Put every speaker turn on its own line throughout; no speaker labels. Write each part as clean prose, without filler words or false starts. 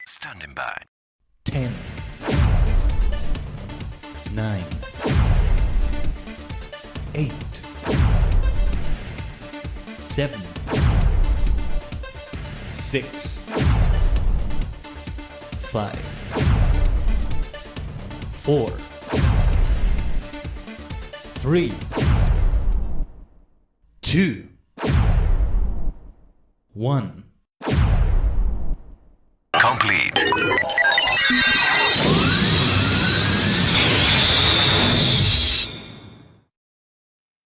Standing by.
10, 9, 8, 7, 6, 5, 4, 3, 2, 1.
Complete.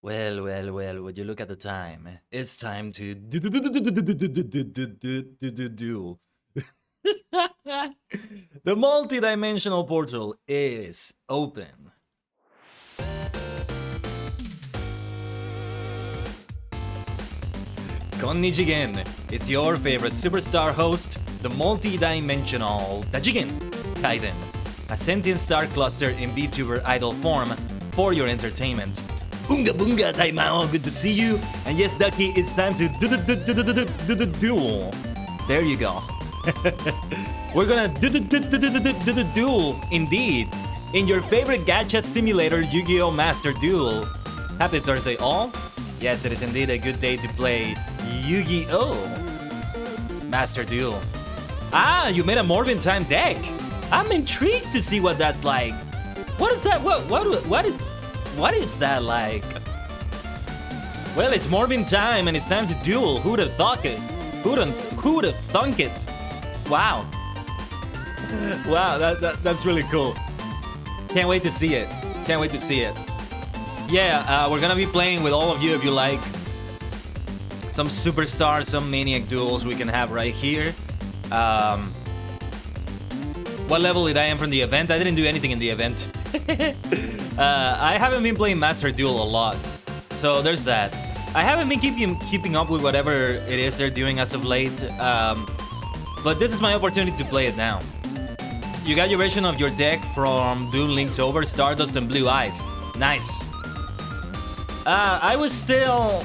Well, would you look at the time? It's time to duel. The multi-dimensional portal is open. Konnichigen, it's your favorite superstar host, the multi-dimensional Dajigen Kaiden, a sentient star cluster in VTuber idol form for your entertainment. Unga bunga Daimao, good to see you. And yes, Ducky, it's time to duel. There you go. We're gonna duel, indeed, in your favorite gacha simulator, Yu-Gi-Oh! Master Duel. Happy Thursday, all. Yes, it is indeed a good day to play Yu-Gi-Oh! Master Duel. Ah, you made a Morbin Time deck. I'm intrigued to see what that's like. What is that? What is that like? Well, it's Morbin time and it's time to duel. Who'd have thought it? Who'd have thunk it? Wow. Wow, that's really cool. Can't wait to see it. Can't wait to see it. Yeah, we're gonna be playing with all of you if you like. Some superstars, some maniac duels we can have right here. What level did I am from the event? I didn't do anything in the event. I haven't been playing Master Duel a lot, so there's that. I haven't been keeping up with whatever it is they're doing as of late, but this is my opportunity to play it now. You got your version of your deck from Duel Links Over, Stardust and Blue Eyes. Nice. I was still...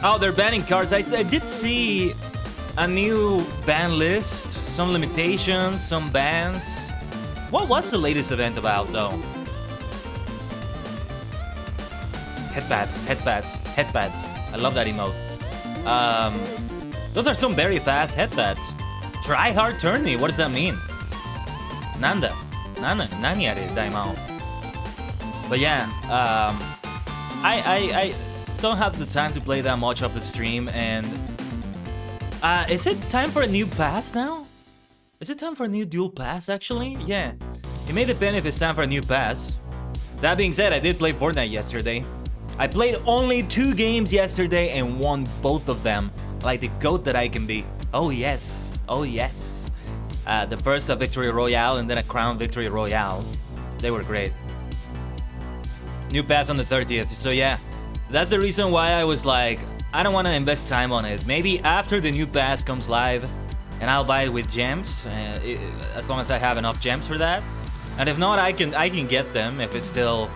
Oh, they're banning cards. I did see a new ban list, some limitations, some bans. What was the latest event about, though? Headpads. I love that emote. Those are some very fast headpads. Try hard tourney, what does that mean? Nani are daimao. But yeah, I don't have the time to play that much of the stream, and is it time for a new pass now? Is it time for a new duel pass, actually? Yeah, it may depend if it's time for a new pass. That being said, I did play Fortnite yesterday. I played only 2 games yesterday and won both of them, like the goat that I can be. Oh yes, oh yes. The first a Victory Royale and then a Crown Victory Royale. They were great. New pass on the 30th, so yeah. That's the reason why I was like, I don't want to invest time on it. Maybe after the new pass comes live, and I'll buy it with gems, as long as I have enough gems for that. And if not, I can get them if it's still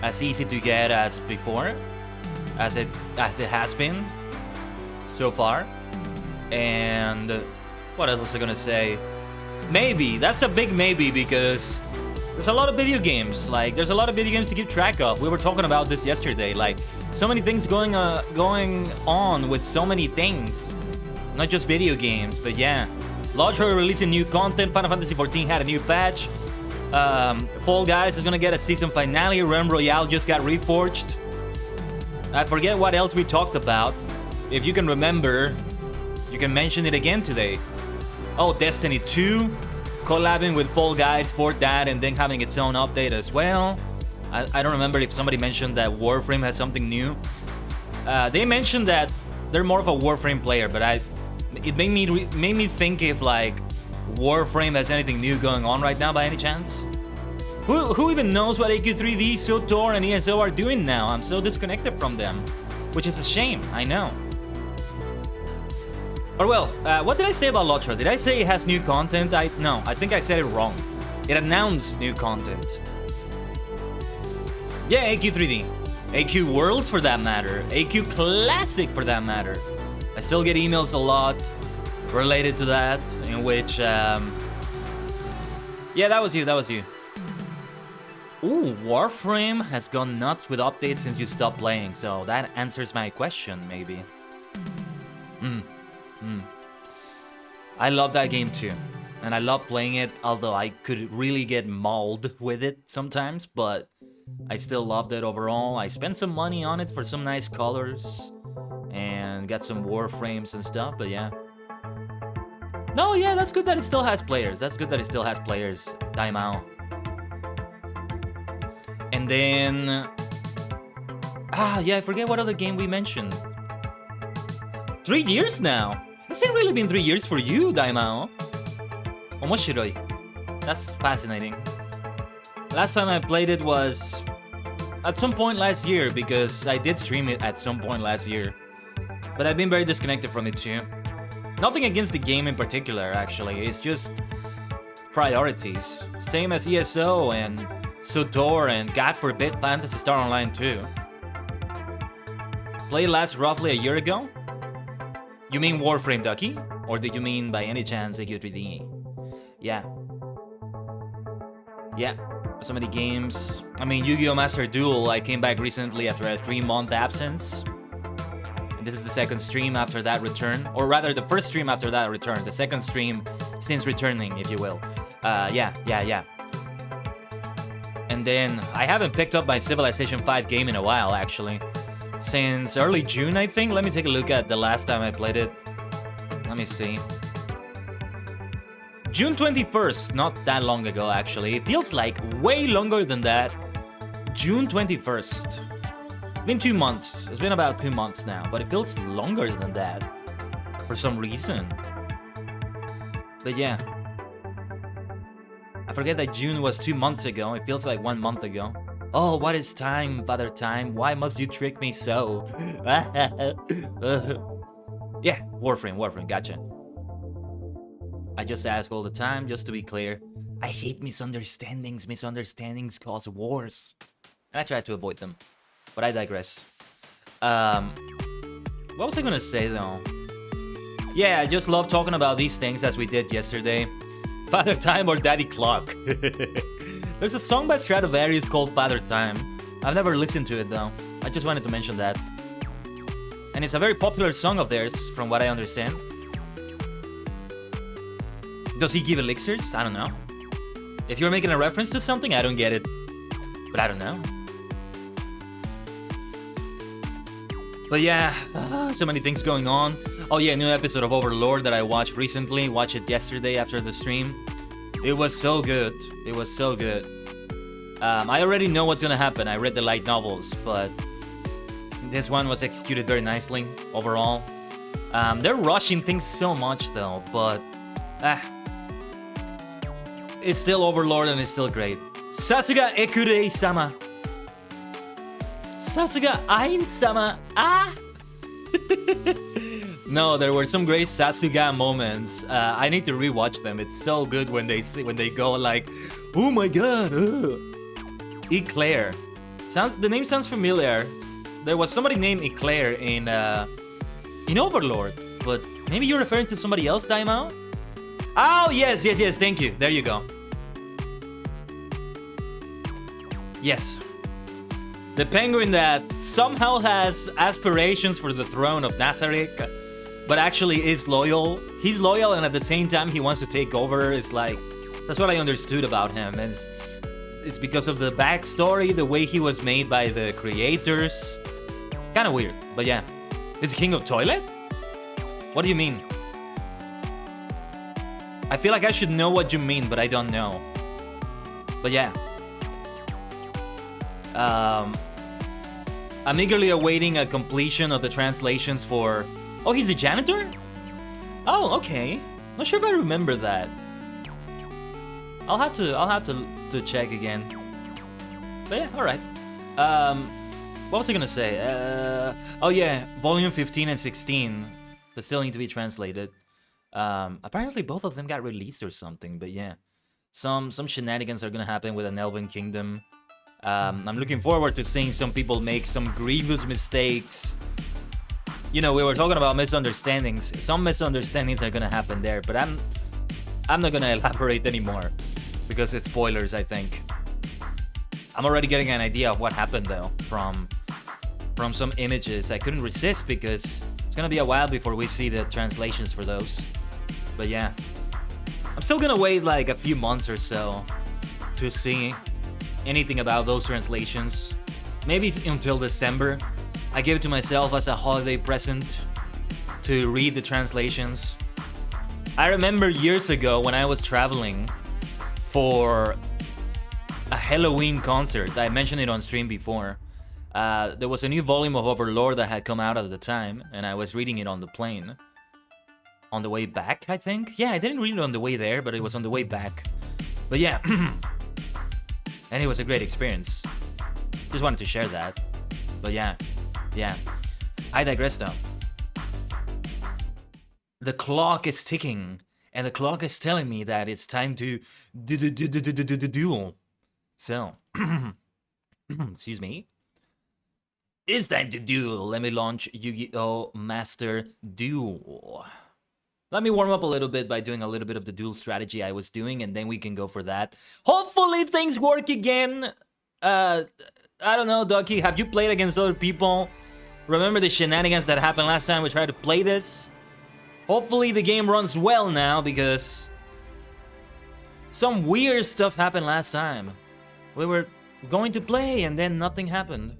as easy to get as before, as it has been so far. And what else was I gonna say? Maybe, that's a big maybe, because there's a lot of video games. Like, there's a lot of video games to keep track of. We were talking about this yesterday. Like, so many things going on with so many things. Not just video games, but yeah. ℂ𝕠𝕟 releasing new content. Final Fantasy XIV had a new patch. Fall Guys is gonna get a season finale. Realm Royale just got reforged. I forget what else we talked about. If you can remember, you can mention it again today. Oh, Destiny 2. Collabing with Fall Guys for that, and then having its own update as well. I don't remember if somebody mentioned that Warframe has something new. They mentioned that they're more of a Warframe player, but it made me think if like Warframe has anything new going on right now by any chance. Who even knows what AQ3D, SOTOR, and ESO are doing now? I'm so disconnected from them, which is a shame, I know. Or well, what did I say about ℂ𝕠𝕟? Did I say it has new content? No, I think I said it wrong. It announced new content. Yeah, AQ3D. AQ Worlds for that matter. AQ Classic for that matter. I still get emails a lot related to that, in which, yeah, that was you. Ooh, Warframe has gone nuts with updates since you stopped playing, so that answers my question, maybe. I love that game too, and I love playing it, although I could really get mauled with it sometimes, but I still loved it overall. I spent some money on it for some nice colors, and got some Warframes and stuff, but yeah. No, yeah, that's good that it still has players. ℂ𝕠𝕟𝕤𝕒𝕠𝕠𝕠. And then... yeah, I forget what other game we mentioned. 3 years now! Has it really been 3 years for you, ℂ𝕠𝕠𝕠? Omoshiroi. That's fascinating. Last time I played it was at some point last year, because I did stream it at some point last year. But I've been very disconnected from it too. Nothing against the game in particular, actually. It's just priorities. Same as ESO and SOTOR and God forbid Phantasy Star Online 2. Played last roughly a year ago? You mean Warframe, Ducky? Or did you mean by any chance AQ3D? Yeah. Yeah, so many games. I mean, Yu-Gi-Oh! Master Duel, I came back recently after a 3-month absence. And this is the second stream after that return. Or rather, the first stream after that return. The second stream since returning, if you will. Yeah. And then, I haven't picked up my Civilization 5 game in a while, actually. Since early June, I think. Let me take a look at the last time I played it. Let me see. June 21st, not that long ago, actually. It feels like way longer than that. June 21st. It's been 2 months. It's been about 2 months now, but it feels longer than that for some reason. But yeah. I forget that June was 2 months ago. It feels like 1 month ago. Oh, what is time, Father Time? Why must you trick me so? Yeah, Warframe, gotcha. I just ask all the time, just to be clear. I hate misunderstandings. Misunderstandings cause wars. And I try to avoid them. But I digress. What was I gonna say, though? Yeah, I just love talking about these things as we did yesterday. Father Time or Daddy Clock. There's a song by Stratovarius called Father Time. I've never listened to it, though. I just wanted to mention that. And it's a very popular song of theirs, from what I understand. Does he give elixirs? I don't know. If you're making a reference to something, I don't get it. But I don't know. But yeah, so many things going on. Oh yeah, new episode of Overlord that I watched recently. Watched it yesterday after the stream. It was so good. It was so good. I already know what's gonna happen. I read the light novels, but this one was executed very nicely overall. They're rushing things so much though, but it's still Overlord and it's still great. Sasuga Ekurei-sama. Sasuga Ain-sama. No, there were some great Sasuga moments. I need to rewatch them. It's so good when they go like, oh my god. Eclair. The name sounds familiar. There was somebody named Eclair in Overlord, but maybe you're referring to somebody else, Daimao? Oh, yes, thank you. There you go. Yes. The penguin that somehow has aspirations for the throne of Nazarick, but actually is loyal. He's loyal and at the same time he wants to take over. It's like, that's what I understood about him. And it's because of the backstory, the way he was made by the creators. Kind of weird, but yeah. Is he king of toilet? What do you mean? I feel like I should know what you mean, but I don't know. But yeah. I'm eagerly awaiting a completion of the translations for... Oh, he's a janitor? Oh, okay. Not sure if I remember that. I'll have to check again. But yeah, alright. What was I gonna say? Oh yeah, volume 15 and 16. They still need to be translated. Apparently both of them got released or something, but yeah. Some shenanigans are gonna happen with an Elven Kingdom. I'm looking forward to seeing some people make some grievous mistakes You know, we were talking about misunderstandings. Some misunderstandings are gonna happen there, but I'm not gonna elaborate anymore because it's spoilers, I think. I'm already getting an idea of what happened though from some images. I couldn't resist because it's gonna be a while before we see the translations for those. But yeah, I'm still gonna wait like a few months or so to see anything about those translations. Maybe until December. I give it to myself as a holiday present to read the translations. I remember years ago when I was traveling for a Halloween concert. I mentioned it on stream before. There was a new volume of Overlord that had come out at the time, and I was reading it on the plane. On the way back, I think? Yeah, I didn't read it on the way there, but it was on the way back. But yeah, and it was a great experience. Just wanted to share that. But yeah. I digress though. The clock is ticking, and the clock is telling me that it's time to duel. So, excuse me. It's time to duel. Let me launch Yu-Gi-Oh! Master Duel. Let me warm up a little bit by doing a little bit of the duel strategy I was doing, and then we can go for that. Hopefully things work again. I don't know, Ducky, have you played against other people? Remember the shenanigans that happened last time we tried to play this? Hopefully the game runs well now, because some weird stuff happened last time. We were going to play and then nothing happened.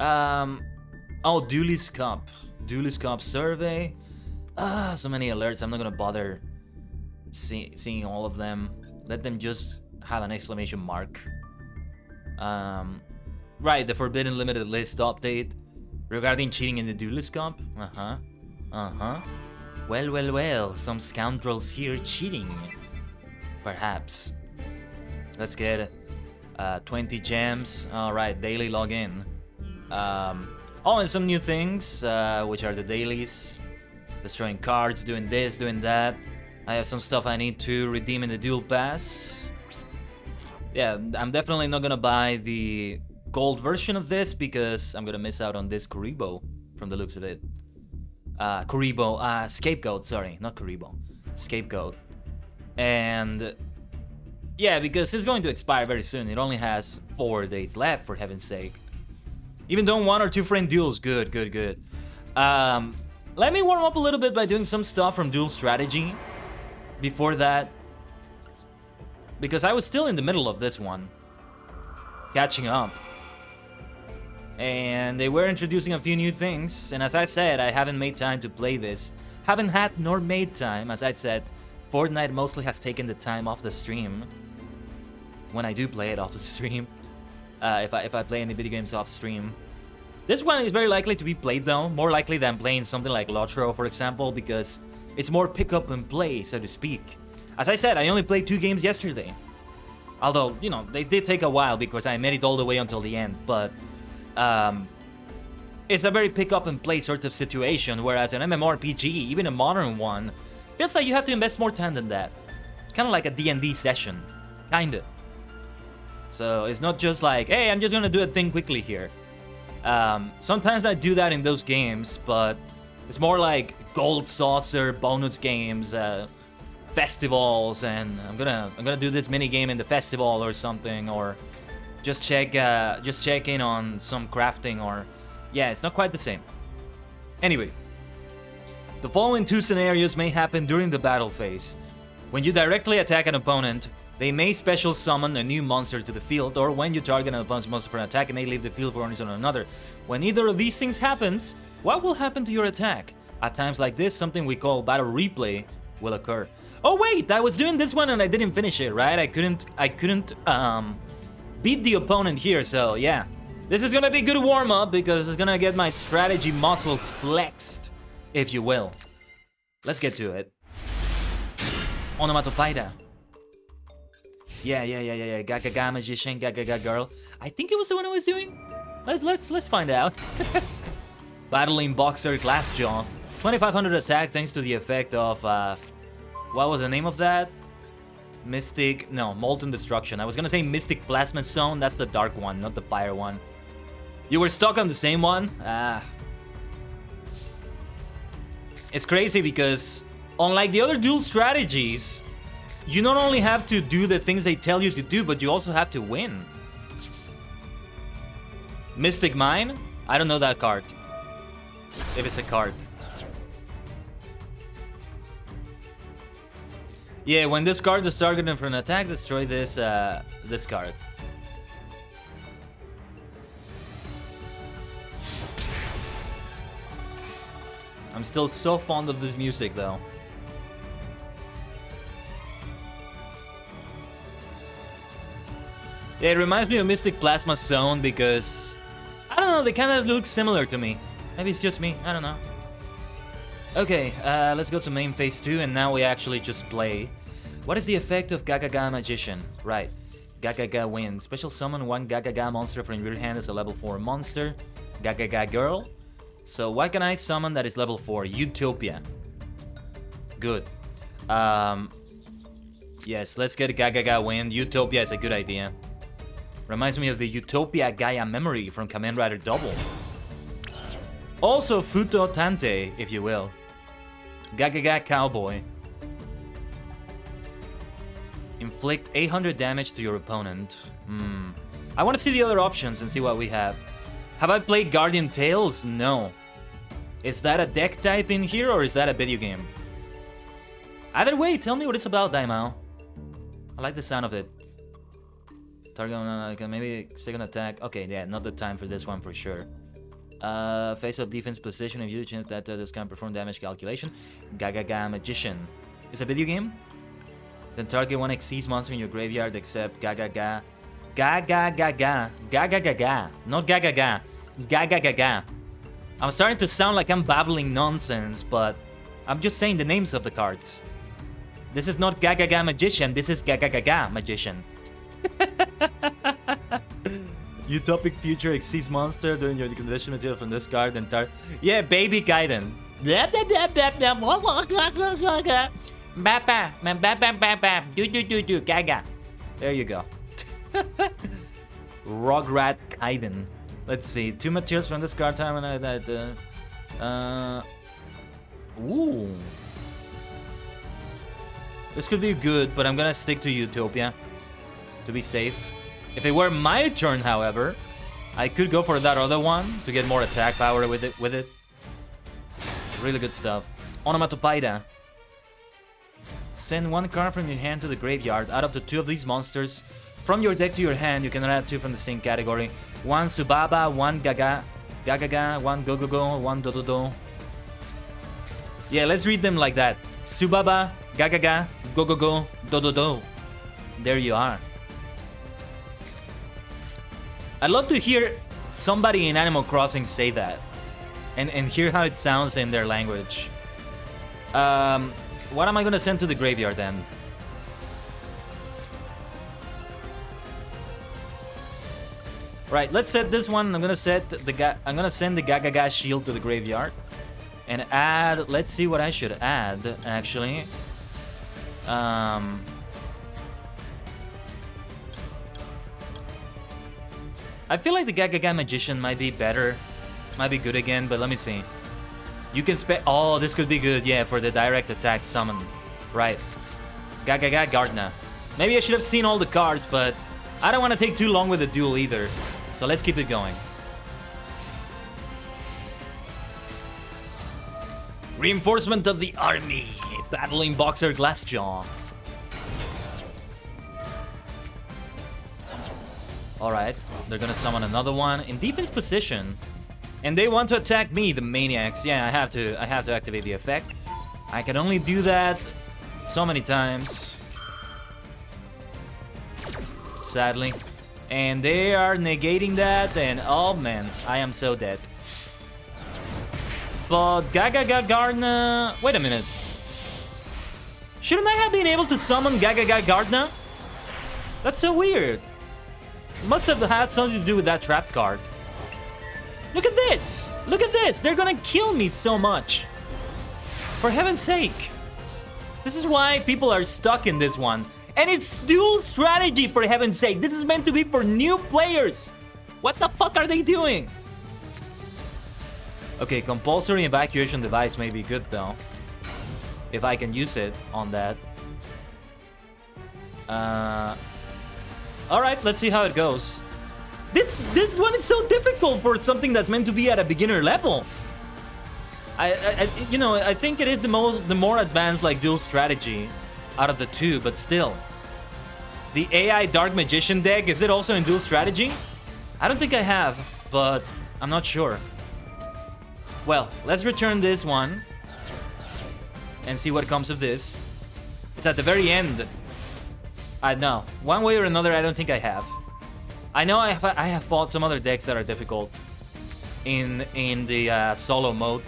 Oh, Duelist Cup. Duelist Cup survey. So many alerts, I'm not gonna bother seeing all of them. Let them just have an exclamation mark. Right, the Forbidden Limited List update regarding cheating in the Duelist Cup. Well, some scoundrels here cheating. Perhaps. Let's get 20 gems. Alright, daily login. Oh, and some new things, which are the dailies. Destroying cards, doing this, doing that. I have some stuff I need to redeem in the Duel Pass. Yeah, I'm definitely not gonna buy the gold version of this because I'm gonna miss out on this Kuribo from the looks of it. Scapegoat, sorry, not Kuribo. Scapegoat. And yeah, because it's going to expire very soon. It only has 4 days left, for heaven's sake. Even though 1 or 2 friend duels, good. Let me warm up a little bit by doing some stuff from Duel Strategy before that, because I was still in the middle of this one, catching up. And they were introducing a few new things, and as I said, I haven't made time to play this. Haven't had nor made time, as I said. Fortnite mostly has taken the time off the stream. When I do play it off the stream. If I play any video games off stream. This one is very likely to be played though, more likely than playing something like ℂ𝕠𝕟, for example, because it's more pick up and play, so to speak. As I said, I only played 2 games yesterday. Although, you know, they did take a while because I made it all the way until the end, but it's a very pick up and play sort of situation, whereas an MMORPG, even a modern one, feels like you have to invest more time than that. Kind of like a D&D session, kinda. So it's not just like, hey, I'm just gonna do a thing quickly here. Sometimes I do that in those games, but it's more like gold saucer bonus games, festivals, and I'm gonna do this mini game in the festival or something, or just check in on some crafting, or yeah, it's not quite the same. Anyway, the following 2 scenarios may happen during the battle phase. When you directly attack an opponent, they may special summon a new monster to the field, or when you target an opponent's monster for an attack, it may leave the field for one reason or another. When either of these things happens, what will happen to your attack? At times like this, something we call battle replay will occur. Oh wait, I was doing this one and I didn't finish it, right? I couldn't beat the opponent here, so yeah. This is gonna be a good warm-up because it's gonna get my strategy muscles flexed, if you will. Let's get to it. Onomatopoeia. Yeah. Gaga magician, Gaga girl. I think it was the one I was doing. Let's find out. Battling boxer Glassjaw. 2500 attack thanks to the effect of what was the name of that? Molten Destruction. I was gonna say Mystic Plasma Zone. That's the dark one, not the fire one. You were stuck on the same one? It's crazy because unlike the other duel strategies, you not only have to do the things they tell you to do, but you also have to win. Mystic Mine? I don't know that card. If it's a card. Yeah, when this card is targeted for an attack, destroy this this card. I'm still so fond of this music though. Yeah, it reminds me of Mystic Plasma Zone because I don't know, they kind of look similar to me. Maybe it's just me, I don't know. Okay, let's go to main phase 2 and now we actually just play. What is the effect of Gagaga Magician? Right, Gagaga wins. Special summon one Gagaga monster from your hand as a level 4 monster. Gagaga Girl. So what can I summon that is level 4? Utopia. Good. Yes, let's get Gagaga win. Utopia is a good idea. Reminds me of the Utopia Gaia memory from Kamen Rider Double. Also Futo Tante, if you will. Gagaga Cowboy. Inflict 800 damage to your opponent. I want to see the other options and see what we have. Have I played Guardian Tales? No. Is that a deck type in here or is that a video game? Either way, tell me what it's about, Daimao. I like the sound of it. Target on maybe second attack. Okay, yeah, not the time for this one for sure. Face-up defense position. If you change that, this can perform damage calculation. Gagaga Magician. It's a video game? Then target one Xyz monster in your graveyard except Gagaga. Gagaga. Gagaga. Not Gagaga. Gagaga. I'm starting to sound like I'm babbling nonsense, but I'm just saying the names of the cards. This is not Gagaga Magician, this is Gagaga Magician. Utopic future Xyz monster during your condition material from this card and yeah, baby Gaiden. Gaga. There you go. Rograt Gaiden. Let's see. 2 materials from this card time and ooh. This could be good, but I'm gonna stick to Utopia to be safe. If it were my turn, however, I could go for that other one to get more attack power with it. Really good stuff. Onomatopoeia. Send 1 card from your hand to the graveyard. Add up to 2 of these monsters from your deck to your hand. You can add 2 from the same category. 1 Subaba, 1 Gagaga, 1 Gogogo, 1 Dododo. Yeah, let's read them like that. Subaba, Gagaga, Gogogo, Dododo. There you are. I'd love to hear somebody in Animal Crossing say that and hear how it sounds in their language. What am I gonna send to the graveyard then? Right, let's set this one. I'm gonna send the Gagaga shield to the graveyard and add. Let's see what I should add actually. I feel like the Gagaga Magician might be better. Might be good again, but let me see. You can spec. Oh, this could be good, yeah, for the direct attack summon. Right. Gagaga Gardna. Maybe I should have seen all the cards, but I don't want to take too long with the duel either. So let's keep it going. Reinforcement of the army. Battling Boxer Glassjaw. Alright, they're gonna summon another one in defense position. And they want to attack me, the maniacs. Yeah, I have to activate the effect. I can only do that so many times. Sadly. And they are negating that, and oh man, I am so dead. But Gagaga Gardna... Wait a minute. Shouldn't I have been able to summon Gagaga Gardna? That's so weird. It must have had something to do with that trap card. Look at this! Look at this! They're gonna kill me so much! For heaven's sake! This is why people are stuck in this one. And it's dual strategy, for heaven's sake! This is meant to be for new players! What the fuck are they doing? Okay, compulsory evacuation device may be good though. If I can use it on that. Alright, let's see how it goes. This one is so difficult for something that's meant to be at a beginner level. I think it is the more advanced like duel strategy out of the two, but still. The AI Dark Magician deck, is it also in duel strategy? I don't think I have, but I'm not sure. Well, let's return this one and see what comes of this. It's at the very end. I know. One way or another, I don't think I have. I know I have fought some other decks that are difficult in the solo mode.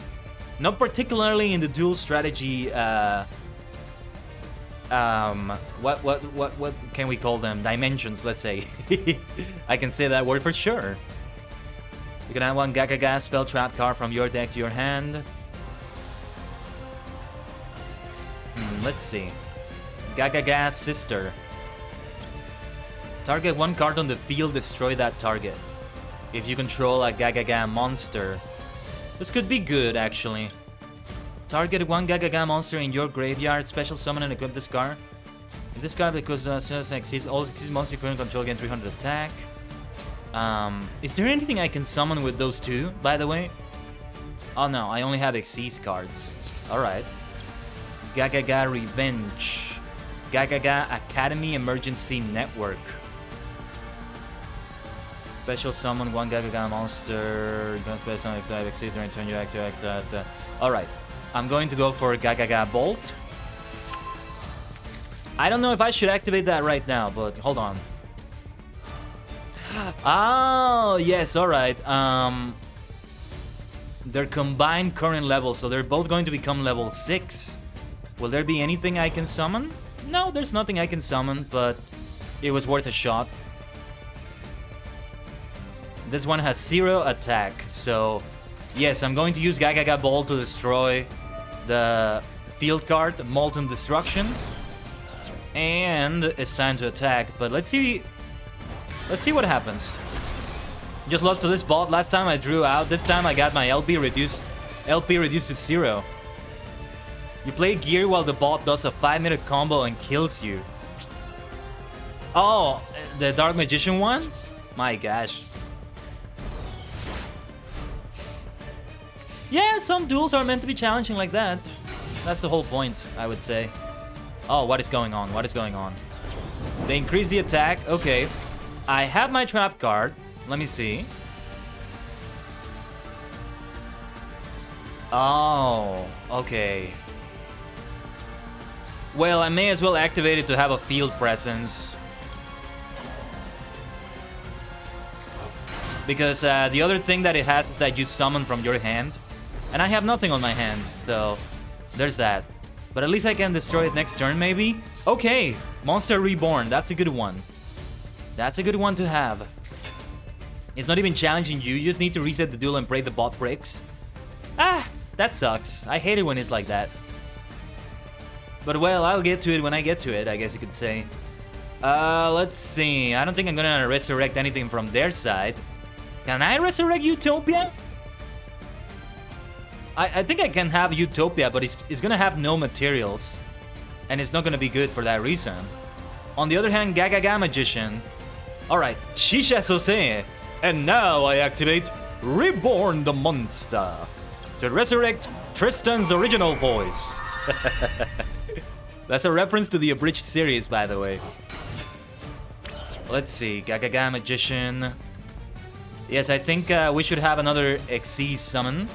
Not particularly in the duel strategy. What can we call them? Dimensions, let's say. I can say that word for sure. You can add one Gaga spell trap card from your deck to your hand. Let's see. Gaga Sister. Target one card on the field, destroy that target. If you control a Gaga monster. This could be good, actually. Target one Gaga monster in your graveyard, special summon and equip this card. If this card, because all succeeds monster you couldn't control, gain 300 attack. Is there anything I can summon with those two, by the way? Oh no, I only have Xyz cards. Alright. Gaga Revenge. Gaga Academy Emergency Network. Special summon one Gaga monster. Don't special exceed during turn you activate that. Alright. I'm going to go for Gaga Bolt. I don't know if I should activate that right now, but hold on. Oh, yes, alright. They're combined current levels, so they're both going to become level 6. Will there be anything I can summon? No, there's nothing I can summon, but it was worth a shot. This one has 0 attack, so yes, I'm going to use Gaga Ball to destroy the field card, Molten Destruction. And it's time to attack, but let's see what happens. Just lost to this bot. Last time I drew out, this time I got my LP reduced to 0. You play gear while the bot does a 5-minute combo and kills you. Oh, the Dark Magician one? My gosh. Yeah, some duels are meant to be challenging like that. That's the whole point, I would say. Oh, what is going on? What is going on? They increase the attack. Okay. I have my trap card. Let me see. Oh, okay. Well, I may as well activate it to have a field presence. Because the other thing that it has is that you summon from your hand. And I have nothing on my hand, so there's that. But at least I can destroy it next turn, maybe? Okay, Monster Reborn, that's a good one. That's a good one to have. It's not even challenging you, you just need to reset the duel and pray the bot breaks. Ah, that sucks. I hate it when it's like that. But well, I'll get to it when I get to it, I guess you could say. Let's see. I don't think I'm gonna resurrect anything from their side. Can I resurrect Utopia? I think I can have Utopia, but it's gonna have no materials. And it's not gonna be good for that reason. On the other hand, Gaga Magician. Alright, Shisha Sose. And now I activate Reborn the Monster to resurrect Tristan's original voice. That's a reference to the abridged series, by the way. Let's see, Gaga Magician. Yes, I think we should have another Xyz summon.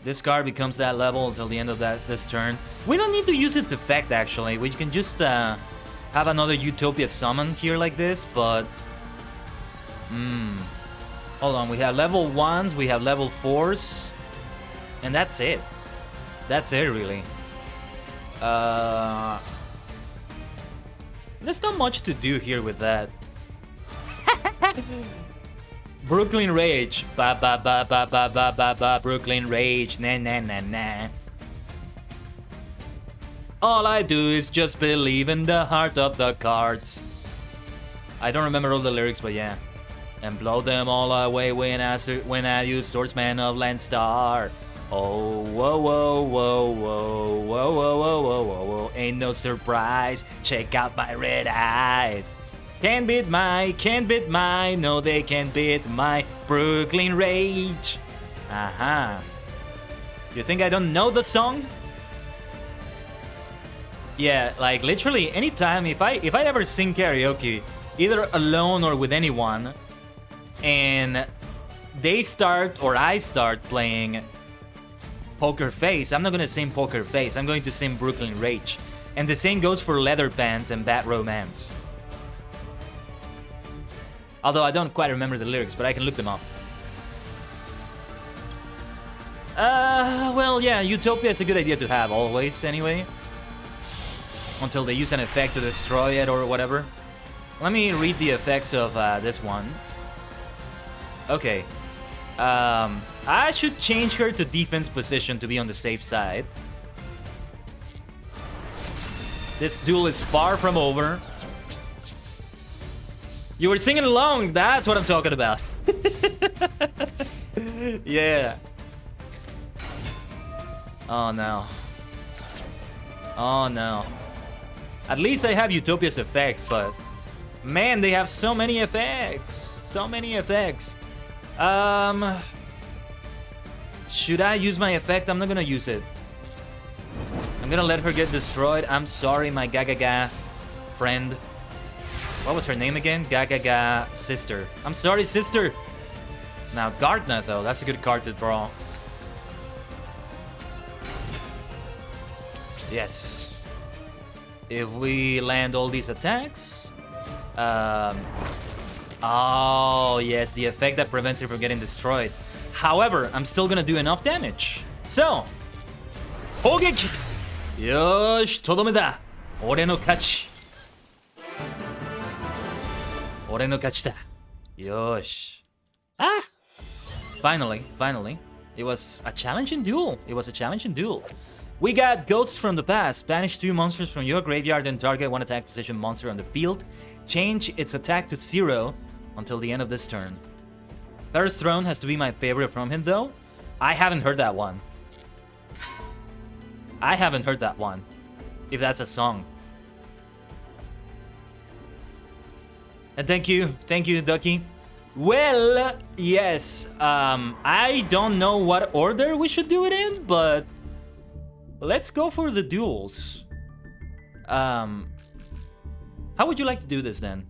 This card becomes that level until the end of this turn. We don't need to use its effect, actually. We can just have another Utopia summon here like this, but... Hold on, we have level 1s, we have level 4s. And that's it. That's it, really. There's not much to do here with that. Brooklyn Rage. Ba ba ba ba ba ba ba ba. Brooklyn Rage. Na na na na. All I do is just believe in the heart of the cards. I don't remember all the lyrics, but yeah. and blow them all away when I use Swordsman of Landstar. Oh, whoa, whoa, whoa, whoa, whoa, whoa, whoa, whoa, whoa, whoa, ain't no surprise, check out my red eyes. Can't beat my, no they can't beat my Brooklyn Rage. Aha. You think I don't know the song? Yeah, like literally anytime if I ever sing karaoke, either alone or with anyone, and they start or I start playing Poker Face, I'm not gonna sing Poker Face, I'm going to sing Brooklyn Rage. And the same goes for Leather Pants and Bad Romance. Although I don't quite remember the lyrics, but I can look them up. Well, yeah, Utopia is a good idea to have always, anyway. Until they use an effect to destroy it or whatever. Let me read the effects of this one. Okay. I should change her to defense position to be on the safe side. This duel is far from over. You were singing along, that's what I'm talking about. Yeah. Oh no. Oh no. At least I have Utopia's effects, but man, they have so many effects. So many effects. Should I use my effect? I'm not gonna use it. I'm gonna let her get destroyed. I'm sorry, my Gagaga friend. What was her name again? Gagaga sister. I'm sorry, sister. Now, Gardner, though. That's a good card to draw. Yes. If we land all these attacks... oh, yes. The effect that prevents it from getting destroyed. However, I'm still gonna do enough damage. So... Hogeki! Yosh, todome da. Ore no kachi. Ore no kachi da. Yosh. Ah! Finally. It was a challenging duel. We got Ghosts from the Past. Banish 2 monsters from your graveyard and target one attack position monster on the field. Change its attack to 0 until the end of this turn. Ferris Throne has to be my favorite from him, though. I haven't heard that one. If that's a song. And thank you, Ducky. Well, yes, I don't know what order we should do it in, but let's go for the duels. How would you like to do this then?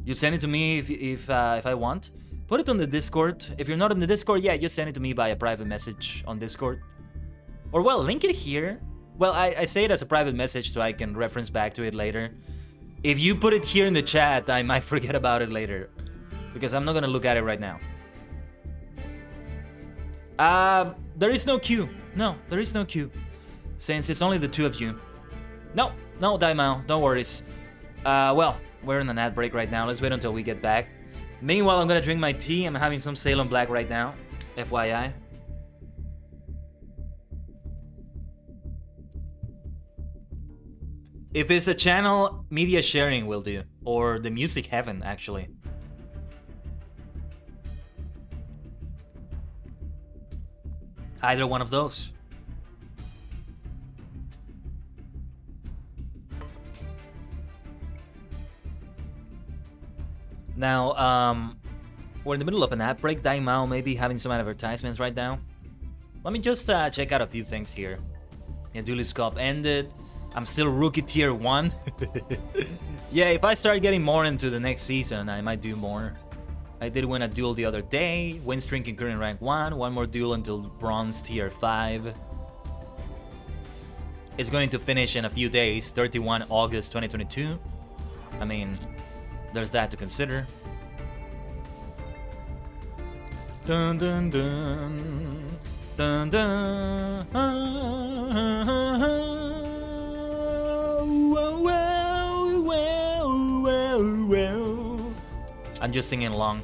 You send it to me if I want. Put it on the Discord. If you're not on the Discord, yeah, just send it to me by a private message on Discord. Or well, link it here. Well, I say it as a private message so I can reference back to it later. If you put it here in the chat, I might forget about it later. Because I'm not gonna look at it right now. There is no queue. No, there is no queue. Since it's only the two of you. No, Daimao, no worries. Well, we're in an ad break right now. Let's wait until we get back. Meanwhile, I'm gonna drink my tea. I'm having some Salem Black right now. FYI. If it's a channel, media sharing will do. Or the music heaven, actually. Either one of those. Now, we're in the middle of an ad break. Daimao may be having some advertisements right now. Let me just check out a few things here. Yeah, Duelist Cup ended. I'm still Rookie Tier 1. Yeah, if I start getting more into the next season, I might do more. I did win a duel the other day. Win streak in current rank 1. One more duel until Bronze Tier 5. It's going to finish in a few days, 31 August 2022. I mean, there's that to consider. Dun dun dun. Dun dun. I'm just singing along.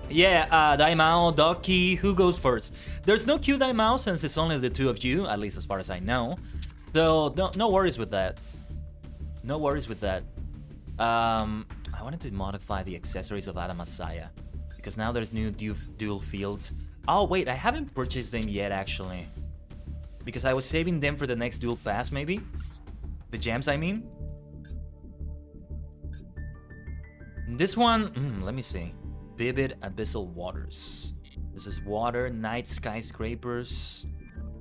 Yeah, Daimao, Doki, who goes first? There's no queue, Daimao, since it's only the two of you, at least as far as I know. So, no worries with that. No worries with that. I wanted to modify the accessories of Adam Masaya because now there's new dual fields. Oh wait, I haven't purchased them yet actually, because I was saving them for the next dual pass maybe. The gems, I mean. This one, let me see. Vivid Abyssal Waters. This is water, night skyscrapers.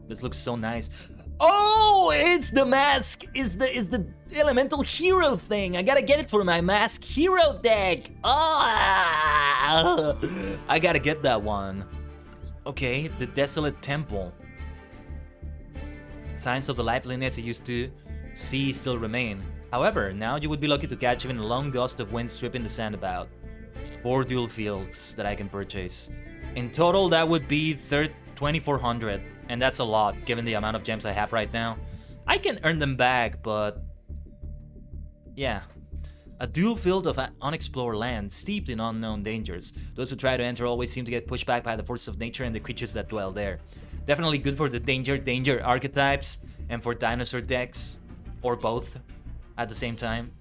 This looks so nice. Oh, it's the mask. Is the elemental hero thing. I gotta get it for my mask hero deck. Oh, I gotta get that one. Okay, the Desolate Temple. Signs of the liveliness I used to see still remain. However, now you would be lucky to catch even a long gust of wind stripping the sand about. 4 dual fields that I can purchase. In total, that would be 2,400, and that's a lot given the amount of gems I have right now. I can earn them back, but yeah. A dual field of unexplored land, steeped in unknown dangers. Those who try to enter always seem to get pushed back by the forces of nature and the creatures that dwell there. Definitely good for the danger archetypes and for dinosaur decks, or both at the same time.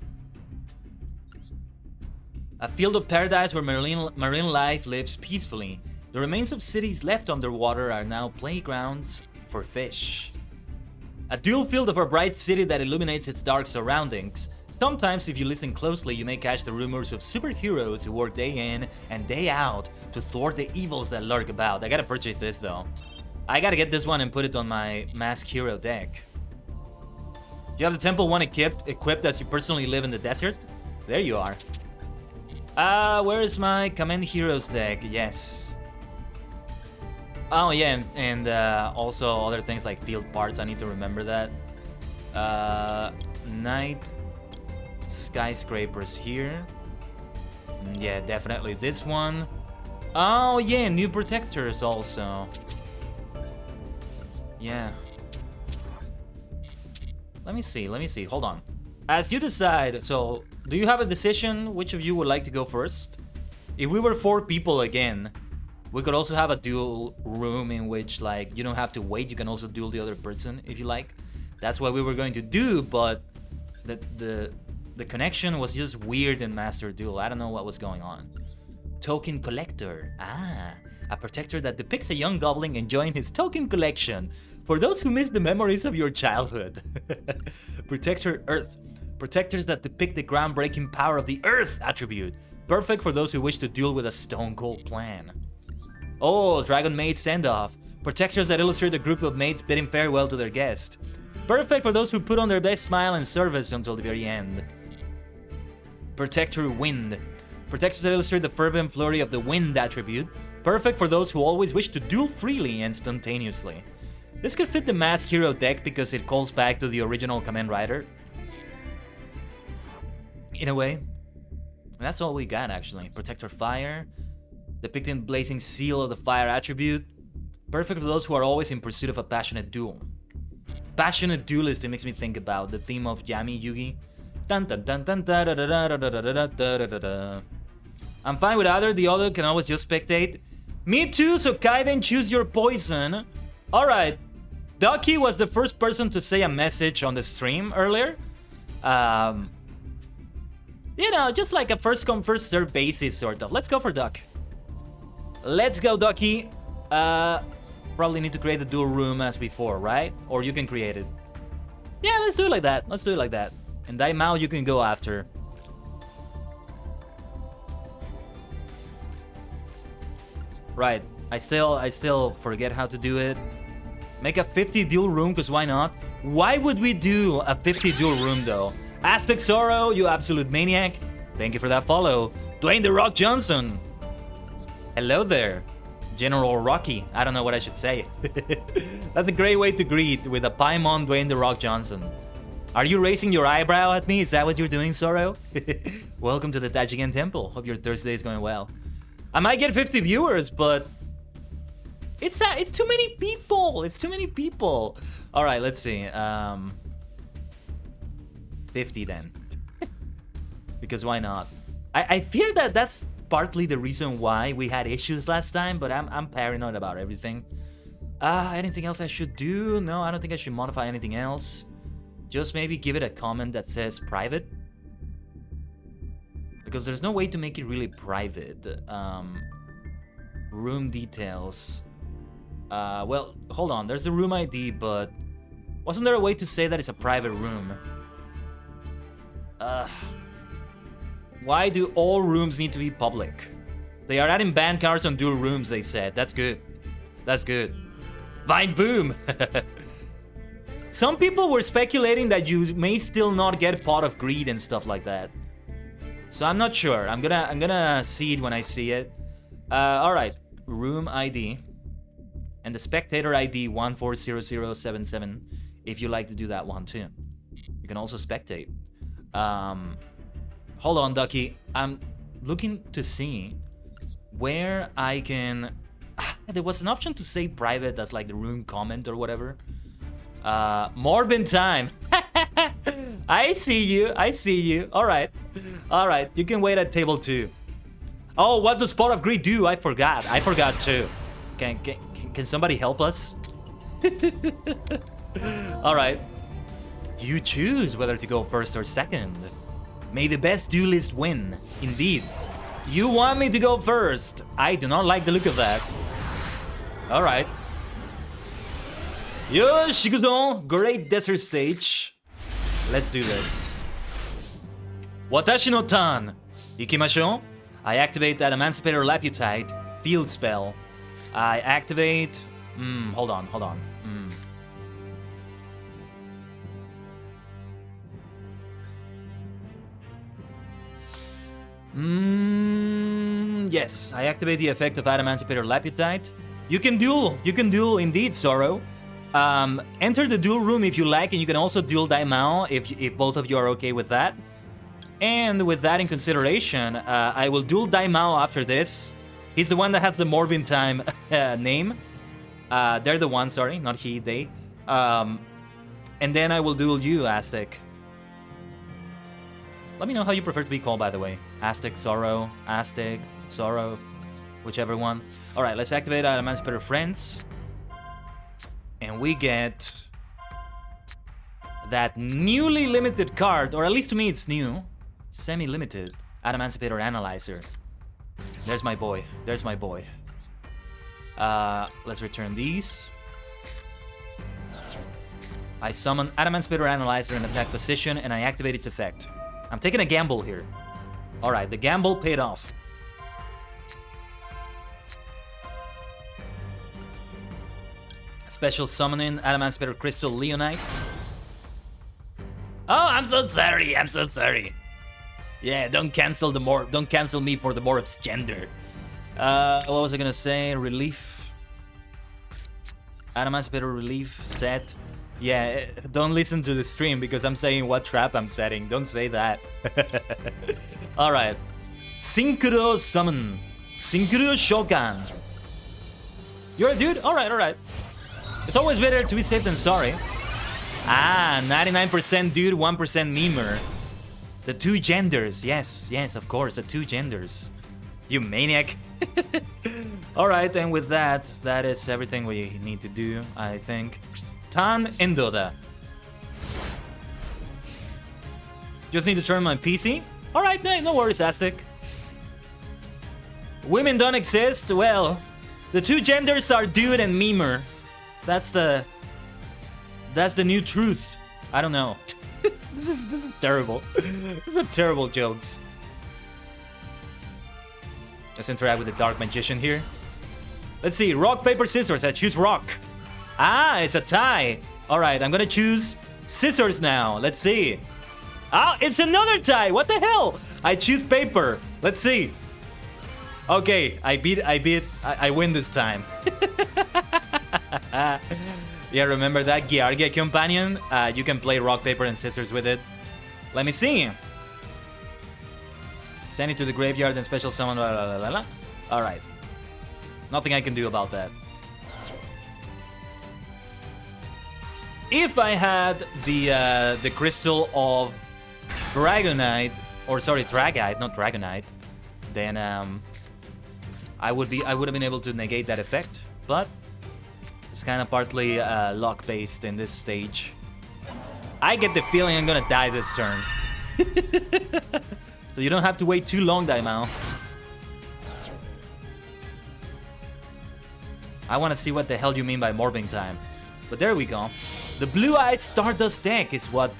A field of paradise where marine life lives peacefully. The remains of cities left underwater are now playgrounds for fish. A dual field of a bright city that illuminates its dark surroundings. Sometimes, if you listen closely, you may catch the rumors of superheroes who work day in and day out to thwart the evils that lurk about. I gotta purchase this though. I gotta get this one and put it on my Mask Hero deck. You have the Temple 1 equipped as you personally live in the desert? There you are. Where is my Command Heroes deck? Yes. Oh yeah, and also other things like field parts, I need to remember that. Night skyscrapers here. Yeah, definitely this one. Oh yeah, new protectors also. Yeah. Let me see, hold on. As you decide, so do you have a decision which of you would like to go first? If we were 4 people again, we could also have a dual room in which like you don't have to wait, you can also duel the other person if you like. That's what we were going to do, but the connection was just weird in Master Duel. I don't know what was going on. Token Collector. A protector that depicts a young goblin enjoying his token collection. For those who miss the memories of your childhood. Protector Earth. Protectors that depict the groundbreaking power of the Earth attribute. Perfect for those who wish to duel with a stone cold plan. Oh, Dragon Maid Send-Off. Protectors that illustrate a group of maids bidding farewell to their guest. Perfect for those who put on their best smile and service until the very end. Protector Wind. Protectors that illustrate the fervent flurry of the wind attribute. Perfect for those who always wish to duel freely and spontaneously. This could fit the Mask Hero deck because it calls back to the original Kamen Rider. In a way. And that's all we got actually. Protector Fire. Depicting the blazing seal of the fire attribute. Perfect for those who are always in pursuit of a passionate duel. Passionate duelist, it makes me think about the theme of Yami Yugi. Dun dun dun dun da da da da da da da da da da. I'm fine with either, the other can always just spectate. Me too, so Kaiden, choose your poison. Alright. Ducky was the first person to say a message on the stream earlier. You know, just like a first come first serve basis sort of. Let's go for Duck. Let's go, Ducky. Probably need to create the dual room as before, right? Or you can create it. Yeah, let's do it like that. Let's do it like that. And Daimao you can go after. Right. I still forget how to do it. Make a 50 dual room, because why not? Why would we do a 50 dual room though? Aztec Zorro, you absolute maniac. Thank you for that follow. Dwayne The Rock Johnson. Hello there. General Rocky. I don't know what I should say. That's a great way to greet, with a Paimon Dwayne The Rock Johnson. Are you raising your eyebrow at me? Is that what you're doing, Zorro? Welcome to the Tajigen Temple. Hope your Thursday is going well. I might get 50 viewers, but it's too many people. It's too many people. All right, let's see. 50 then. Because why not? I fear that that's partly the reason why we had issues last time, but I'm paranoid about everything. Anything else I should do? No, I don't think I should modify anything else. Just maybe give it a comment that says private. because there's no way to make it really private. Room details. Well, hold on. There's a room ID, but wasn't there a way to say that it's a private room? Why do all rooms need to be public? They are adding ban cards on dual rooms, they said. That's good. That's good. Vine boom! Some people were speculating that you may still not get Pot of Greed and stuff like that. So I'm not sure. I'm gonna see it when I see it. Alright. Room ID. And the spectator ID 140077 if you like to do that one too. You can also spectate. Hold on, Ducky. I'm looking to see where I can... There was an option to say private as like the room comment or whatever. Morbin time. I see you. I see you. Alright. Alright. You can wait at table 2. Oh, what does Pot of Greed do? I forgot. I forgot too. Can somebody help us? Alright. You choose whether to go first or second. May the best duelist win. Indeed. You want me to go first. I do not like the look of that. Alright. Yo, Shikudo. Great desert stage. Let's do this. Watashi no tan. Ikimashou. I activate that Emancipator Laputite field spell. I activate... hold on. Yes, I activate the effect of Emancipator Laputite. You can duel indeed, Sorrow. Enter the duel room if you like, and you can also duel Daimao if both of you are okay with that. And with that in consideration, I will duel Daimao after this. He's the one that has the Morbin time name. They're the ones, sorry, not he, they. And then I will duel you, Aztec. Let me know how you prefer to be called, by the way. Aztec, Sorrow, whichever one. Alright, let's activate our Emancipator Friends. And we get that newly limited card, or at least to me it's new. Semi-limited. Emancipator Analyzer. There's my boy. There's my boy. Let's return these. I summon Emancipator Analyzer in attack position, and I activate its effect. I'm taking a gamble here. Alright, the gamble paid off. Special summoning Emancipator Crystal Leonite. Oh, I'm so sorry. I'm so sorry. Yeah, don't cancel me for the Morb's gender. What was I gonna say? Relief. Emancipator relief set. Yeah, don't listen to the stream because I'm saying what trap I'm setting. Don't say that. Alright. Synchro summon. Synchro Shogun. You're a dude? Alright. It's always better to be safe than sorry. Ah, 99% dude, 1% memer. The two genders. Yes, of course, the two genders. You maniac. Alright, and with that, that is everything we need to do, I think. Tan Endoda. Just need to turn my PC. Alright, no worries, Aztec. Women don't exist? Well, the two genders are dude and memer. That's the new truth. I don't know. This is terrible. These are terrible jokes. Let's interact with the Dark Magician here. Let's see, rock, paper, scissors. I choose rock. Ah, it's a tie. Alright, I'm gonna choose scissors now. Let's see. Ah, it's another tie. What the hell? I choose paper. Let's see. Okay, I win this time. Yeah, remember that Gyargia companion? You can play rock, paper, and scissors with it. Let me see. Send it to the graveyard and special summon. Alright. Nothing I can do about that. If I had the crystal of Dragonite, or sorry, Dragite, not Dragonite, then I would have been able to negate that effect, but it's kind of partly luck based in this stage. I get the feeling I'm gonna die this turn. So you don't have to wait too long, Daimao. I want to see what the hell you mean by morbing time. But there we go. The Blue-Eyed Stardust deck is what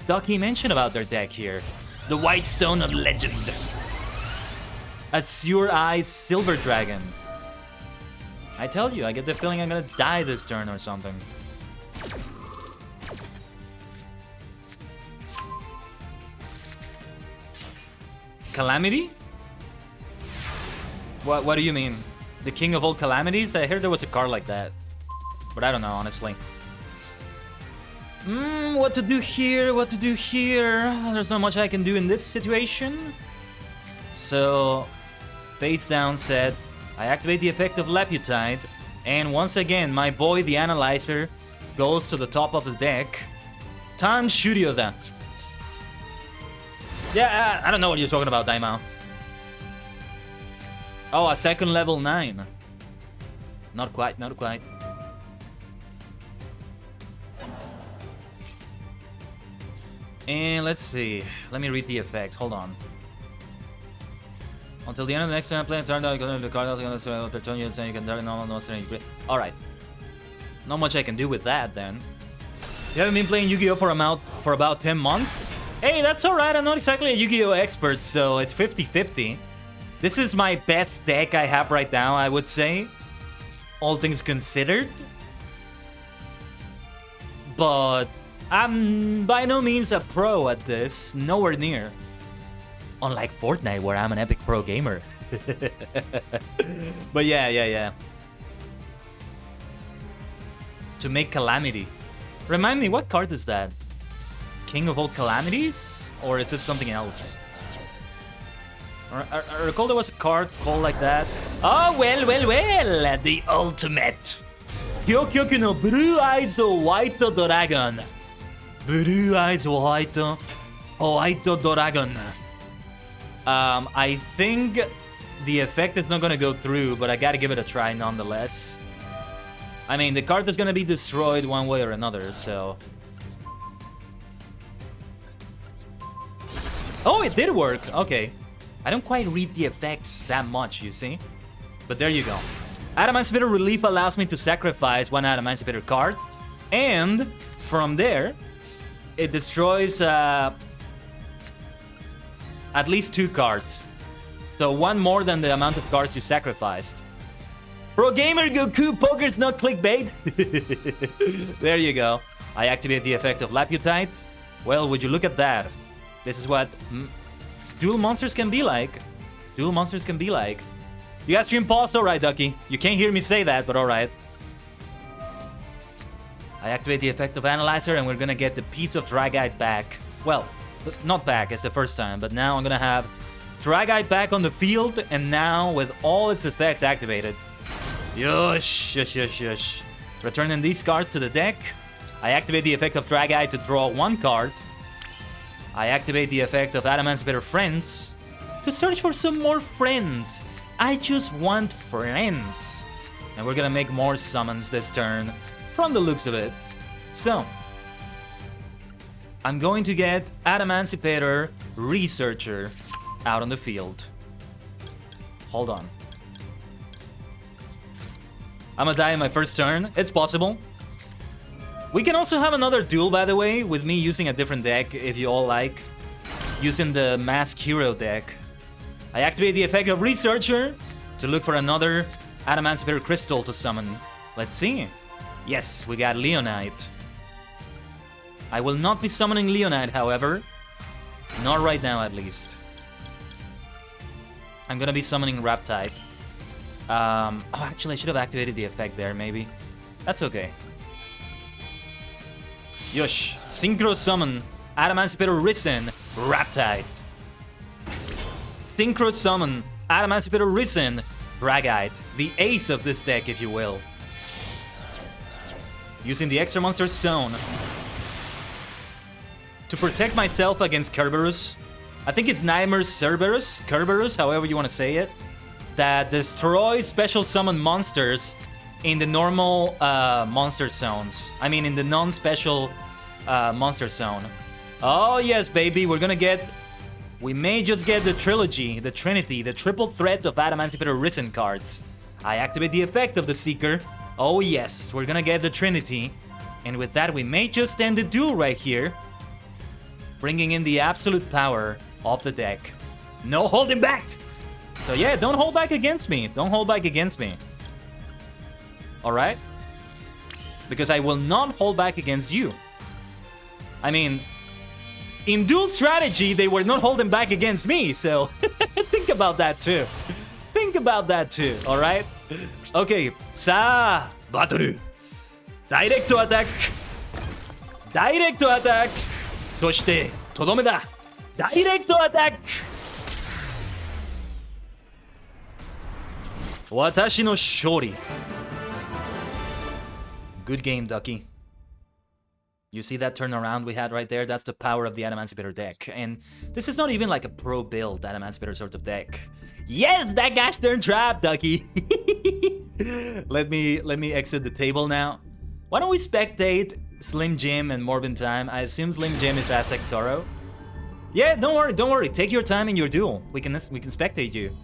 Ducky mentioned about their deck here. The White Stone of Legend. Azure-Eyed Silver Dragon. I tell you, I get the feeling I'm gonna die this turn or something. Calamity? What do you mean? The King of All Calamities? I heard there was a card like that. But I don't know, honestly. What to do here? What to do here? There's not much I can do in this situation. So, face down set. I activate the effect of Laputite. And once again, my boy, the Analyzer, goes to the top of the deck. Tan Shuryoda. Yeah, I don't know what you're talking about, Daimao. Oh, a second level 9. Not quite, not quite. And let's see. Let me read the effect. Hold on. Until the end of the next turn, play a turn down, the card out the turn you can target normal, no strange. Alright. Not much I can do with that then. You haven't been playing Yu-Gi-Oh! For about 10 months? Hey, that's alright. I'm not exactly a Yu-Gi-Oh! Expert, so it's 50-50. This is my best deck I have right now, I would say. All things considered. But I'm by no means a pro at this. Nowhere near. Unlike Fortnite, where I'm an epic pro gamer. But yeah. To make Calamity. Remind me, what card is that? King of All Calamities? Or is it something else? I recall there was a card called like that. Oh, well. The ultimate. Kyokyoku no Blue Eyes White Dragon. Blue Eyes White Dragon. I think the effect is not gonna go through, but I gotta give it a try nonetheless. I mean, the card is gonna be destroyed one way or another, so... Oh, it did work! Okay. I don't quite read the effects that much, you see? But there you go. Adamantipator Relief allows me to sacrifice one Adamantipator card, and from there, it destroys at least 2 cards. So one more than the amount of cards you sacrificed. Pro Gamer Goku, poker's not clickbait. There you go. I activate the effect of Laputite. Well, would you look at that? This is what dual monsters can be like. Dual monsters can be like. You got stream pause? Alright, Ducky. You can't hear me say that, but alright. I activate the effect of Analyzer and we're gonna get the piece of Dragite back. Well, not back, it's the first time, but now I'm gonna have Dragite back on the field, and now with all its effects activated. Yush. Returning these cards to the deck. I activate the effect of Dragite to draw 1 card. I activate the effect of Adamantipator Friends to search for some more friends. I just want friends. And we're gonna make more summons this turn, from the looks of it. So, I'm going to get Adamantipator Researcher out on the field. Hold on. I'm gonna die in my first turn. It's possible. We can also have another duel, by the way, with me using a different deck, if you all like. Using the Mask Hero deck. I activate the effect of Researcher to look for another Adamantipator Crystal to summon. Let's see. Yes, we got Leonite. I will not be summoning Leonite, however. Not right now, at least. I'm gonna be summoning Raptide. Oh, actually, I should have activated the effect there, maybe. That's okay. Yush. Synchro Summon. Adamantipator Risen. Raptide. Synchro Summon. Adamantipator Risen. Dragite. The ace of this deck, if you will. Using the Extra Monster Zone to protect myself against Kerberos. I think it's Nightmare Kerberos, however you want to say it. That destroys special summon monsters in the normal monster zones. I mean, in the non-special monster zone. Oh yes, baby, we're gonna get we may just get the trilogy, the trinity, the triple threat of Adamantipator Risen cards. I activate the effect of the Seeker. Oh yes, we're gonna get the trinity. And with that, we may just end the duel right here, bringing in the absolute power of the deck. No holding back! So yeah, don't hold back against me. Don't hold back against me. Alright? Because I will not hold back against you. I mean, in duel strategy, they were not holding back against me, so think about that too. Think about that too, alright? Okay, sa battle. Direct attack. Direct attack. そして、とどめだ。Direct attack. 私の勝利。Good game, Ducky. You see that turnaround we had right there? That's the power of the Adamantipator deck. And this is not even like a pro build Adamantipator sort of deck. Yes, that gosh darn trap, Ducky. Let me exit the table now. Why don't we spectate Slim Jim and Morbin Time? I assume Slim Jim is Aztec Sorrow. Yeah, don't worry. Take your time in your duel. We can spectate you.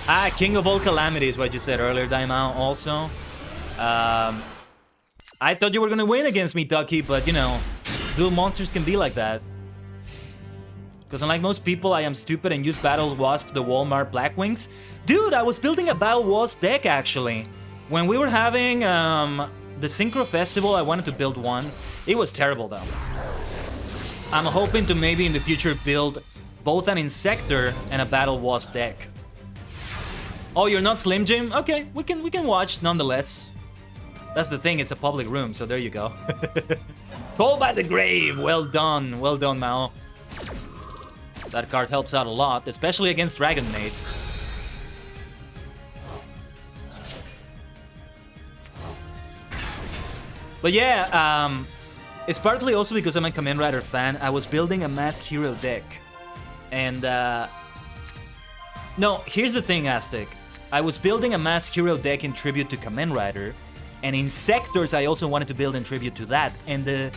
Ah, King of all calamities, what you said earlier, Daimao, also. I thought you were gonna win against me, Ducky, but you know, dual monsters can be like that. Because unlike most people, I am stupid and use Battle Wasp the Walmart Blackwings. Dude, I was building a Battle Wasp deck, actually. When we were having the Synchro Festival, I wanted to build one. It was terrible, though. I'm hoping to maybe in the future build both an Insector and a Battle Wasp deck. Oh, you're not Slim Jim? Okay, we can watch nonetheless. That's the thing, it's a public room, so there you go. Called by the Grave! Well done, Mao. That card helps out a lot, especially against Dragon Mates. But yeah, it's partly also because I'm a Kamen Rider fan. I was building a Masked Hero deck. And, no, here's the thing, Aztec. I was building a Masked Hero deck in tribute to Kamen Rider. And Insectors, I also wanted to build in tribute to that. And the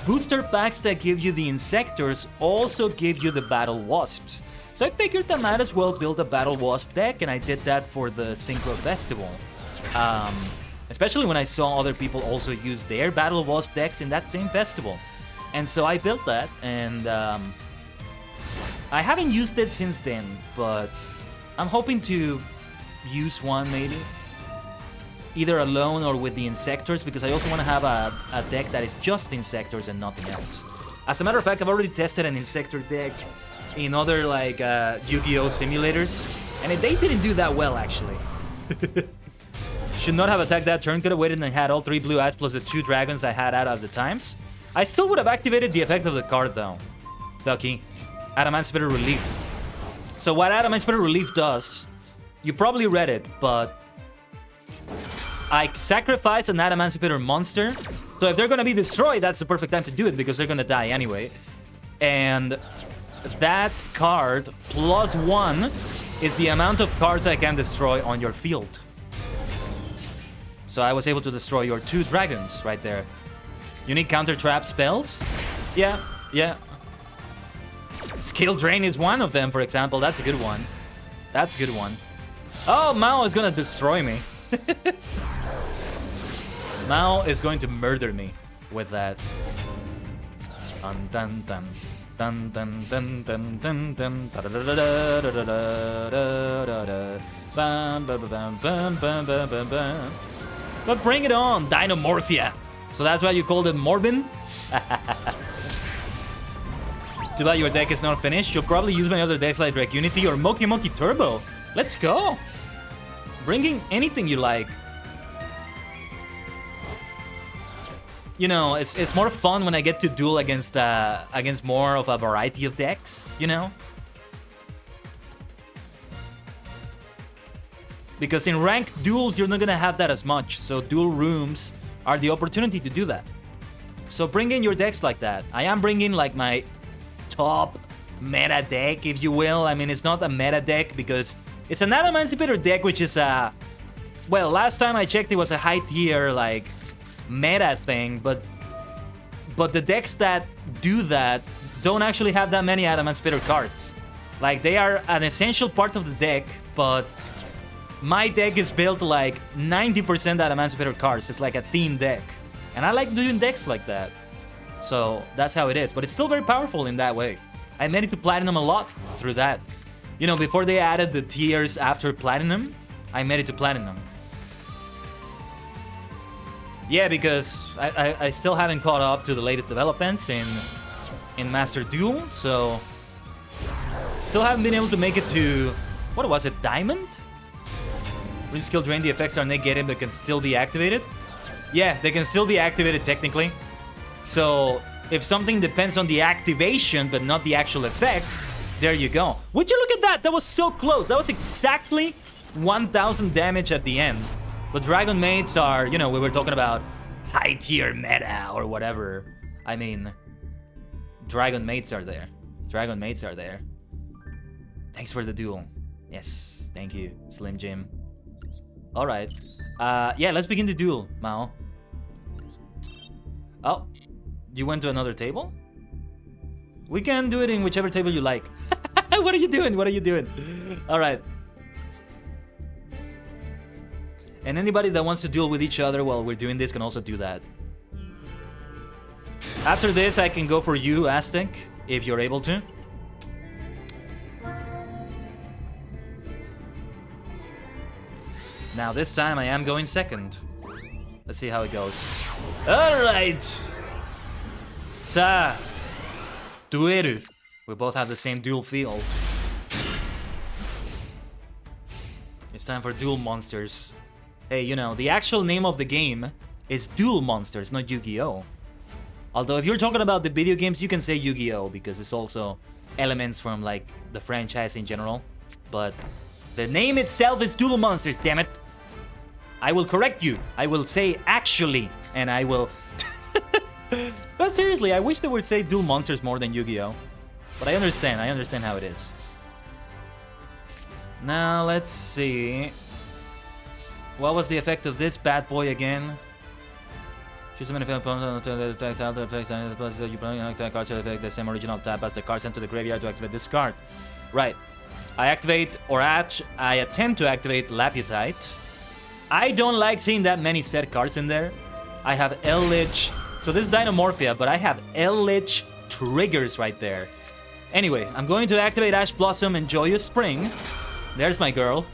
booster packs that give you the Insectors also give you the Battle Wasps. So I figured I might as well build a Battle Wasp deck, and I did that for the Synchro Festival. Especially when I saw other people also use their Battle Wasp decks in that same festival. And so I built that, and I haven't used it since then, but I'm hoping to use one maybe. Either alone or with the Insectors, because I also want to have a deck that is just Insectors and nothing else. As a matter of fact, I've already tested an Insector deck in other like Yu-Gi-Oh simulators, and they didn't do that well actually. Should not have attacked that turn, could have waited and had all 3 blue eyes plus the 2 dragons I had out of the times. I still would have activated the effect of the card though, Ducky. Adamantipator Relief. So what Adamantipator Relief does, you probably read it, but I sacrifice an Adamantipator monster, so if they're gonna be destroyed, that's the perfect time to do it because they're gonna die anyway. And that card plus 1 is the amount of cards I can destroy on your field. So I was able to destroy your 2 dragons right there. Unique counter trap spells? Yeah. Skill Drain is one of them, for example. That's a good one. Oh, Mao is gonna destroy me. Mao is going to murder me with that. Dun dun dun dun dun dun dun dun dun da da da da da da da. Bam bam bam bam bam bam bam bam. But bring it on, Dinomorphia. So that's why you called it Morbin? Too bad your deck is not finished. You'll probably use my other decks like Drake Unity or Monkey Monkey Turbo. Let's go. Bringing anything you like. You know, it's more fun when I get to duel against more of a variety of decks, you know? Because in ranked duels, you're not gonna have that as much, so duel rooms are the opportunity to do that. So bring in your decks like that. I am bringing like my top meta deck, if you will. I mean, it's not a meta deck because it's an Adamantipator deck, which is a... Well, last time I checked, it was a high tier, like, meta thing, but but the decks that do that don't actually have that many Adamant Spitter cards. Like, they are an essential part of the deck, but my deck is built like 90% Adamant Spitter cards. It's like a theme deck. And I like doing decks like that. So that's how it is. But it's still very powerful in that way. I made it to Platinum a lot through that. You know, before they added the tiers after Platinum, I made it to Platinum. Yeah, because I still haven't caught up to the latest developments in Master Duel, so still haven't been able to make it to, what was it, Diamond? Reskill drain, the effects are negated but can still be activated. Yeah, they can still be activated technically. So if something depends on the activation but not the actual effect, there you go. Would you look at that? That was so close. That was exactly 1000 damage at the end. But Dragon Mates are, you know, we were talking about high tier meta or whatever. I mean, Dragon Mates are there. Dragon Mates are there. Thanks for the duel. Yes, thank you, Slim Jim. Alright. Yeah, let's begin the duel, Mao. Oh, you went to another table? We can do it in whichever table you like. What are you doing? What are you doing? Alright. And anybody that wants to duel with each other while we're doing this can also do that. After this, I can go for you, Aztec, if you're able to. Now this time I am going second. Let's see how it goes. Alright! Sa Duel. We both have the same duel field. It's time for Duel Monsters. Hey, you know, the actual name of the game is Duel Monsters, not Yu-Gi-Oh! Although if you're talking about the video games, you can say Yu-Gi-Oh! Because it's also elements from, like, the franchise in general. But the name itself is Duel Monsters, damn it! I will correct you. I will say actually, and I will... But seriously, I wish they would say Duel Monsters more than Yu-Gi-Oh! But I understand how it is. Now, let's see... What was the effect of this bad boy again? Choose a many opponent to attack you play cards to affect the same original type as the card sent to the graveyard to activate this card. Right. I activate or I attempt to activate Laputite. I don't like seeing that many set cards in there. I have Lich. So this is Dynamorphia, but I have Lich triggers right there. Anyway, I'm going to activate Ash Blossom and Joyous Spring. There's my girl.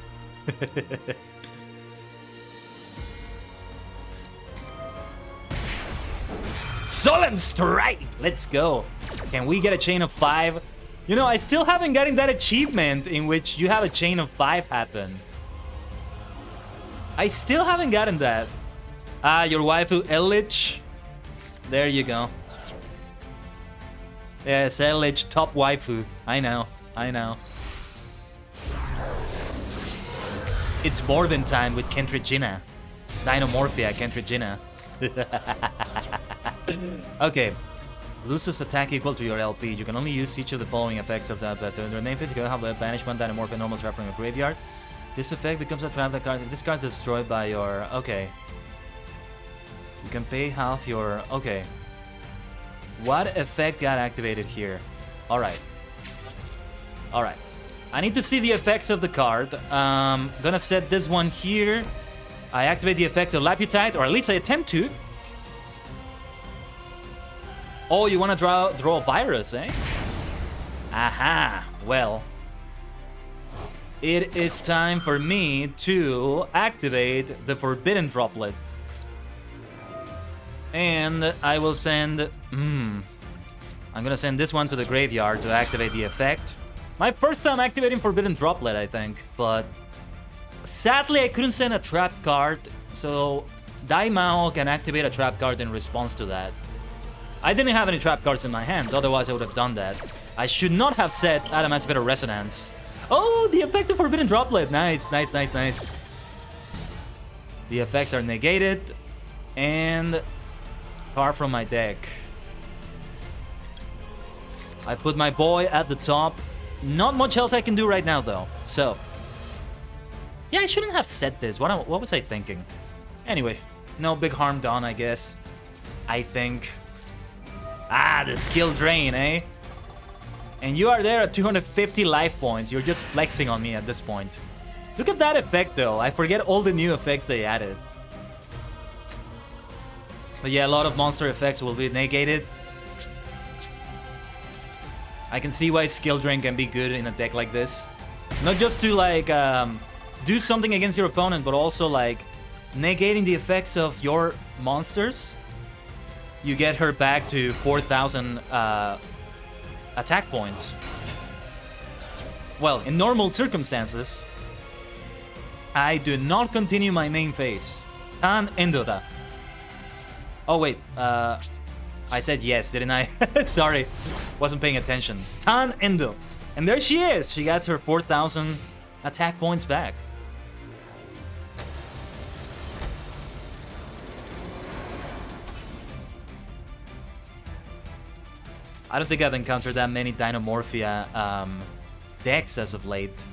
Solemn Strike! Let's go. Can we get a chain of 5? You know, I still haven't gotten that achievement in which you have a chain of 5 happen. I still haven't gotten that. Ah, your waifu, Lich. There you go. Yes, Lich, top waifu. I know, I know. It's Morbin time with Kentrigina. Dynamorphia, Kentrigina. Okay. Loses attack equal to your LP. You can only use each of the following effects of that, but the main phase you can have a banishment, Dynamorphia, normal trap from your graveyard. This effect becomes a trap that card. If this card is destroyed by your... Okay. You can pay half your... Okay. What effect got activated here? Alright. Alright. I need to see the effects of the card. Gonna set this one here. I activate the effect of Laputite, or at least I attempt to. Oh, you want to draw a virus, eh? Aha. Well, it is time for me to activate the Forbidden Droplet. And I will send... I'm gonna send this one to the graveyard to activate the effect. My first time activating Forbidden Droplet, I think, but... Sadly, I couldn't send a trap card, so Daimao can activate a trap card in response to that. I didn't have any trap cards in my hand, otherwise I would have done that. I should not have set Adamant Spitter Resonance. Oh, the effect of Forbidden Droplet. Nice, nice, nice, nice. The effects are negated, and card from my deck. I put my boy at the top. Not much else I can do right now, though. So, yeah, I shouldn't have said this. What was I thinking? Anyway, no big harm done, I guess. I think. Ah, the skill drain, eh? And you are there at 250 life points. You're just flexing on me at this point. Look at that effect, though. I forget all the new effects they added. But yeah, a lot of monster effects will be negated. I can see why skill drain can be good in a deck like this. Not just to, like, do something against your opponent, but also, like, negating the effects of your monsters. You get her back to 4,000 attack points. Well, in normal circumstances, I do not continue my main phase. Tan Endoda. Oh wait, I said yes, didn't I? Sorry, wasn't paying attention. Tan Endo. And there she is. She got her 4,000 attack points back. I don't think I've encountered that many Dynamorphia decks as of late.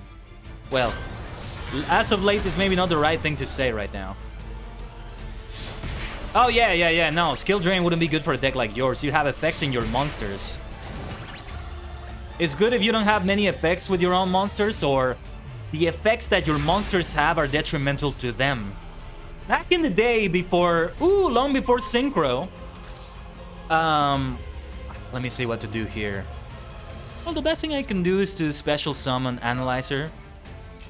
Well, as of late is maybe not the right thing to say right now. Oh, yeah, no. Skill drain wouldn't be good for a deck like yours. You have effects in your monsters. It's good if you don't have many effects with your own monsters, or the effects that your monsters have are detrimental to them. Back in the day before... Ooh, long before Synchro. Let me see what to do here. Well, the best thing I can do is to special summon Analyzer.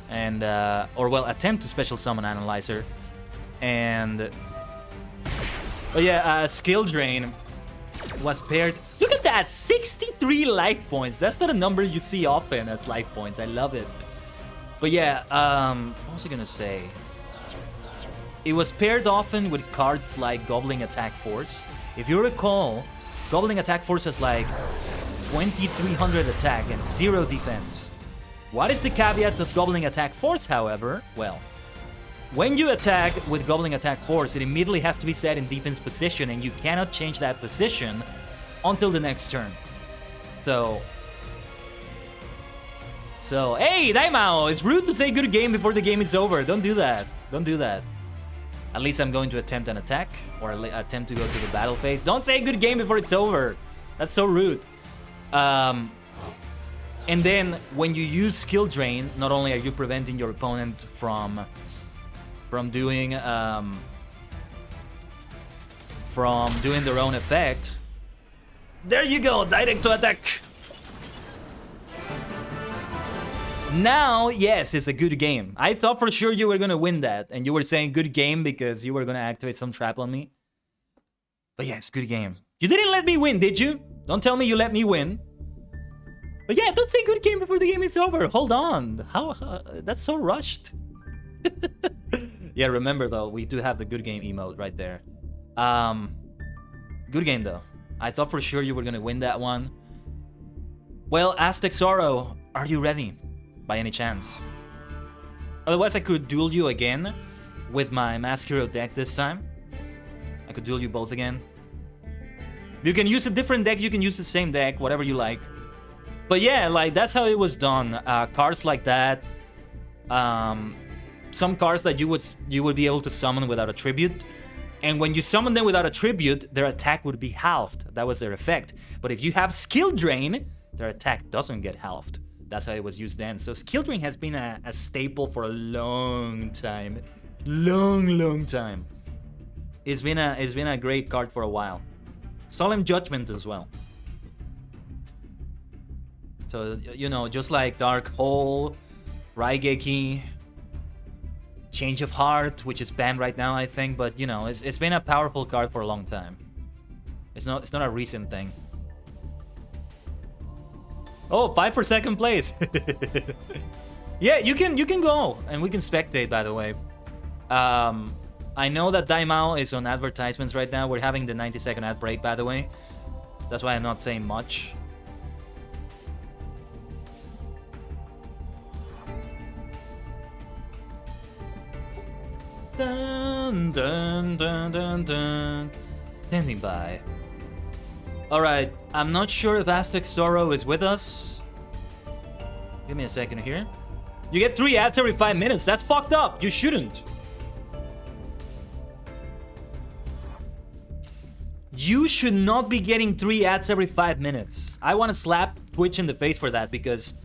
And, or well, attempt to special summon Analyzer. And... Oh yeah, skill drain was paired. Look at that, 63 life points. That's not a number you see often as life points. I love it. But yeah, what was I gonna say? It was paired often with cards like Gobbling Attack Force. If you recall, Gobbling Attack Force has like 2,300 attack and 0 defense. What is the caveat of Gobbling Attack Force, however? Well, when you attack with Gobbling Attack Force, it immediately has to be set in defense position, and you cannot change that position until the next turn. So, hey, Daimao, it's rude to say good game before the game is over. Don't do that. Don't do that. At least I'm going to attempt an attack, or attempt to go to the battle phase. Don't say good game before it's over. That's so rude. And then, when you use skill drain, not only are you preventing your opponent from doing their own effect. There you go, direct to attack. Now, yes, it's a good game. I thought for sure you were gonna win that, and you were saying good game because you were gonna activate some trap on me. But yes, good game. You didn't let me win, did you? Don't tell me you let me win. But yeah, don't say good game before the game is over. Hold on. How that's so rushed. Yeah, remember though, we do have the good game emote right there. Good game though. I thought for sure you were gonna win that one. Well, Aztec Sorrow, are you ready? By any chance? Otherwise, I could duel you again with my Mask Hero deck this time. I could duel you both again. You can use a different deck, you can use the same deck, whatever you like. But yeah, like, that's how it was done. Cards like that. Some cards that you would be able to summon without a tribute. And when you summon them without a tribute, their attack would be halved. That was their effect. But if you have skill drain, their attack doesn't get halved. That's how it was used then. So skill drain has been a staple for a long time. Long time. It's been a great card for a while. Solemn Judgment as well. So, you know, just like Dark Hole, Raigeki, Change of Heart, which is banned right now, I think, but you know, it's been a powerful card for a long time. It's not a recent thing. Oh, 5 for second place. Yeah, you can go, and we can spectate, by the way. I know that Daimao is on advertisements right now. We're having the 90-second ad break, by the way. That's why I'm not saying much. Dun, dun, dun, dun, dun. Standing by. Alright, I'm not sure if Aztec Sorrow is with us. Give me a second here. You get 3 ads every 5 minutes. That's fucked up. You shouldn't. You should not be getting 3 ads every 5 minutes. I want to slap Twitch in the face for that because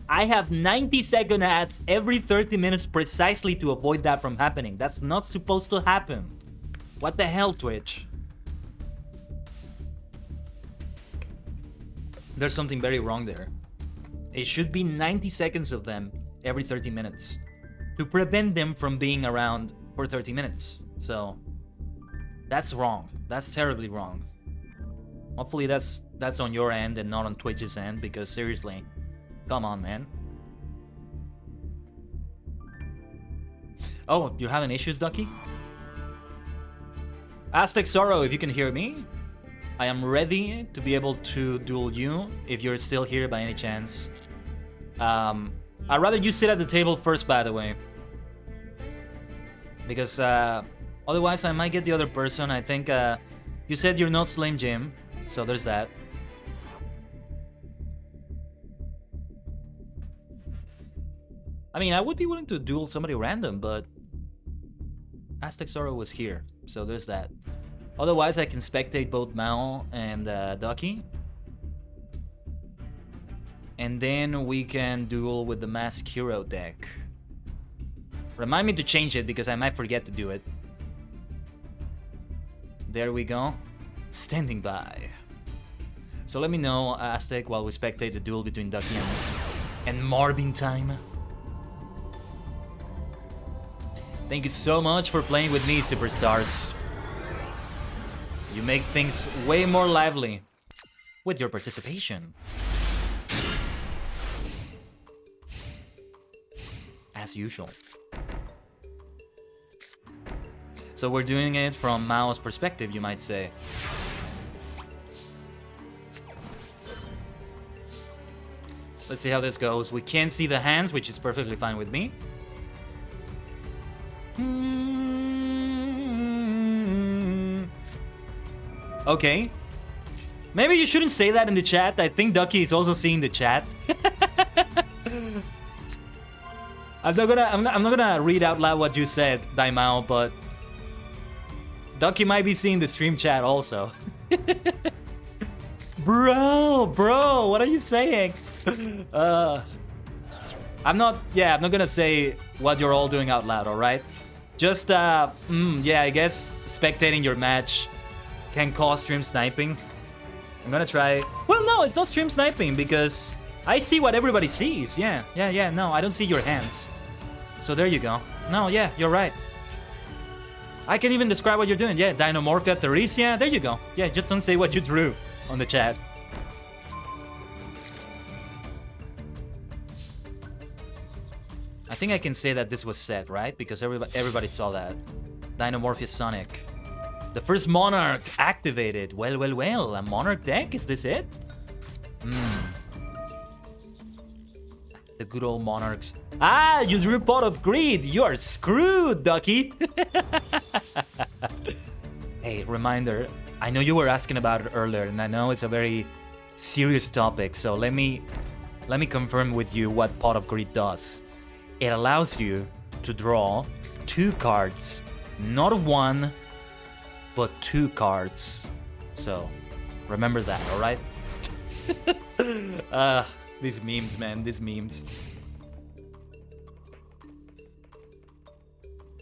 I have 90-second ads every 30 minutes precisely to avoid that from happening. That's not supposed to happen. What the hell, Twitch? There's something very wrong there. It should be 90 seconds of them every 30 minutes to prevent them from being around for 30 minutes. So that's wrong. That's terribly wrong. Hopefully that's on your end and not on Twitch's end, because seriously, come on, man. Oh, you're having issues, Ducky? Aztec Sorrow, if you can hear me, I am ready to be able to duel you if you're still here by any chance. I'd rather you sit at the table first, by the way, because otherwise I might get the other person. I think you said you're not Slim Jim, so there's that. I mean, I would be willing to duel somebody random, but Aztec Sorrow was here, so there's that. Otherwise, I can spectate both Mao and Ducky. And then we can duel with the Mask Hero deck. Remind me to change it because I might forget to do it. There we go. Standing by. So let me know, Aztec, while we spectate the duel between Ducky and Marvin time. Thank you so much for playing with me, superstars. You make things way more lively with your participation. As usual. So we're doing it from Mao's perspective, you might say. Let's see how this goes. We can't see the hands, which is perfectly fine with me. Okay. Maybe you shouldn't say that in the chat. I think Ducky is also seeing the chat. I'm not gonna read out loud what you said, Daimao, but Ducky might be seeing the stream chat also. Bro, what are you saying? I'm not gonna say what you're all doing out loud, alright? Just, yeah, I guess spectating your match can cause stream sniping. I'm gonna try... Well, no, it's not stream sniping because I see what everybody sees. Yeah, no, I don't see your hands. So there you go. No, yeah, you're right. I can even describe what you're doing. Yeah, Dinomorphia, Theresia, there you go. Yeah, just don't say what you drew on the chat. I think I can say that this was set, right? Because everybody saw that. Dinomorphia Sonic. The first Monarch activated. Well, a Monarch deck? Is this it? The good old Monarchs. Ah, you drew Pot of Greed. You're screwed, Ducky. Hey, reminder. I know you were asking about it earlier, and I know it's a very serious topic. So let me confirm with you what Pot of Greed does. It allows you to draw 2 cards, not 1, but 2 cards. So remember that, all right? These memes, man, these memes.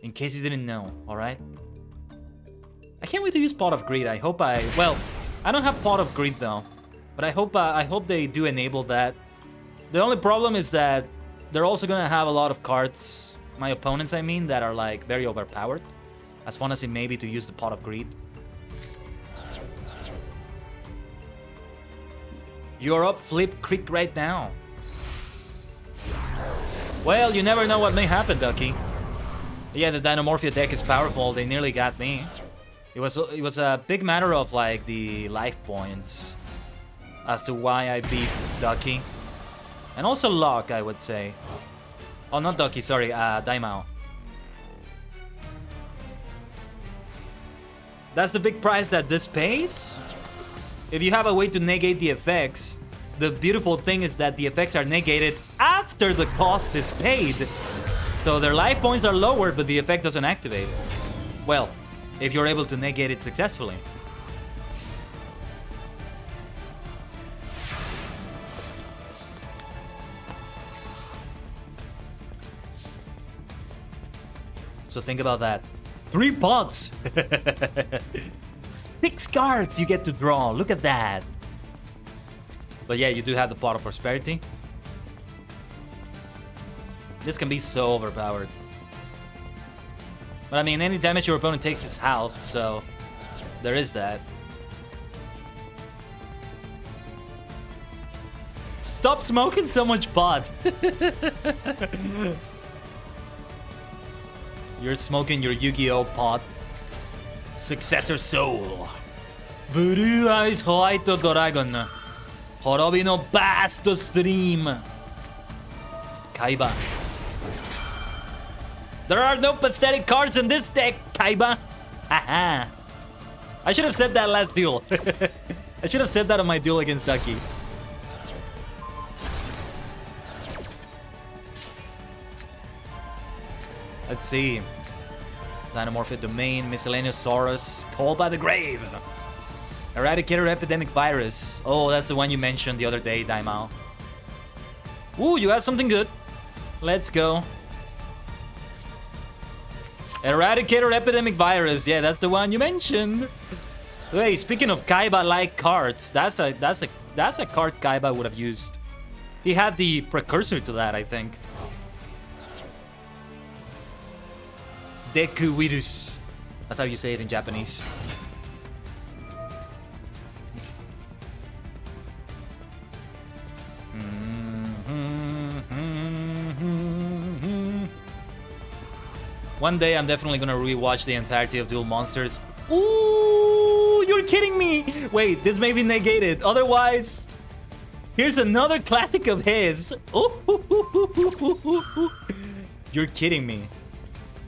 In case you didn't know, all right? I can't wait to use Pot of Greed. I hope well, I don't have Pot of Greed though, but I hope they do enable that. The only problem is that they're also gonna have a lot of cards, my opponents I mean, that are like very overpowered. As fun as it may be to use the Pot of Greed. You're up Flip Creek right now. Well, you never know what may happen, Ducky. Yeah, the Dinomorphia deck is powerful. They nearly got me. It was a big matter of like the life points as to why I beat Ducky. And also luck, I would say. Oh, not Ducky, sorry, Daimao. That's the big price that this pays. If you have a way to negate the effects, the beautiful thing is that the effects are negated after the cost is paid. So their life points are lower, but the effect doesn't activate. Well, if you're able to negate it successfully. So think about that. 3 pots! 6 cards you get to draw. Look at that. But yeah, you do have the Pot of Prosperity. This can be so overpowered. But I mean, any damage your opponent takes is health, so there is that. Stop smoking so much pot. You're smoking your Yu-Gi-Oh pot. Successor Soul. Blue Eyes White Dragon. Horobi no Vast Stream. Kaiba. There are no pathetic cards in this deck, Kaiba. Haha. I should have said that last duel. I should have said that on my duel against Ducky. Let's see. Dynamorphic Domain, Miscellaneous Saurus, Called by the Grave. Eradicator Epidemic Virus. Oh, that's the one you mentioned the other day, Daimao. Ooh, you got something good. Let's go. Eradicator Epidemic Virus. Yeah, that's the one you mentioned. Hey, speaking of Kaiba-like cards, that's a card Kaiba would have used. He had the precursor to that, I think. Deku Virus. That's how you say it in Japanese. One day I'm definitely gonna rewatch the entirety of Duel Monsters. Ooh, you're kidding me! Wait, this may be negated. Otherwise, here's another classic of his. Ooh, you're kidding me.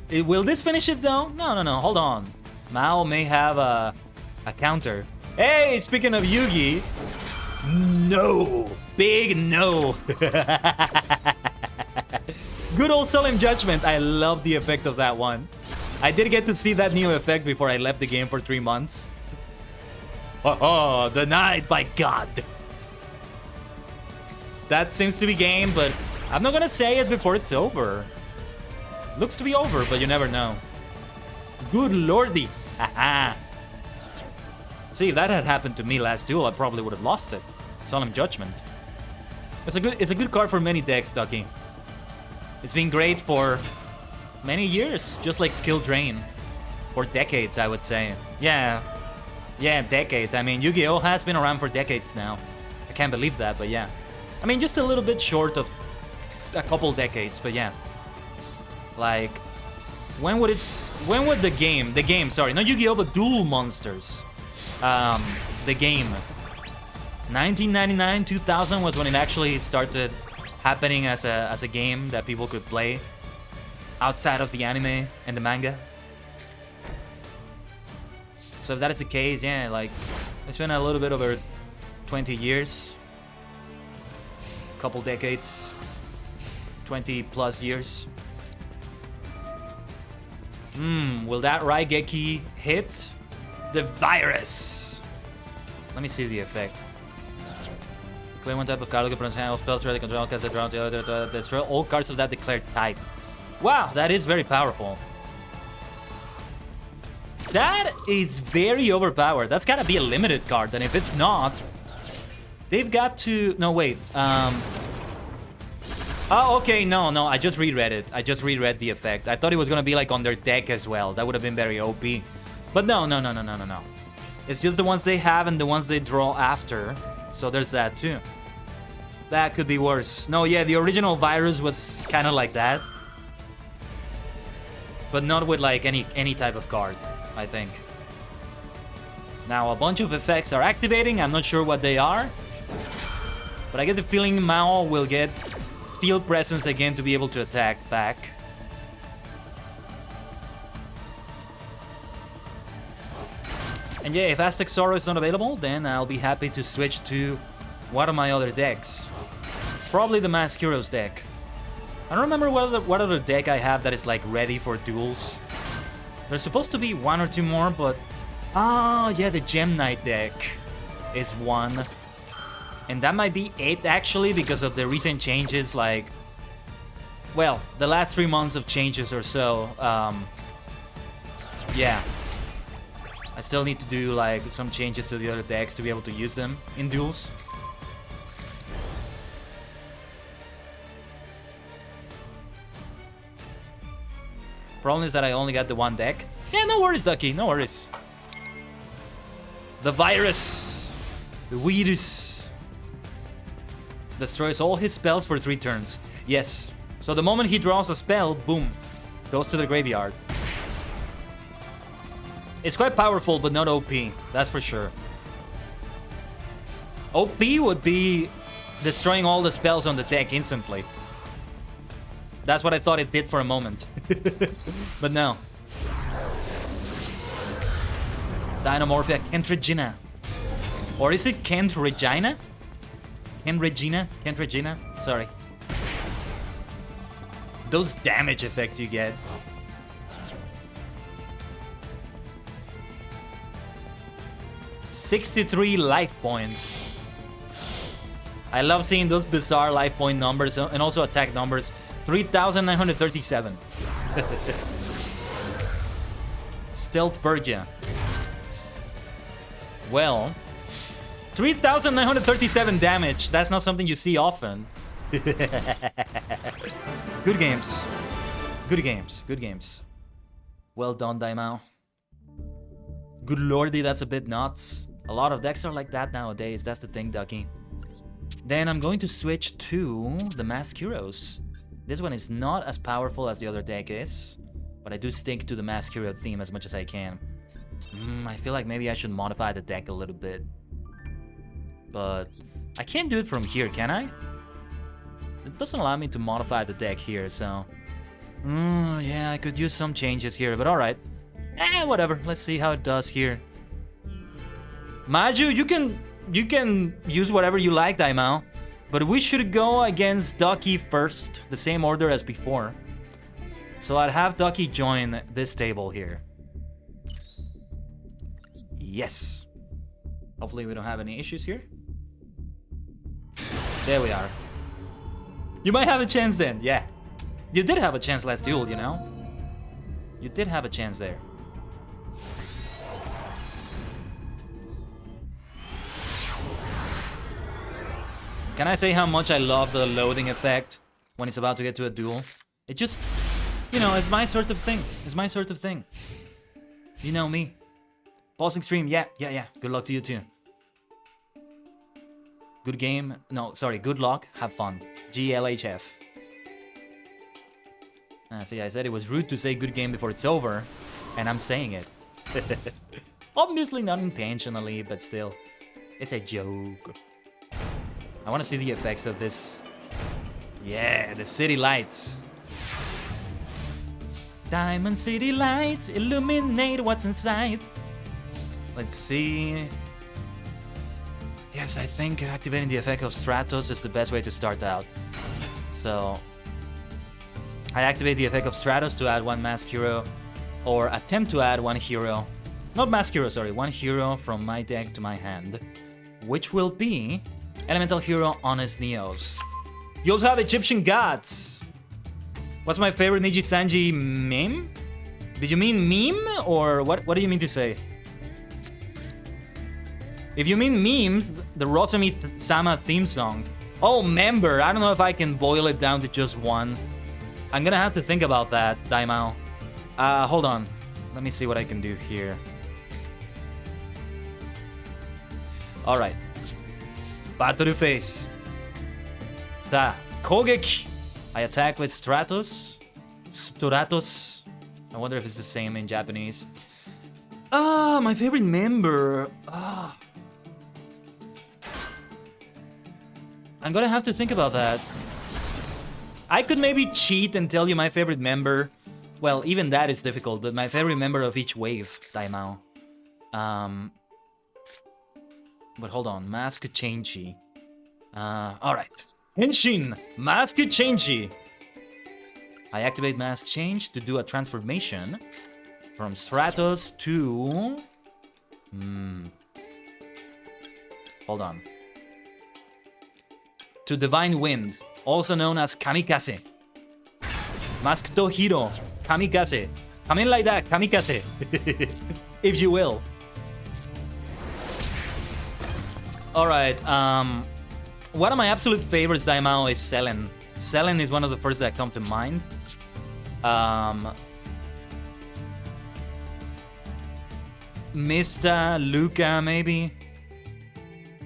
Will this finish it though? No, hold on. Mao may have a counter. Hey, speaking of Yugi. No. Big no. Good old Solemn Judgment. I love the effect of that one. I did get to see that new effect before I left the game for 3 months. Oh, denied by God. That seems to be game, but I'm not gonna say it before it's over. Looks to be over, but you never know. Good lordy. Haha. See, if that had happened to me last duel, I probably would have lost it. Solemn Judgment. It's a good card for many decks, Ducky. It's been great for many years, just like Skill Drain. For decades, I would say. Yeah, decades. I mean, Yu-Gi-Oh! Has been around for decades now. I can't believe that, but yeah. I mean, just a little bit short of a couple decades, but yeah. Like, when would the game, sorry, not Yu-Gi-Oh! But Duel Monsters. The game. 1999, 2000 was when it actually started happening as a game that people could play outside of the anime and the manga. So if that is the case, yeah, like, it's been a little bit over 20 years. Couple decades. 20 plus years. Will that Raigeki hit? The virus. Let me see the effect. Play one type of card, look at pronounce hand, spell, try to control, cast, destroy all cards of that declared type. Wow, that is very powerful. That is very overpowered. That's gotta be a limited card, and if it's not, they've got to... No, wait. Oh, okay, no, I just reread it. I just reread the effect. I thought it was gonna be like on their deck as well. That would have been very OP. But no. It's just the ones they have and the ones they draw after. So there's that too. That could be worse. No, yeah, the original virus was kind of like that. But not with like any type of card, I think. Now a bunch of effects are activating. I'm not sure what they are. But I get the feeling Mao will get field presence again to be able to attack back. And yeah, if Aztec Zoro is not available, then I'll be happy to switch to one of my other decks. Probably the Mask Heroes deck. I don't remember what other deck I have that is like ready for duels. There's supposed to be 1 or 2 more, but... Oh, yeah, the Gem Knight deck is one. And that might be it, actually, because of the recent changes, like... well, the last 3 months of changes or so, yeah. I still need to do like some changes to the other decks to be able to use them in duels. Problem is that I only got the one deck. Yeah, no worries, Ducky, no worries. The virus. The virus. Destroys all his spells for 3 turns. Yes. So the moment he draws a spell, boom, goes to the graveyard. It's quite powerful, but not OP. That's for sure. OP would be destroying all the spells on the deck instantly. That's what I thought it did for a moment. But no. Dynamorphia Kent Regina. Or is it Kent Regina? Kent Regina? Kent Regina? Sorry. Those damage effects you get. $63 life points. I love seeing those bizarre life point numbers and also attack numbers. 3,937. Stealth Bergia. Well, 3,937 damage. That's not something you see often. Good games. Good games. Good games. Well done, Daimao. Good lordy, that's a bit nuts. A lot of decks are like that nowadays. That's the thing, Ducky. Then I'm going to switch to the Masked Heroes. This one is not as powerful as the other deck is, but I do stick to the Masked Hero theme as much as I can. I feel like maybe I should modify the deck a little bit. But I can't do it from here, can I? It doesn't allow me to modify the deck here, so... yeah, I could use some changes here, but alright. Whatever. Let's see how it does here. Maju, you can use whatever you like, Daimao. But we should go against Ducky first, the same order as before. So I'd have Ducky join this table here. Yes. Hopefully we don't have any issues here. There we are. You might have a chance then, yeah. You did have a chance last duel, you know? You did have a chance there. Can I say how much I love the loading effect when it's about to get to a duel? It just, you know, it's my sort of thing. It's my sort of thing. You know me. Pausing stream, yeah. Good luck to you too. Good game. No, sorry, good luck. Have fun. GLHF. See, I said it was rude to say good game before it's over, and I'm saying it. Obviously not intentionally, but still. It's a joke. I want to see the effects of this. Yeah, the city lights. Diamond city lights illuminate what's inside. Let's see. Yes, I think activating the effect of Stratos is the best way to start out. So I activate the effect of Stratos to add one Masked Hero, or attempt to add one hero. Not Masked Hero, sorry, one hero from my deck to my hand, which will be Elemental Hero Honest Neos. You also have Egyptian Gods. What's my favorite Niji Sanji meme? Did you mean meme, or what do you mean to say? If you mean memes, the Rosemi-sama theme song. Oh, member. I don't know if I can boil it down to just one. I'm gonna have to think about that, Daimao. Hold on. Let me see what I can do here. Alright. Battle face. Da. Kogeki. I attack with Stratos. Stratos. I wonder if it's the same in Japanese. My favorite member. I'm gonna have to think about that. I could maybe cheat and tell you my favorite member. Well, even that is difficult, but my favorite member of each wave, Daimao. But hold on, Mask Changey. Alright. Henshin! Mask Changey! I activate Mask Change to do a transformation from Stratos to... Hold on. To Divine Wind, also known as Kamikaze. Masked Hero. Kamikaze. Come in like that, kamikaze. If you will. Alright, one of my absolute favorites Daimao is Selen. Selen is one of the first that come to mind. Mista, Luca, maybe.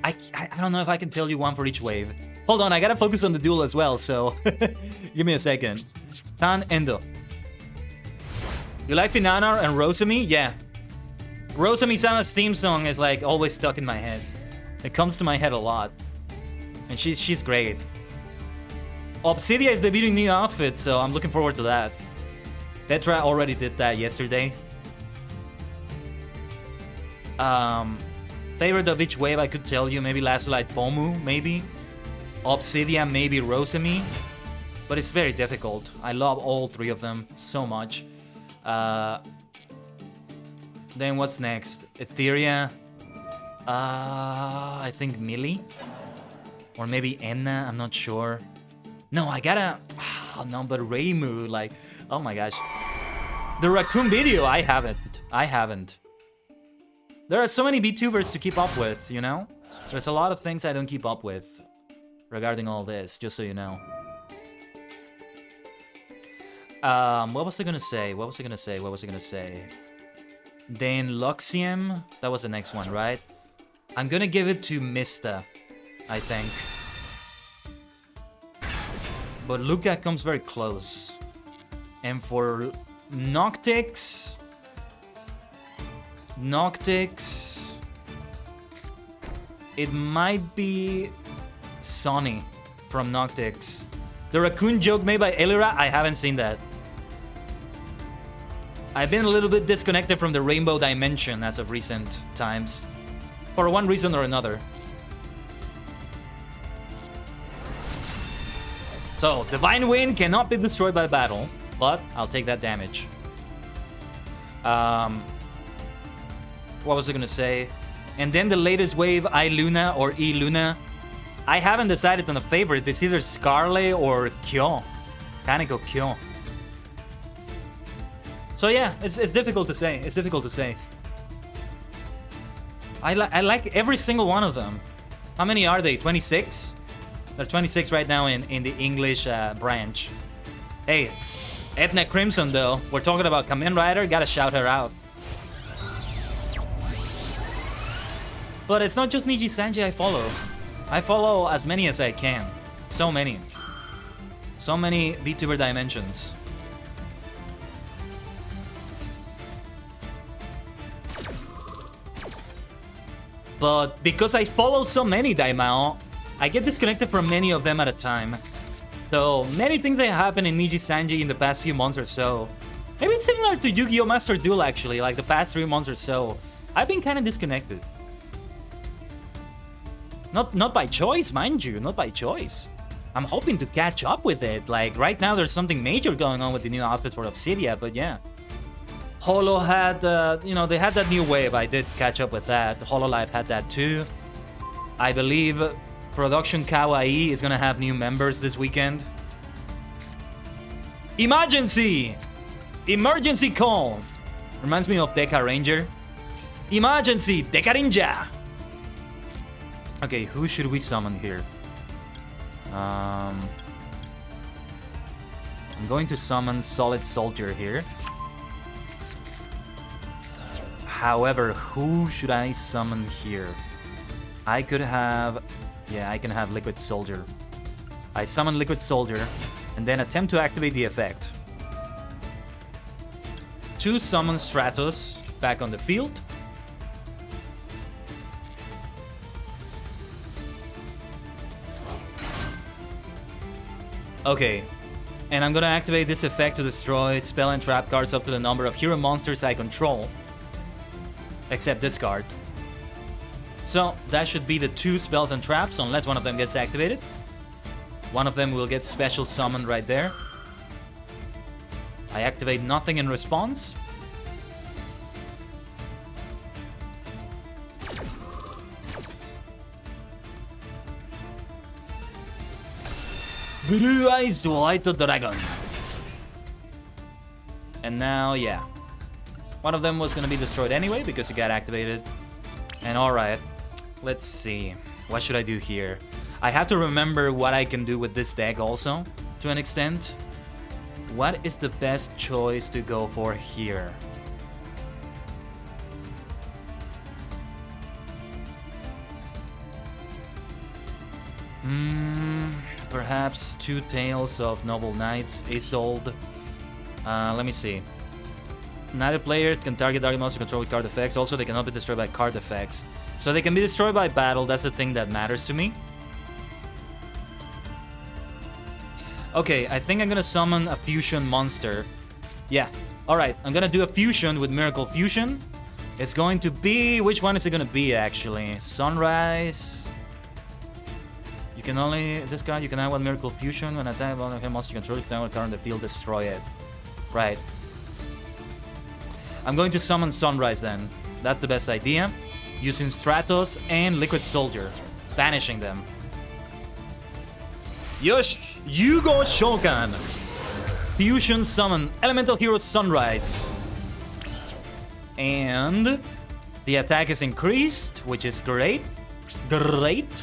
I don't know if I can tell you one for each wave. Hold on, I gotta focus on the duel as well, so give me a second. Tan Endo. You like Finanar and Rosemi? Yeah. Rosemi-sama's theme song is like always stuck in my head. It comes to my head a lot. And she's great. Obsidia is debuting new outfit, so I'm looking forward to that. Petra already did that yesterday. Favorite of each wave I could tell you, maybe Last Light Pomu, maybe. Obsidia, maybe Rosemi. But it's very difficult. I love all three of them so much. Then what's next? Etheria. I think Millie. Or maybe Enna, I'm not sure. No, I gotta... Oh, no, but Reimu, like... Oh my gosh. The Raccoon video, I haven't. There are so many VTubers to keep up with, you know? There's a lot of things I don't keep up with regarding all this, just so you know. What was I gonna say? Then Luxiem, that was the next one, right? I'm gonna give it to Mista, I think. But Luca comes very close. And for Noctix, it might be Sonny from Noctix. The raccoon joke made by Elira, I haven't seen that. I've been a little bit disconnected from the rainbow dimension as of recent times. For one reason or another. So, Divine Wind cannot be destroyed by battle, but I'll take that damage. What was I gonna say? And then the latest wave, I Luna or E Luna. I haven't decided on a favorite. It's either Scarlet or Kyo. Kaneko Kyo. So yeah, it's difficult to say. I like every single one of them. How many are they? 26? They're 26 right now in the English branch. Hey, Edna Crimson though. We're talking about Kamen Rider. Gotta shout her out. But it's not just Niji Sanji I follow. I follow as many as I can. So many. So many VTuber dimensions. But because I follow so many Daimao, I get disconnected from many of them at a time. So many things that happen in Niji Sanji in the past few months or so. Maybe it's similar to Yu-Gi-Oh! Master Duel actually, like the past 3 months or so. I've been kind of disconnected. Not by choice, mind you, not by choice. I'm hoping to catch up with it. Like right now there's something major going on with the new outfits for Obsidia, but yeah. Holo had, you know, they had that new wave. I did catch up with that. Hololive had that too. I believe Production Kawaii is gonna have new members this weekend. Emergency! Emergency call! Reminds me of Deca Ranger. Emergency! Deca Ninja! Okay, who should we summon here? I'm going to summon Solid Soldier here. However, who should I summon here? I could have... Yeah, I can have Liquid Soldier. I summon Liquid Soldier, and then attempt to activate the effect. 2 summon Stratos back on the field. Okay, and I'm gonna activate this effect to destroy spell and trap cards up to the number of hero monsters I control. Except this card. So, that should be the 2 spells and traps, unless one of them gets activated. One of them will get special summoned right there. I activate nothing in response. Blue Eyes White Dragon. And now, yeah. One of them was gonna be destroyed anyway because it got activated. And alright, let's see. What should I do here? I have to remember what I can do with this deck also, to an extent. What is the best choice to go for here? Perhaps 2 Tales of Noble Knights, Isolde. Let me see. Neither player can target target monster controlled with card effects. Also, they cannot be destroyed by card effects. So they can be destroyed by battle. That's the thing that matters to me. Okay, I think I'm gonna summon a fusion monster. Yeah. Alright, I'm gonna do a fusion with Miracle Fusion. It's going to be... Which one is it gonna be, actually? Sunrise... You can only... This card, you can have one Miracle Fusion. When attack one monster you control, you can have one card on the field, destroy it. Right. I'm going to summon Sunrise then. That's the best idea. Using Stratos and Liquid Soldier. Banishing them. Yosh! Yugo Shokan! Fusion summon Elemental Hero Sunrise. And... the attack is increased, which is great. Great!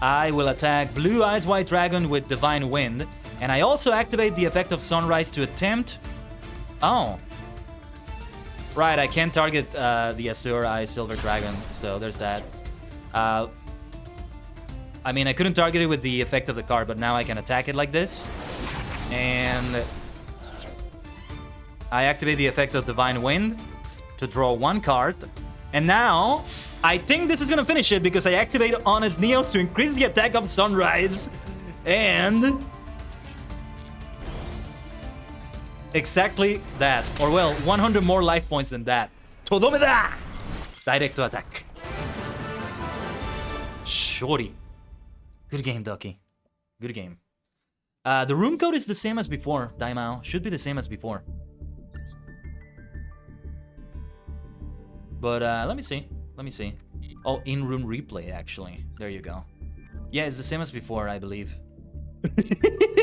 I will attack Blue Eyes White Dragon with Divine Wind. And I also activate the effect of Sunrise to attempt... Oh. Right, I can't target the Azure Eye Silver Dragon, so there's that. I mean, I couldn't target it with the effect of the card, but now I can attack it like this. And I activate the effect of Divine Wind to draw 1 card. And now, I think this is gonna finish it because I activate Honest Neos to increase the attack of Sunrise. And... exactly that. Or well, 100 more life points than that. Todomeda! Direct to attack. Shorty. Good game, Ducky. Good game. The room code is the same as before, Daimao. Should be the same as before. But let me see. Let me see. Oh, in-room replay, actually. There you go. Yeah, it's the same as before, I believe.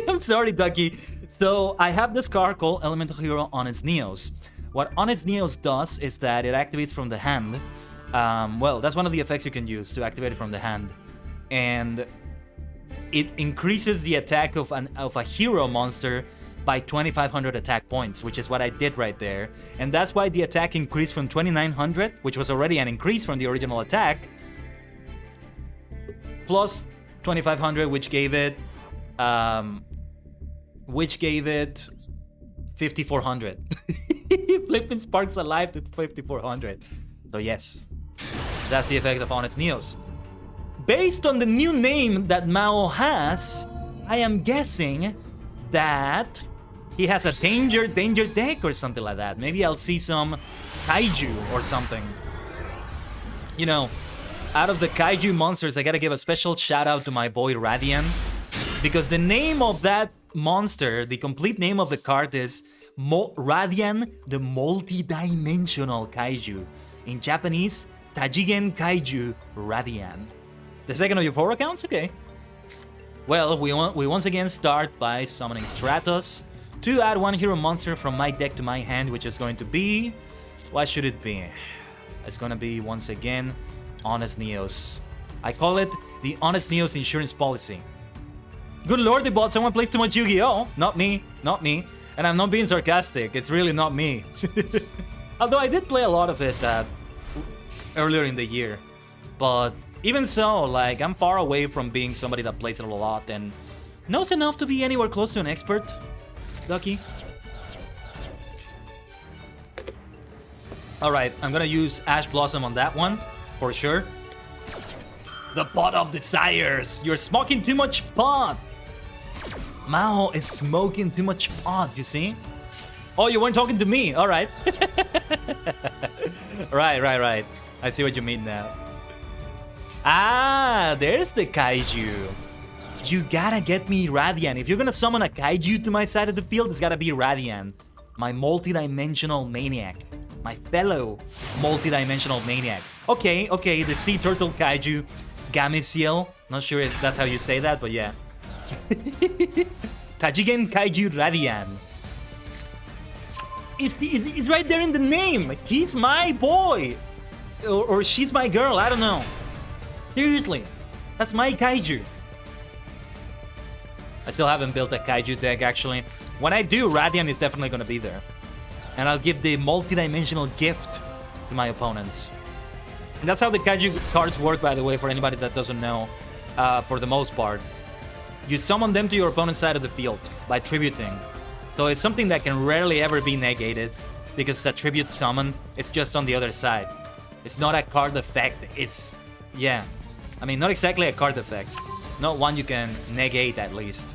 I'm sorry, Ducky. So, I have this card called Elemental Hero Honest Neos. What Honest Neos does is that it activates from the hand. Well, that's one of the effects you can use to activate it from the hand. And it increases the attack of a hero monster by 2,500 attack points, which is what I did right there. And that's why the attack increased from 2,900, which was already an increase from the original attack, plus 2,500, which gave it 5,400. Flipping Sparks alive to 5,400. So yes, that's the effect of Honest Neos. Based on the new name that Mao has, I am guessing that he has a danger deck or something like that. Maybe I'll see some kaiju or something. You know, out of the kaiju monsters, I gotta give a special shout out to my boy Radian, because the name of that monster, the complete name of the card is Radian, the multi-dimensional kaiju. In Japanese, Tajigen Kaiju Radian. The second of your 4 accounts? Okay. Well, we once again start by summoning Stratos to add 1 hero monster from my deck to my hand, which is going to be... what should it be? It's gonna be, once again, Honest Neos. I call it the Honest Neos insurance policy. Good lord, they bought someone plays too much Yu-Gi-Oh! Not me, not me. And I'm not being sarcastic, it's really not me. Although I did play a lot of it earlier in the year. But even so, like, I'm far away from being somebody that plays it a lot and knows enough to be anywhere close to an expert. Lucky. Alright, I'm gonna use Ash Blossom on that one, for sure. The Pot of Desires! You're smoking too much pot! Mao is smoking too much pot, you see? Oh, you weren't talking to me, alright. Right. I see what you mean now. Ah, there's the kaiju. You gotta get me Radian. If you're gonna summon a kaiju to my side of the field, it's gotta be Radian. My multi-dimensional maniac. My fellow multi-dimensional maniac. Okay, the sea turtle kaiju. Gameciel. Not sure if that's how you say that, but yeah. Tajigen Kaiju Radian. It's right there in the name. He's my boy. Or she's my girl, I don't know. Seriously, that's my kaiju. I still haven't built a kaiju deck, actually. When I do, Radiant is definitely gonna be there. And I'll give the multi-dimensional gift to my opponents. And that's how the kaiju cards work, by the way, for anybody that doesn't know, for the most part. You summon them to your opponent's side of the field by tributing. So it's something that can rarely ever be negated, because it's a tribute summon, it's just on the other side. It's not a card effect, it's... yeah. I mean, not exactly a card effect. Not one you can negate, at least.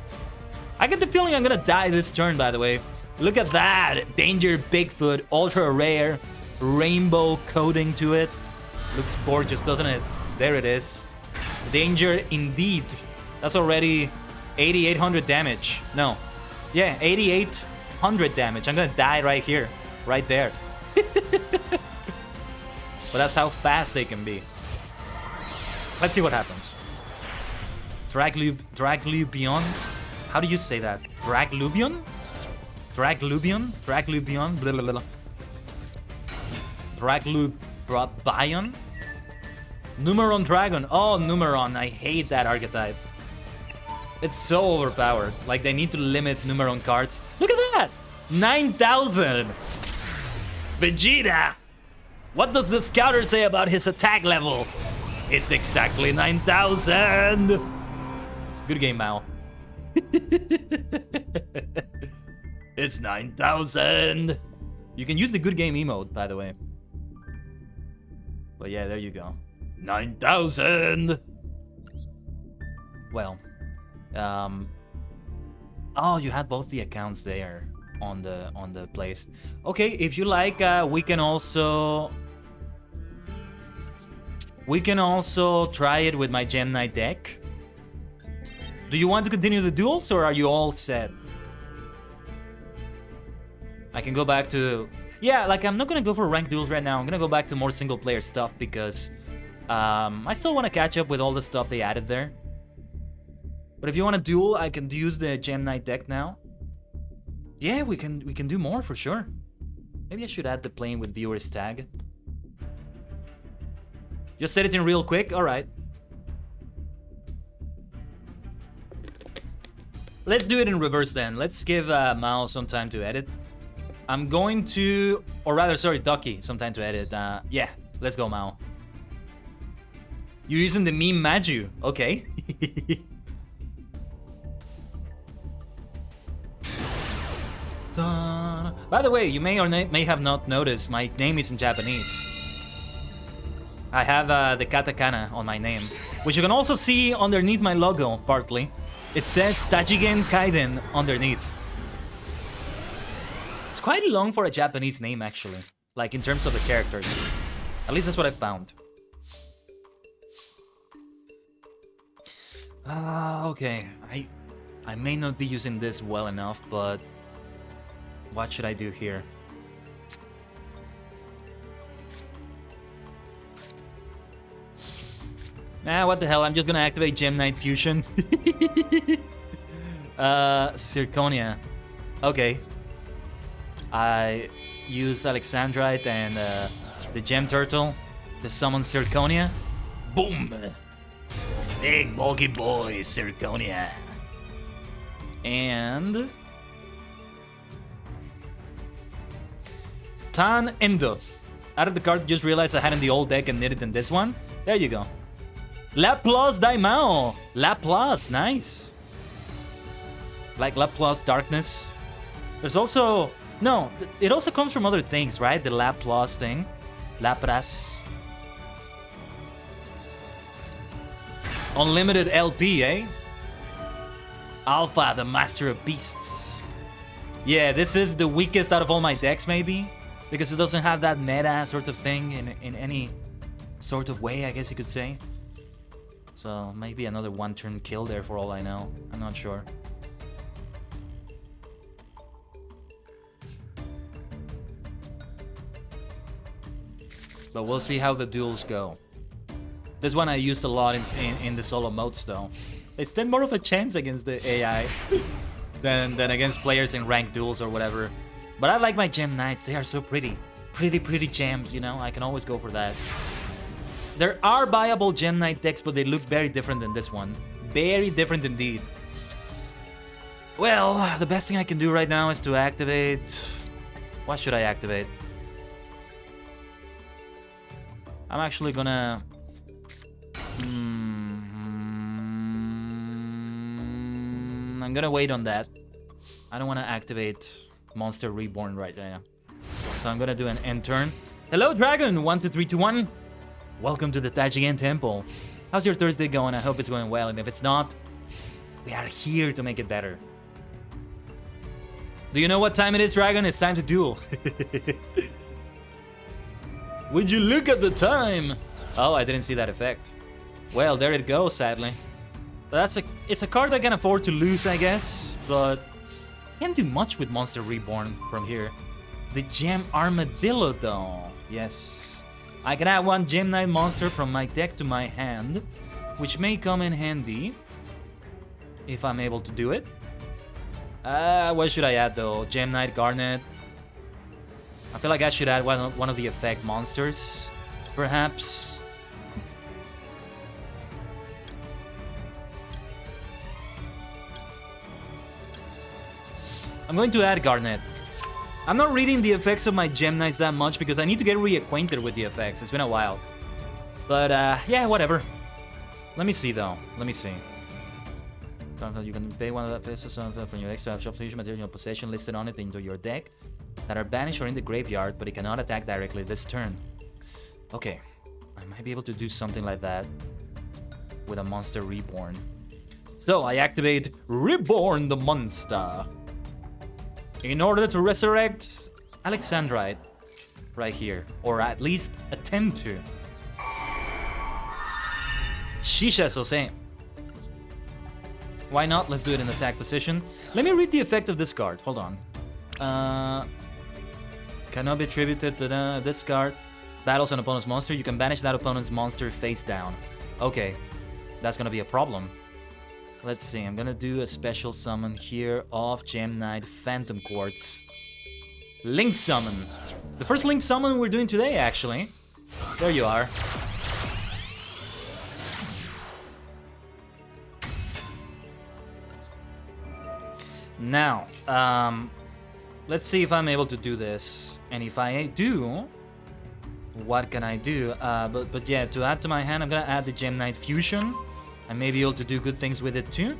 I get the feeling I'm gonna die this turn, by the way. Look at that! Danger Bigfoot, ultra rare, rainbow coating to it. Looks gorgeous, doesn't it? There it is. Danger indeed. That's already 8,800 damage. No. Yeah, 8,800 damage. I'm gonna die right here. Right there. But that's how fast they can be. Let's see what happens. Draglubion? How do you say that? Draglubion? Draglubion? Draglubion? Blah, blah, blah. Draglubion? Numeron Dragon. Oh, Numeron. I hate that archetype. It's so overpowered. Like, they need to limit Numeron cards. Look at that! 9,000! Vegeta! What does the scouter say about his attack level? It's exactly 9,000! Good game, Mao. It's 9,000! You can use the good game emote, by the way. But yeah, there you go. 9,000! Well. Oh, you had both the accounts there on the place. Okay, if you like, we can also try it with my Gem Knight deck. Do you want to continue the duels, or are you all set? I can go back to... yeah, like, I'm not gonna go for ranked duels right now. I'm gonna go back to more single player stuff because I still want to catch up with all the stuff they added there. But if you want to duel, I can use the Gem Knight deck now. Yeah, we can do more for sure. Maybe I should add the playing with viewers tag. Just editing real quick. All right. Let's do it in reverse then. Let's give Mao some time to edit. I'm going to, or rather, sorry, Ducky, some time to edit. Yeah, let's go, Mao. You're using the meme Maju. Okay. By the way, you may or may have not noticed, my name is in Japanese. I have the katakana on my name, which you can also see underneath my logo, partly. It says Tajigen Kaiden underneath. It's quite long for a Japanese name, actually. Like, in terms of the characters. At least that's what I found. Okay. I may not be using this well enough, but... what should I do here? What the hell, I'm just gonna activate Gem Knight Fusion. Zirconia. Okay. I use Alexandrite and the Gem Turtle to summon Zirconia. Boom! Big bulky boy, Zirconia. And... Tan Endo. Out of the card, just realized I had in the old deck and did it in this one. There you go. Laplace Daimao. Laplace, nice. Like Laplace Darkness. There's also... no, it also comes from other things, right? The Laplace thing. Lapras. Unlimited LP, eh? Alpha, the Master of Beasts. Yeah, this is the weakest out of all my decks, maybe. Because it doesn't have that meta sort of thing in any sort of way, I guess you could say. So maybe another one-turn kill there for all I know. I'm not sure. But we'll see how the duels go. This one I used a lot in the solo modes though. They stand more of a chance against the AI than against players in ranked duels or whatever. But I like my Gem Knights. They are so pretty. Pretty gems, you know? I can always go for that. There are viable Gem Knight decks, but they look very different than this one. Very different indeed. Well, the best thing I can do right now is to activate... What should I activate? I'm actually gonna... I'm gonna wait on that. I don't want to activate Monster Reborn right now. So I'm gonna do an end turn. Hello, Dragon! 12321. Welcome to the Tajigen Temple. How's your Thursday going? I hope it's going well, and if it's not, we are here to make it better. Do you know what time it is, Dragon? It's time to duel. Would you look at the time? Oh, I didn't see that effect. Well, there it goes, sadly. But it's a card I can afford to lose, I guess. But can't do much with Monster Reborn from here. The Gem Armadillo, though. Yes. I can add one Gem Knight monster from my deck to my hand, which may come in handy if I'm able to do it. What should I add, though? Gem Knight Garnet. I feel like I should add one of the effect monsters, perhaps. I'm going to add Garnet. I'm not reading the effects of my Gem Knights that much because I need to get reacquainted with the effects. It's been a while. But, yeah, whatever. Let me see, though. Let me see. You can pay one of the faces from your extra shop material in your possession listed on it into your deck that are banished or in the graveyard, but it cannot attack directly this turn. Okay. I might be able to do something like that with a Monster Reborn. So, I activate Reborn the Monster. In order to resurrect Alexandrite right here, or at least attempt to. Shisha Sose. Why not? Let's do it in attack position. Let me read the effect of this card. Hold on. Cannot be attributed to this card. Battles an opponent's monster. You can banish that opponent's monster face down. Okay, that's gonna be a problem. Let's see, I'm gonna do a special summon here of Gem Knight Phantom Quartz. Link Summon. The first Link Summon we're doing today, actually. There you are. Now, let's see if I'm able to do this. And if I do, what can I do? But yeah, to add to my hand, I'm gonna add the Gem Knight Fusion. I may be able to do good things with it too.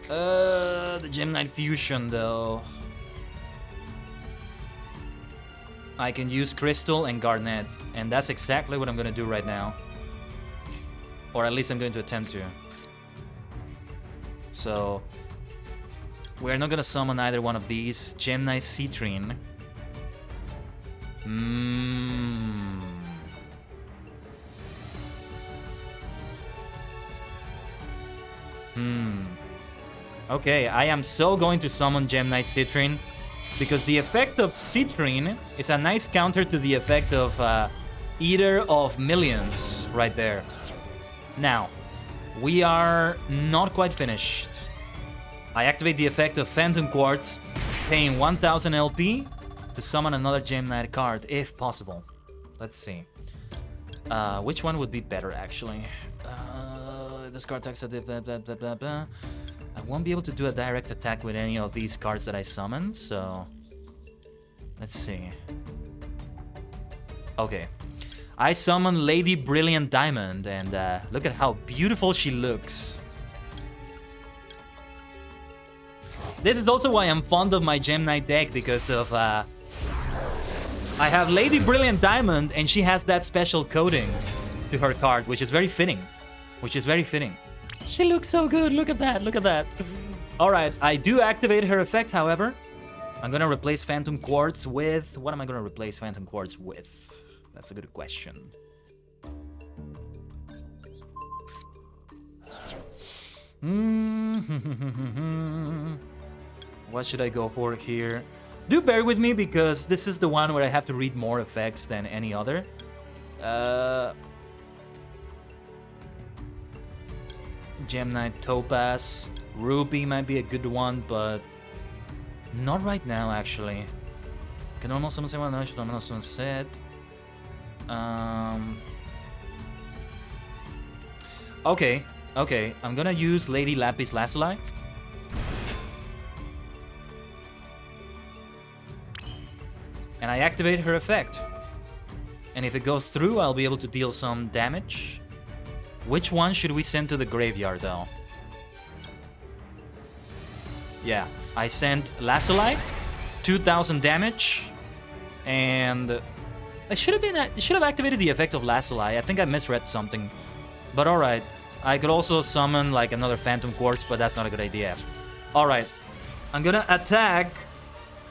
The Gem Knight Fusion, though. I can use Crystal and Garnet, and that's exactly what I'm gonna do right now. Or at least I'm going to attempt to. So, we're not gonna summon either one of these. Gem Knight Citrine. Okay, I am so going to summon Gem Knight Citrine because the effect of Citrine is a nice counter to the effect of Eater of Millions right there. Now, we are not quite finished. I activate the effect of Phantom Quartz, paying 1000 LP to summon another Gem Knight card, if possible. Let's see. Which one would be better, actually? This card attacks I won't be able to do a direct attack with any of these cards that I summon, so... Let's see. Okay. I summon Lady Brilliant Diamond, and look at how beautiful she looks. This is also why I'm fond of my Gem Knight deck, because of... I have Lady Brilliant Diamond, and she has that special coating to her card, which is very fitting. She looks so good, look at that, look at that. Alright, I do activate her effect, however. I'm gonna replace Phantom Quartz with... What am I gonna replace Phantom Quartz with? That's a good question. What should I go for here? Do bear with me, because this is the one where I have to read more effects than any other. Gem Knight Topaz. Ruby might be a good one, but Not right now, actually. Can normal summon someone? No, should normal summon set. Okay, okay. I'm gonna use Lady Lapis Lazuli. And I activate her effect. And if it goes through, I'll be able to deal some damage. Which one should we send to the graveyard, though? Yeah, I sent Lazuli, 2000 damage, and I should have activated the effect of Lazuli. I think I misread something, but all right. I could also summon like another Phantom Quartz, but that's not a good idea. All right, I'm gonna attack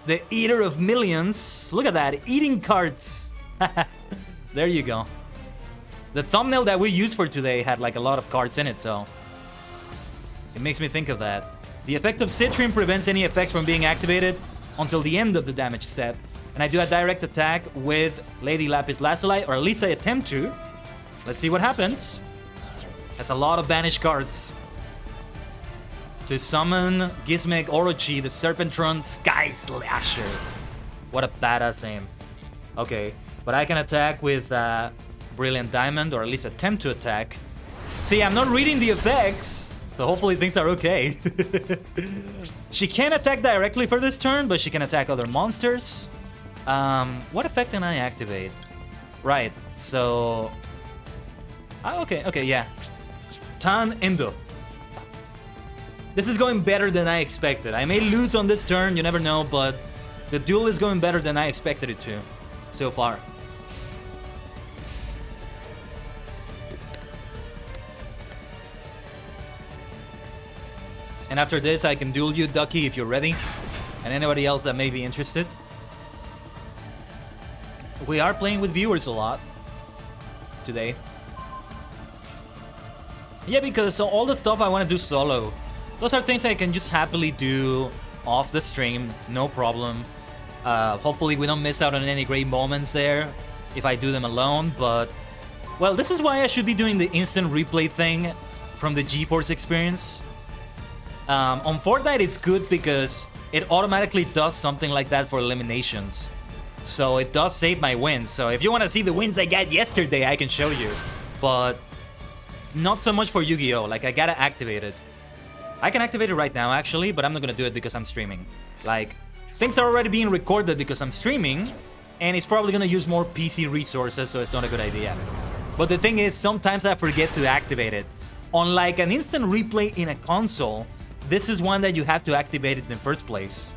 the Eater of Millions. Look at that, eating cards. There you go. The thumbnail that we used for today had like a lot of cards in it, so it makes me think of that. The effect of Citrine prevents any effects from being activated until the end of the damage step. And I do a direct attack with Lady Lapis Lazuli, or at least I attempt to. Let's see what happens. That's a lot of banished cards. To summon Gizmek Orochi, the Serpentron Sky Slasher. What a badass name. Okay, but I can attack with Brilliant Diamond, or at least attempt to attack. See, I'm not reading the effects. So hopefully things are okay. She can't attack directly for this turn, but she can attack other monsters. What effect can I activate? Right, so... okay, yeah. Tan Endo. This is going better than I expected. I may lose on this turn, you never know, but the duel is going better than I expected it to so far. And after this, I can duel you, Ducky, if you're ready. And anybody else that may be interested. We are playing with viewers a lot today. Yeah, because all the stuff I want to do solo, those are things I can just happily do off the stream, no problem. Hopefully we don't miss out on any great moments there if I do them alone, but... Well, this is why I should be doing the instant replay thing from the GeForce experience. On Fortnite, it's good because it automatically does something like that for eliminations. So it does save my wins. So if you want to see the wins I got yesterday, I can show you. But not so much for Yu-Gi-Oh! Like, I gotta activate it. I can activate it right now, actually, but I'm not gonna do it because I'm streaming. Like, things are already being recorded because I'm streaming, and it's probably gonna use more PC resources, so it's not a good idea. But the thing is, sometimes I forget to activate it. Unlike an instant replay in a console, this is one that you have to activate it in the first place.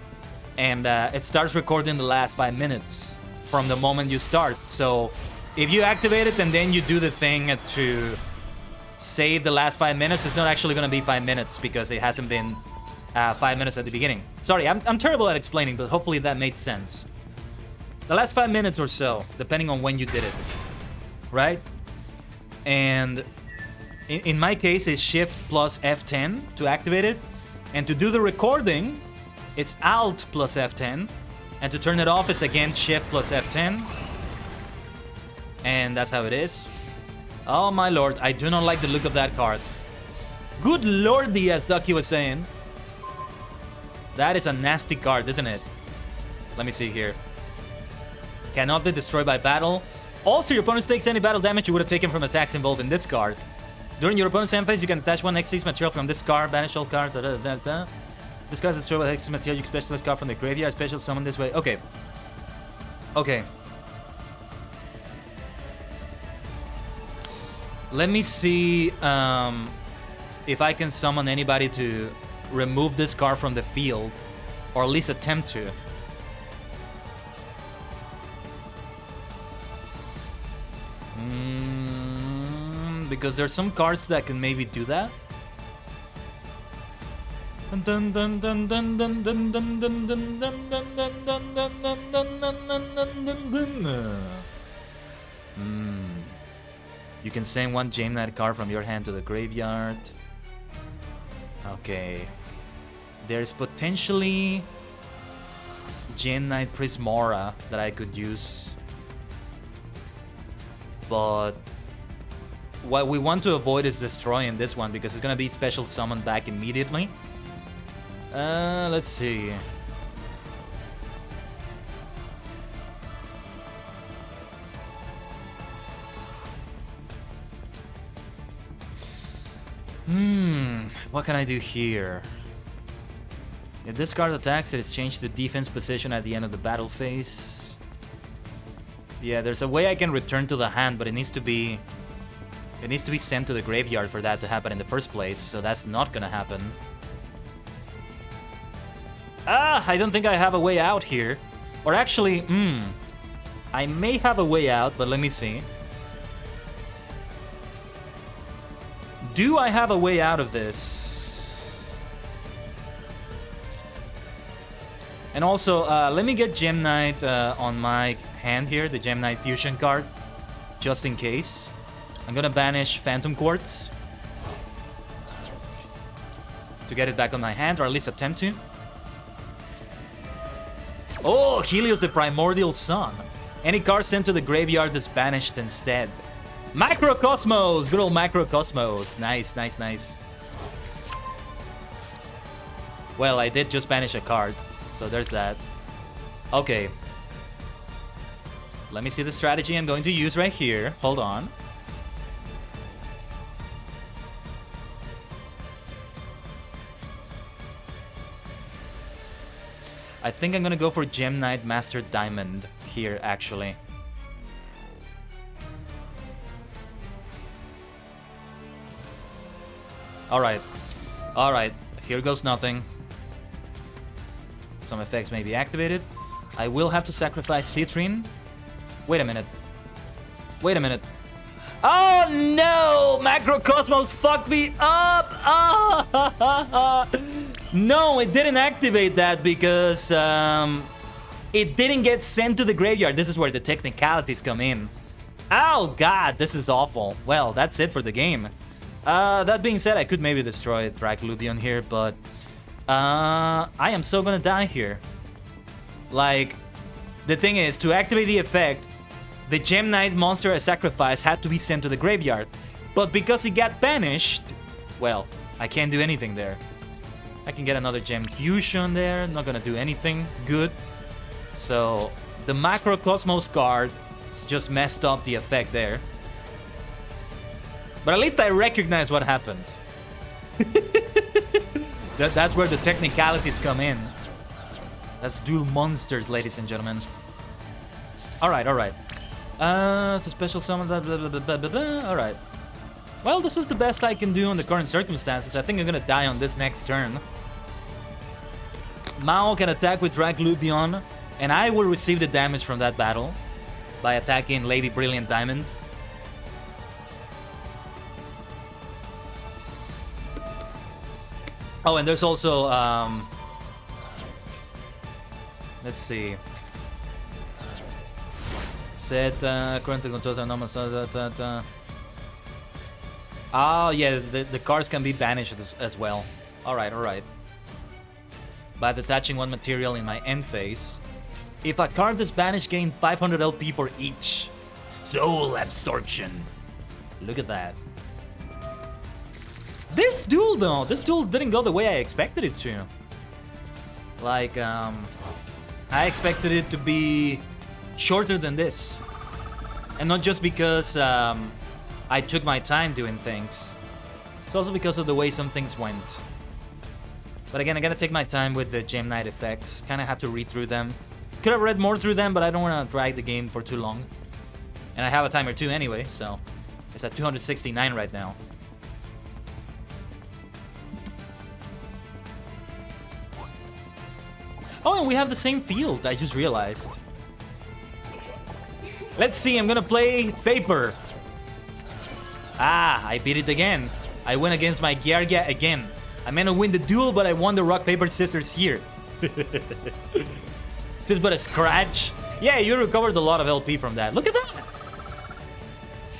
And it starts recording the last 5 minutes from the moment you start. So if you activate it and then you do the thing to save the last 5 minutes, it's not actually going to be 5 minutes because it hasn't been 5 minutes at the beginning. Sorry, I'm terrible at explaining, but hopefully that made sense. The last 5 minutes or so, depending on when you did it, right? And in my case, it's Shift plus F10 to activate it. And to do the recording, it's Alt plus F10. And to turn it off, it's again Shift plus F10. And that's how it is. Oh my lord, I do not like the look of that card. Good lordy, as Ducky was saying. That is a nasty card, isn't it? Let me see here. Cannot be destroyed by battle. Also, your opponent takes any battle damage you would have taken from attacks involved in this card. During your opponent's end phase, you can attach one Xyz material from this card, banish all card, This card is destroyed with Xyz material, you can special card from the graveyard, special summon this way. Okay. Okay. Let me see if I can summon anybody to remove this card from the field, or at least attempt to. Because there's some cards that can maybe do that. You can send one Gem Knight card from your hand to the graveyard. Okay. There's potentially Gem Knight Prismora that I could use. But what we want to avoid is destroying this one because it's gonna be special summoned back immediately. Let's see. What can I do here? If this card attacks, it is changed to defense position at the end of the battle phase. Yeah, there's a way I can return to the hand, but it needs to be sent to the graveyard for that to happen in the first place, so that's not gonna happen. I don't think I have a way out here. Or actually, I may have a way out, but let me see. Do I have a way out of this? And also, let me get Gem Knight on my hand here, the Gem Knight Fusion card, just in case. I'm gonna banish Phantom Quartz to get it back on my hand, or at least attempt to. Oh, Helios the Primordial Sun. Any card sent to the graveyard is banished instead. Macrocosmos! Good old Macrocosmos. Nice, nice, nice. Well, I did just banish a card, so there's that. Okay. Let me see the strategy I'm going to use right here. Hold on. I think I'm gonna go for Gem Knight Master Diamond here, actually. Alright. Alright. Here goes nothing. Some effects may be activated. I will have to sacrifice Citrine. Wait a minute. Wait a minute. Oh no! Macrocosmos fucked me up! Ah! No, it didn't activate that because it didn't get sent to the graveyard. This is where the technicalities come in. Oh god, this is awful. Well, that's it for the game. That being said, I could maybe destroy Draglubion here, but I am so gonna die here. Like, the thing is, to activate the effect, the Gem Knight monster I sacrificed had to be sent to the graveyard. But because it got banished, well, I can't do anything there. I can get another Gem Fusion there, not gonna do anything good. So, the Macrocosmos card just messed up the effect there. But at least I recognize what happened. That's where the technicalities come in. That's Duel Monsters, ladies and gentlemen. Alright, alright. To special summon, blah, blah, blah, blah, blah, blah. Alright. Well, this is the best I can do under current circumstances. I think I'm gonna die on this next turn. Mao can attack with Draglubion, and I will receive the damage from that battle by attacking Lady Brilliant Diamond. Oh, and there's also, let's see. Set current controls are normal. Oh, yeah, the cards can be banished as well. Alright, alright. By detaching one material in my end phase. If a card is banished, gain 500 LP for each. Soul Absorption. Look at that. This duel, though, this duel didn't go the way I expected it to. Like, I expected it to be shorter than this. And not just because I took my time doing things. It's also because of the way some things went. But again, I gotta take my time with the Gem Knight effects. Kinda have to read through them. Could have read more through them, but I don't wanna drag the game for too long. And I have a timer too anyway, so it's at 269 right now. Oh, and we have the same field, I just realized. Let's see, I'm gonna play Paper. Ah, I beat it again. I win against my Gyargia again. I meant to win the duel, but I won the rock, paper, scissors here. This but a scratch. Yeah, you recovered a lot of LP from that. Look at that.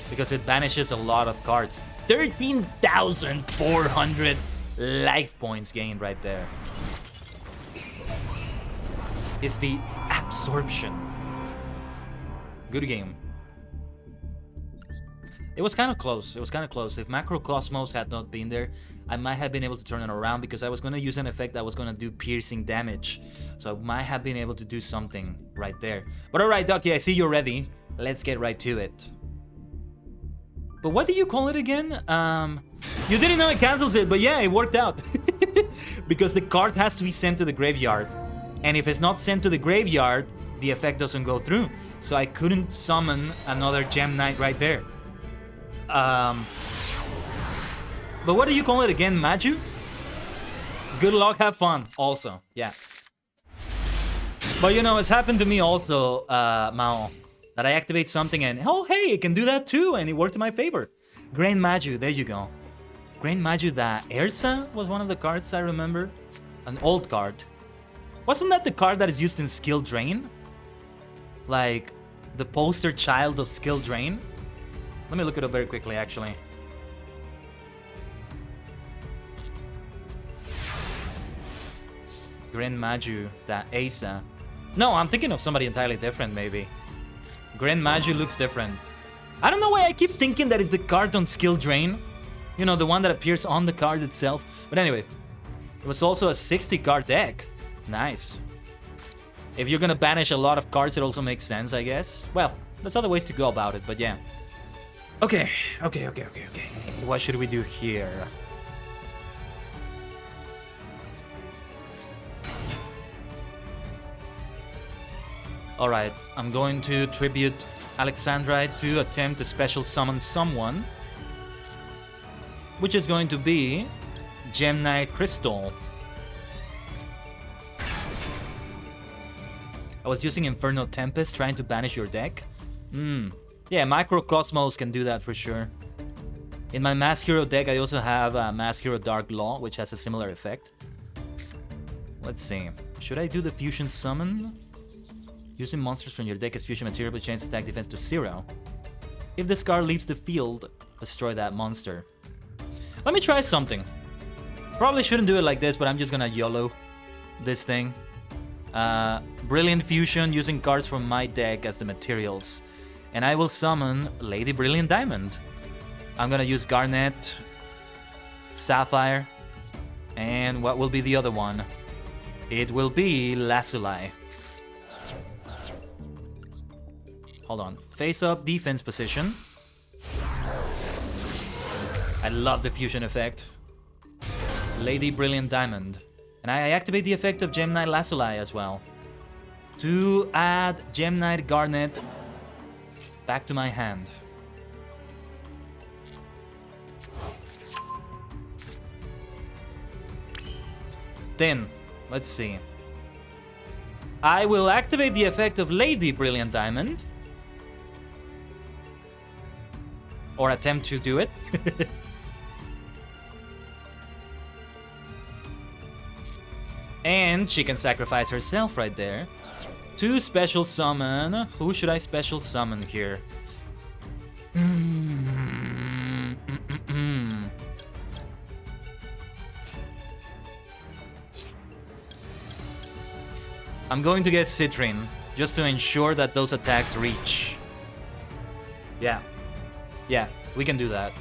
Because it banishes a lot of cards. 13,400 life points gained right there. It's the absorption. Good game. It was kind of close. It was kind of close. If Macrocosmos had not been there, I might have been able to turn it around because I was going to use an effect that was going to do piercing damage. So I might have been able to do something right there. But alright, Ducky, I see you're ready. Let's get right to it. But what do you call it again? You didn't know it cancels it, but yeah, it worked out. Because the card has to be sent to the graveyard. And if it's not sent to the graveyard, the effect doesn't go through. So I couldn't summon another Gem Knight right there. But what do you call it again, Maju? Good luck, have fun, also, yeah. But you know, it's happened to me also, Mao, that I activate something and, oh hey, it can do that too, and it worked in my favor. Grand Maju, there you go. Grand Maju, the Ersa was one of the cards I remember. An old card. Wasn't that the card that is used in Skill Drain? Like, the poster child of Skill Drain? Let me look it up very quickly, actually. Grand Maju, the Asa. No, I'm thinking of somebody entirely different, maybe. Grand Maju looks different. I don't know why I keep thinking that is the card on Skill Drain. You know, the one that appears on the card itself. But anyway, it was also a 60-card deck. Nice. If you're gonna banish a lot of cards, it also makes sense, I guess. Well, there's other ways to go about it, but yeah. Okay. What should we do here? Alright, I'm going to tribute Alexandrite to attempt to special summon someone. Which is going to be Gem Knight Crystal. I was using Inferno Tempest trying to banish your deck. Yeah, Microcosmos can do that for sure. In my Mask Hero deck, I also have Mask Hero Dark Law, which has a similar effect. Let's see. Should I do the Fusion Summon? Using monsters from your deck as fusion material will change attack defense to 0. If this card leaves the field, destroy that monster. Let me try something. Probably shouldn't do it like this, but I'm just gonna YOLO this thing. Brilliant Fusion using cards from my deck as the materials. And I will summon Lady Brilliant Diamond. I'm gonna use Garnet, Sapphire, and what will be the other one? It will be Lazuli. Hold on. Face up defense position. I love the fusion effect. Lady Brilliant Diamond. And I activate the effect of Gem Knight Lazuli as well. To add Gem Knight Garnet back to my hand. Then, let's see. I will activate the effect of Lady Brilliant Diamond. Or attempt to do it. And she can sacrifice herself right there. To special summon. Who should I special summon here? I'm going to get Citrine, just to ensure that those attacks reach. Yeah, we can do that.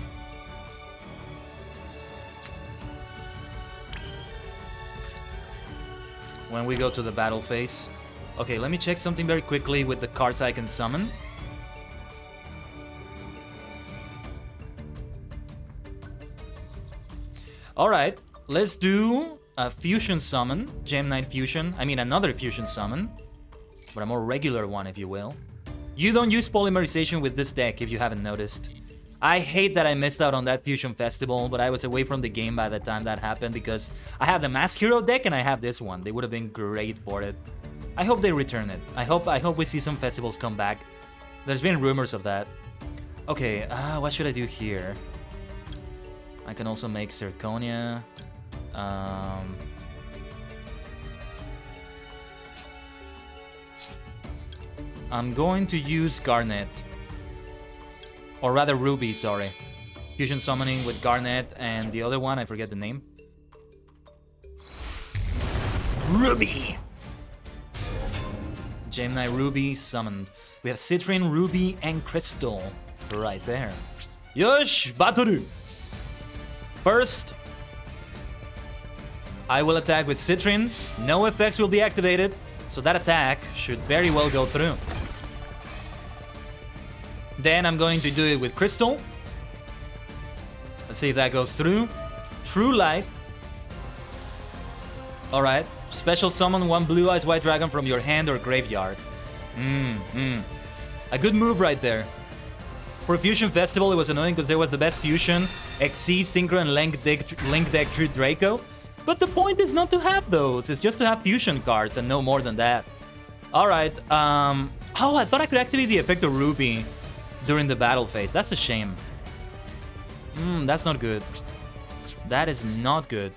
When we go to the battle phase. Okay, let me check something very quickly with the cards I can summon. Alright, let's do a fusion summon. Gem Knight Fusion. I mean another fusion summon. But a more regular one, if you will. You don't use polymerization with this deck, if you haven't noticed. I hate that I missed out on that Fusion Festival, but I was away from the game by the time that happened because I have the Mask Hero deck and I have this one. They would have been great for it. I hope they return it. I hope we see some festivals come back. There's been rumors of that. Okay, what should I do here? I can also make Zirconia. I'm going to use Garnet. Or rather Ruby, sorry. Fusion summoning with Garnet and the other one, I forget the name. Ruby! Gem Knight Ruby summoned. We have Citrine, Ruby, and Crystal. Right there. Yosh! Batoru! First, I will attack with Citrine. No effects will be activated, so that attack should very well go through. Then I'm going to do it with Crystal. Let's see if that goes through. True Light. Alright. Special summon one Blue Eyes White Dragon from your hand or graveyard. A good move right there. For Fusion Festival, it was annoying because there was the best Fusion, XC, Synchro, and Link Deck True Draco. But the point is not to have those. It's just to have Fusion cards and no more than that. Alright. Oh, I thought I could activate the effect of Ruby during the battle phase. That's a shame. That's not good. That is not good.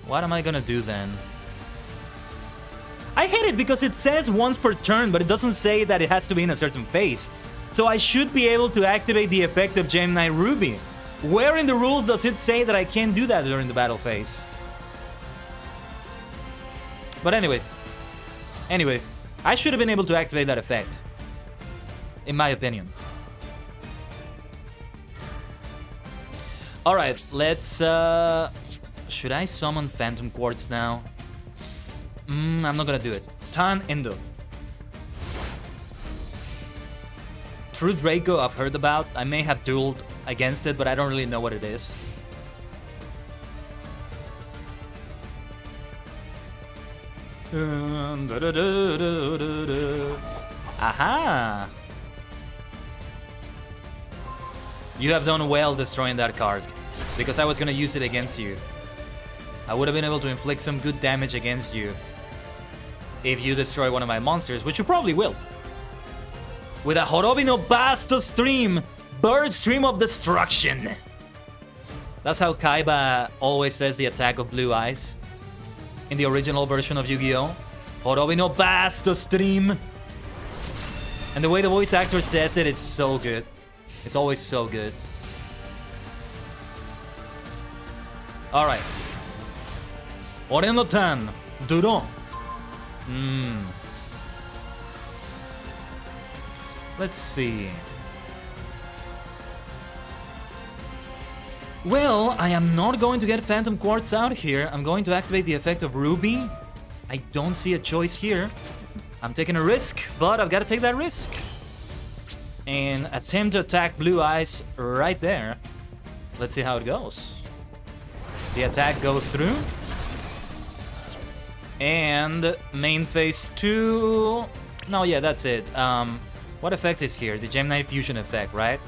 What am I gonna do then? I hate it because it says once per turn, but it doesn't say that it has to be in a certain phase. So I should be able to activate the effect of Gem Knight Ruby. Where in the rules does it say that I can't do that during the battle phase? But anyway, I should have been able to activate that effect, in my opinion. Alright, let's... should I summon Phantom Quartz now? I'm not gonna do it. Tan Endo. True Draco I've heard about. I may have dueled against it, but I don't really know what it is. Aha! You have done well destroying that card, because I was gonna use it against you. I would have been able to inflict some good damage against you if you destroy one of my monsters, which you probably will. With a Horobi no Basto stream, Bird Stream of Destruction. That's how Kaiba always says the attack of Blue Eyes in the original version of Yu-Gi-Oh! Horobi no Basto stream. And the way the voice actor says it, it's so good. It's always so good. Alright. Oren no Tan, Duron. Let's see. Well, I am not going to get Phantom Quartz out here. I'm going to activate the effect of Ruby. I don't see a choice here. I'm taking a risk, but I've got to take that risk. And attempt to attack Blue Eyes right there. Let's see how it goes. The attack goes through. And main phase 2... No, yeah, that's it. What effect is here? The Gem Knight Fusion effect, right?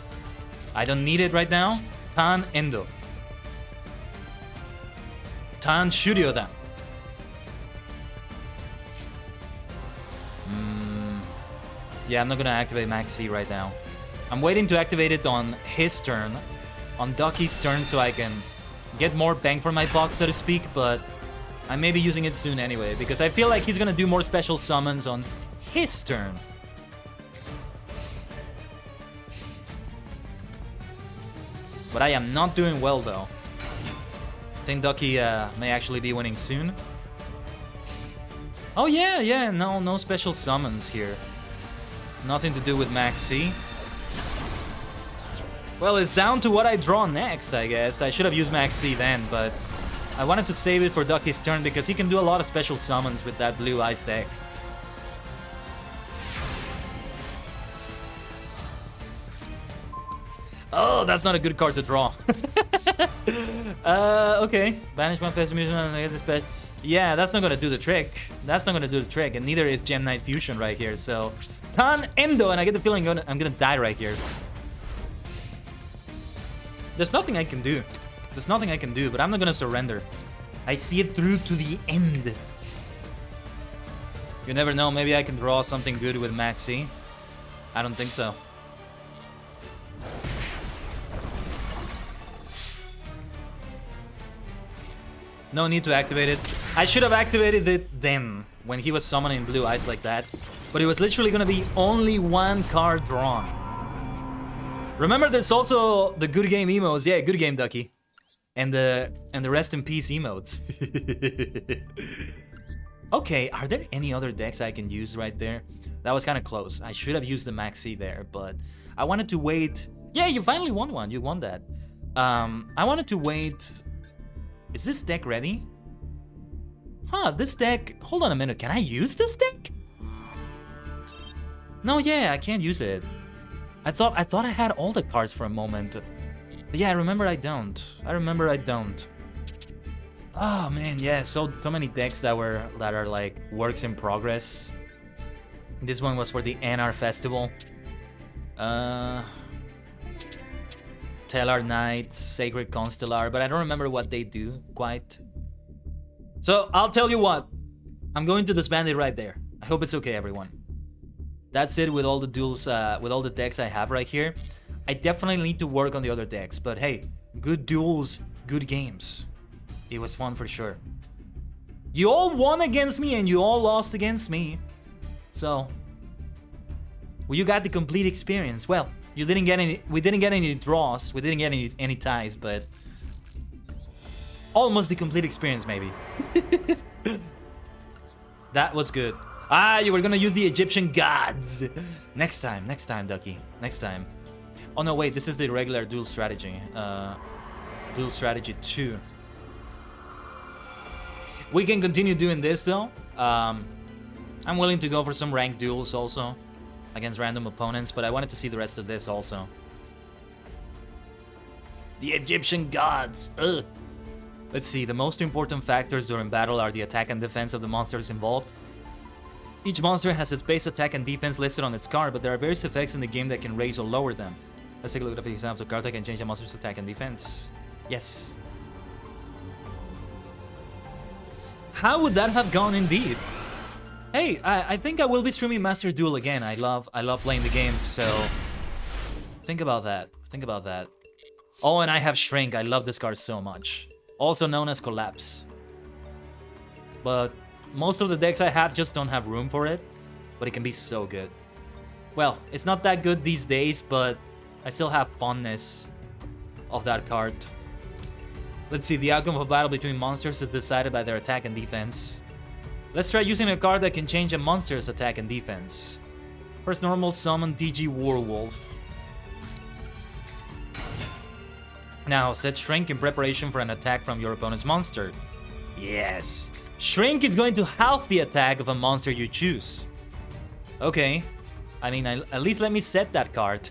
I don't need it right now. Tan Endo. Tan Shuryodan. Yeah, I'm not gonna activate Max C right now. I'm waiting to activate it on his turn, on Ducky's turn, so I can get more bang for my buck, so to speak, but I may be using it soon anyway, because I feel like he's gonna do more special summons on his turn. But I am not doing well, though. I think Ducky may actually be winning soon. Oh yeah, no special summons here. Nothing to do with Max C. Well, it's down to what I draw next, I guess. I should have used Max C then, but I wanted to save it for Ducky's turn because he can do a lot of special summons with that Blue Eyes deck. Oh, that's not a good card to draw. Okay. Banish one face amusement and get this pet. Yeah, that's not gonna do the trick. That's not gonna do the trick, and neither is Gem Knight Fusion right here, so... Tan Endo, and I get the feeling I'm gonna die right here. There's nothing I can do. There's nothing I can do, but I'm not gonna surrender. I see it through to the end. You never know, maybe I can draw something good with Max C. I don't think so. No need to activate it. I should have activated it then, when he was summoning Blue Eyes like that. But it was literally gonna be only one card drawn. Remember, there's also the good game emotes. Yeah, good game, Ducky. And the rest in peace emotes. Okay, are there any other decks I can use right there? That was kind of close. I should have used the Max C there, but I wanted to wait. Yeah, you finally won one. You won that. I wanted to wait. Is this deck ready? Huh, this deck... Hold on a minute, can I use this deck? No, yeah, I can't use it. I thought I had all the cards for a moment. But yeah, I remember I don't. Oh man, yeah, so many decks that are like works in progress. This one was for the NR festival. Tellar Knights, Sacred Constellar, but I don't remember what they do quite. So I'll tell you what, I'm going to disband it right there. I hope it's okay, everyone. That's it with all the duels, with all the decks I have right here. I definitely need to work on the other decks, but hey, good duels, good games. It was fun for sure. You all won against me and you all lost against me. So, well, you got the complete experience. Well, we didn't get any draws, we didn't get any ties, but almost the complete experience maybe. That was good. Ah, you were gonna use the Egyptian gods. Next time, Ducky. Next time. Oh no, wait, this is the regular duel strategy. Duel strategy 2. We can continue doing this though. I'm willing to go for some ranked duels also against random opponents, but I wanted to see the rest of this also. The Egyptian gods. Ugh. Let's see, the most important factors during battle are the attack and defense of the monsters involved. Each monster has its base attack and defense listed on its card, but there are various effects in the game that can raise or lower them. Let's take a look at the examples of cards that can change a monster's attack and defense. Yes. How would that have gone indeed? Hey, I think I will be streaming Master Duel again. I love playing the game, so think about that. Oh, and I have Shrink. I love this card so much. Also known as Collapse. But most of the decks I have just don't have room for it, but it can be so good. Well, it's not that good these days, but I still have fondness of that card. Let's see, the outcome of a battle between monsters is decided by their attack and defense. Let's try using a card that can change a monster's attack and defense. First, normal summon DG Warwolf. Now, set Shrink in preparation for an attack from your opponent's monster. Yes! Shrink is going to halve the attack of a monster you choose. Okay. I mean, at least let me set that card.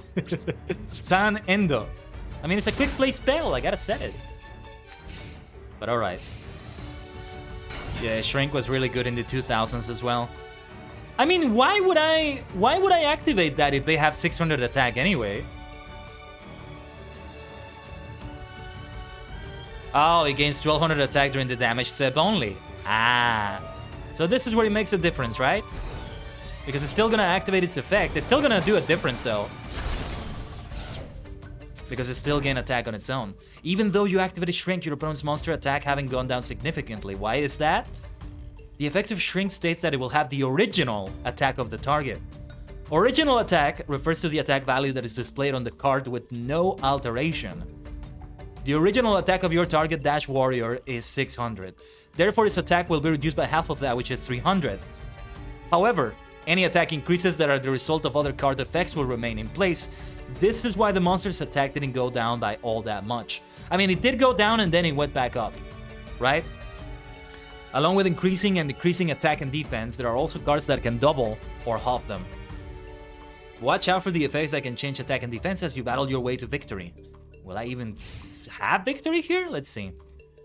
Tan Endo. I mean, it's a quick play spell. I gotta set it. But alright. Yeah, Shrink was really good in the 2000s as well. I mean, why would I activate that if they have 600 attack anyway? Oh, it gains 1200 attack during the damage step only. Ah. So this is where it makes a difference, right? Because it's still gonna activate its effect. It's still gonna do a difference though. Because it still gain attack on its own. Even though you activated Shrink, your opponent's monster attack haven't gone down significantly. Why is that? The effect of Shrink states that it will have the original attack of the target. Original attack refers to the attack value that is displayed on the card with no alteration. The original attack of your target Dash Warrior is 600. Therefore, its attack will be reduced by half of that, which is 300. However, any attack increases that are the result of other card effects will remain in place. This is why the monster's attack didn't go down by all that much. I mean, it did go down and then it went back up, right? Along with increasing and decreasing attack and defense, there are also cards that can double or half them. Watch out for the effects that can change attack and defense as you battle your way to victory. Will I even have victory here? Let's see.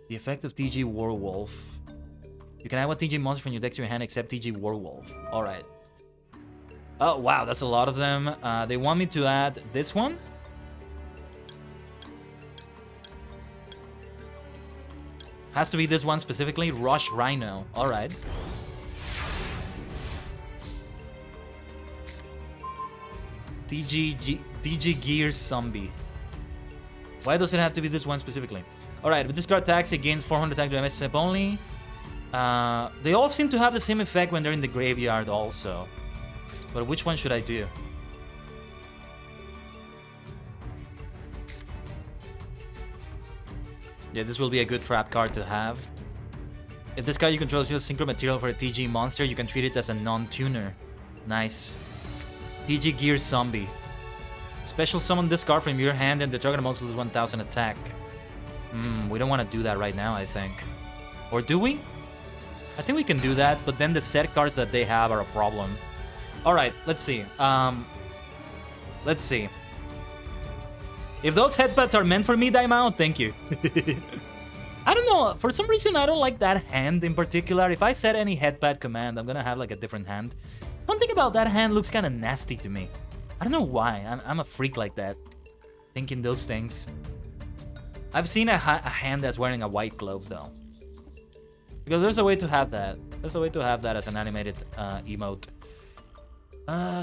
The effect of TG Warwolf. You can add one TG monster from your deck to your hand except TG Warwolf. Alright. Oh, wow, that's a lot of them. They want me to add this one. Has to be this one specifically. Rush Rhino. Alright. DG Gear Zombie. Why does it have to be this one specifically? Alright, with this card attacks, it gains 400 attack damage step only. They all seem to have the same effect when they're in the graveyard also. But which one should I do? Yeah, this will be a good trap card to have. If this card you control uses synchro material for a TG monster, you can treat it as a non-tuner. Nice. TG Gear Zombie. Special summon this card from your hand and the target monster loses 1000 attack. We don't want to do that right now, I think. Or do we? I think we can do that, but then the set cards that they have are a problem. Alright, let's see. Let's see. If those headpads are meant for me, Daimao, thank you. I don't know, for some reason I don't like that hand in particular. If I set any headpad command, I'm gonna have like a different hand. Something about that hand looks kind of nasty to me. I don't know why, I'm a freak like that. Thinking those things. I've seen a hand that's wearing a white glove though. Because there's a way to have that. There's a way to have that as an animated emote.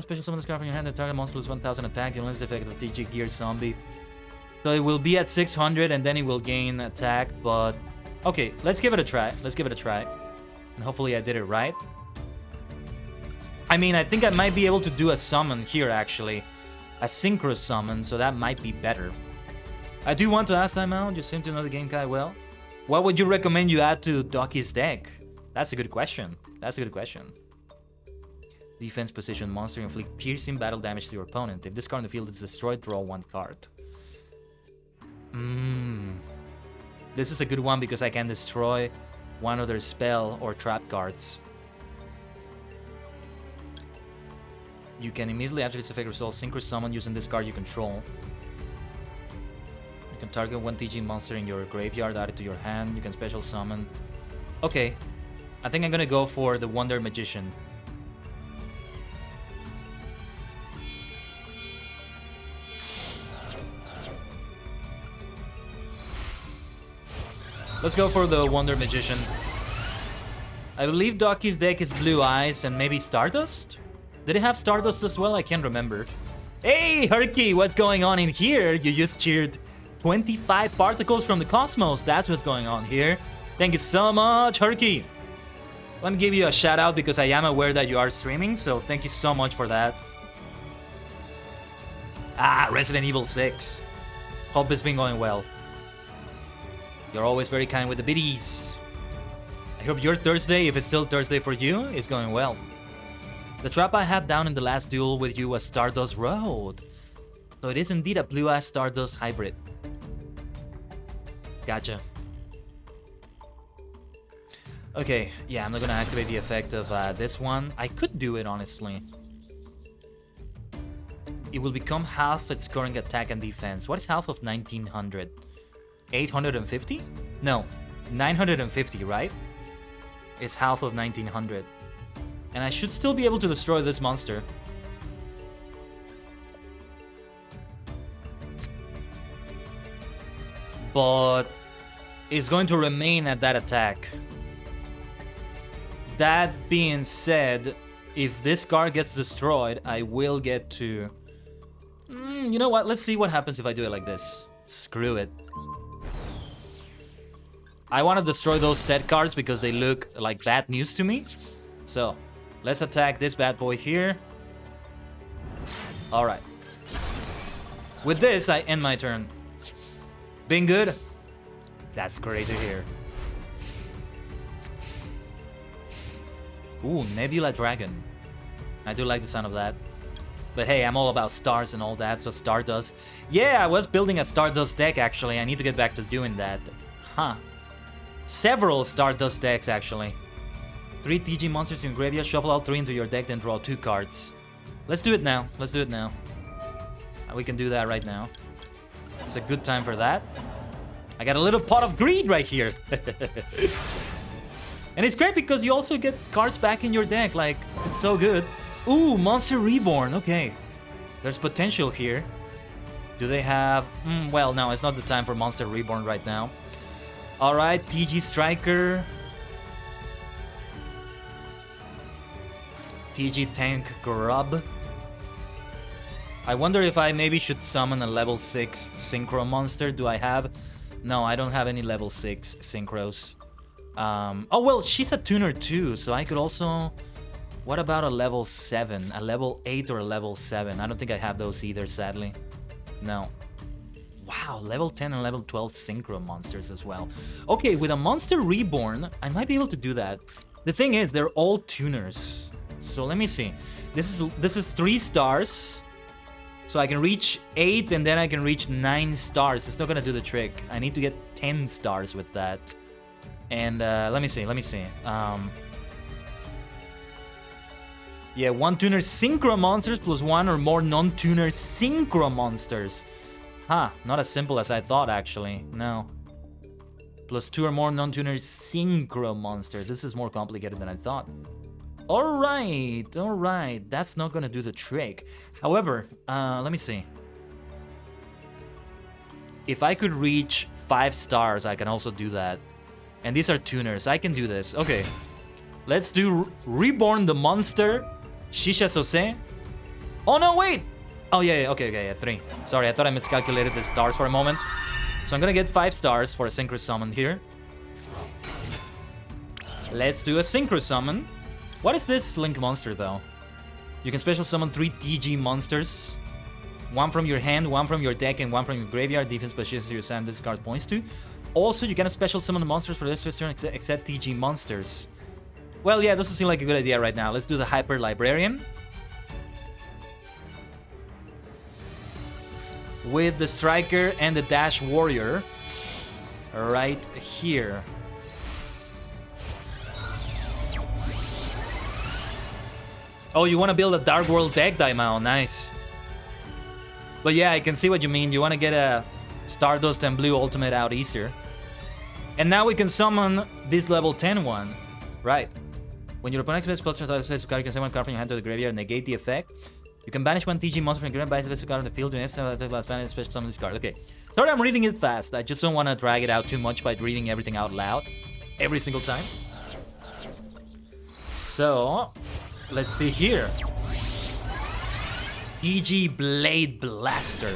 Special summon this card from your hand and target monster loses 1000 attack. You lose the effect of TG Gear Zombie. So it will be at 600 and then it will gain attack, but... Okay, let's give it a try. Let's give it a try. And hopefully I did it right. I mean, I think I might be able to do a summon here, actually. A synchro summon, so that might be better. I do want to ask time out. You seem to know the game quite well. What would you recommend you add to Doki's deck? That's a good question. That's a good question. Defense position monster inflict piercing battle damage to your opponent. If this card on the field is destroyed, draw one card. This is a good one because I can destroy one of their spell or trap cards. You can immediately after this effect resolve synchro summon using this card you control. You can target one TG monster in your graveyard, add it to your hand. You can special summon. Okay, I think I'm gonna go for the Wonder Magician. Let's go for the Wonder Magician. I believe Doki's deck is Blue Eyes and maybe Stardust? Did it have Stardust as well? I can't remember. Hey, Herky, what's going on in here? You just cheered 25 particles from the cosmos. That's what's going on here. Thank you so much, Herky. Let me give you a shout out because I am aware that you are streaming, so thank you so much for that. Resident Evil 6. Hope it's been going well. You're always very kind with the biddies. I hope your Thursday, if it's still Thursday for you, is going well. The trap I had down in the last duel with you was Stardust Road. So it is indeed a Blue Eyes Stardust hybrid. Gotcha. Okay, yeah, I'm not gonna activate the effect of this one. I could do it, honestly. It will become half its current attack and defense. What is half of 1900? 850? No, 950, right? Is half of 1900. And I should still be able to destroy this monster. But it's going to remain at that attack. That being said, if this card gets destroyed, I will get to... you know what? Let's see what happens if I do it like this. Screw it. I want to destroy those set cards because they look like bad news to me. So, let's attack this bad boy here. Alright. With this, I end my turn. Been good? That's great to hear. Ooh, Nebula Dragon. I do like the sound of that. But hey, I'm all about stars and all that, so Stardust. Yeah, I was building a Stardust deck, actually. I need to get back to doing that. Huh. Several Stardust decks, actually. 3 TG monsters in graveyard, shuffle all 3 into your deck, then draw 2 cards. Let's do it now. Let's do it now. We can do that right now. It's a good time for that. I got a little pot of greed right here. And it's great because you also get cards back in your deck. Like, it's so good. Ooh, Monster Reborn. Okay. There's potential here. Do they have... well, no, it's not the time for Monster Reborn right now. Alright, TG Striker. TG Tank Grub. I wonder if I maybe should summon a level 6 Synchro monster. Do I have... No, I don't have any level 6 Synchros. Oh, well, she's a tuner too, so I could also... What about a level 7? A level 8 or a level 7? I don't think I have those either, sadly. No. Wow, level 10 and level 12 Synchro monsters as well. Okay, with a Monster Reborn, I might be able to do that. The thing is, they're all tuners. So let me see. This is 3 stars. So I can reach 8 and then I can reach 9 stars. It's not gonna do the trick. I need to get 10 stars with that. And let me see. Yeah, 1 tuner Synchro monsters plus 1 or more non-tuner Synchro monsters. Huh, not as simple as I thought, actually. No. Plus 2 or more non-tuner synchro monsters. This is more complicated than I thought. Alright, alright. That's not gonna do the trick. However, let me see. If I could reach 5 stars, I can also do that. And these are tuners. I can do this. Okay. Let's do Reborn the Monster. Shisha Sose. Oh, no, wait! Oh, yeah, okay, 3. Sorry, I thought I miscalculated the stars for a moment. So I'm gonna get 5 stars for a Synchro Summon here. Let's do a Synchro Summon. What is this Link monster, though? You can special summon 3 TG monsters. 1 from your hand, 1 from your deck, and 1 from your graveyard. Defense positions your sand this card points to. Also, you can special summon the monsters for this turn except TG monsters. Well, yeah, doesn't seem like a good idea right now. Let's do the Hyper Librarian. With the Striker and the Dash Warrior. Right here. Oh, you want to build a Dark World deck, Daimao. Nice. But yeah, I can see what you mean. You want to get a Stardust and Blue Ultimate out easier. And now we can summon this level 10 one. Right. When your opponent activates spell card, you can send 1 card from your hand to the graveyard and negate the effect. You can banish 1 TG monster from your graveyard, banish the card on the field, and special summon this card. Okay. Sorry, I'm reading it fast. I just don't want to drag it out too much by reading everything out loud. Every single time. So, let's see here. TG Blade Blaster.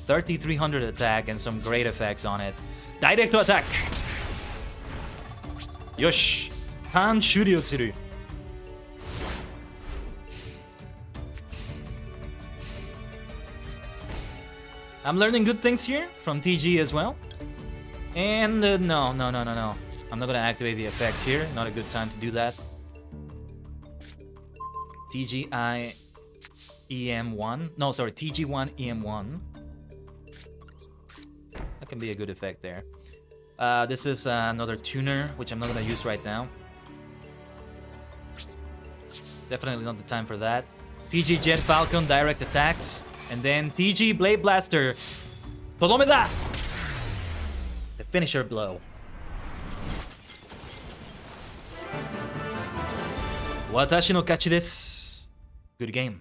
3300 attack and some great effects on it. Direct to attack. Yosh. Kan shuryo suru. I'm learning good things here from TG as well. And no. I'm not gonna activate the effect here. Not a good time to do that. TGI EM1. No, sorry, TG1 EM1. That can be a good effect there. This is another tuner, which I'm not gonna use right now. Definitely not the time for that. TG Jet Falcon, direct attacks. And then TG Blade Blaster. Todomeda! The finisher blow. Watashi no kachi desu. Good game.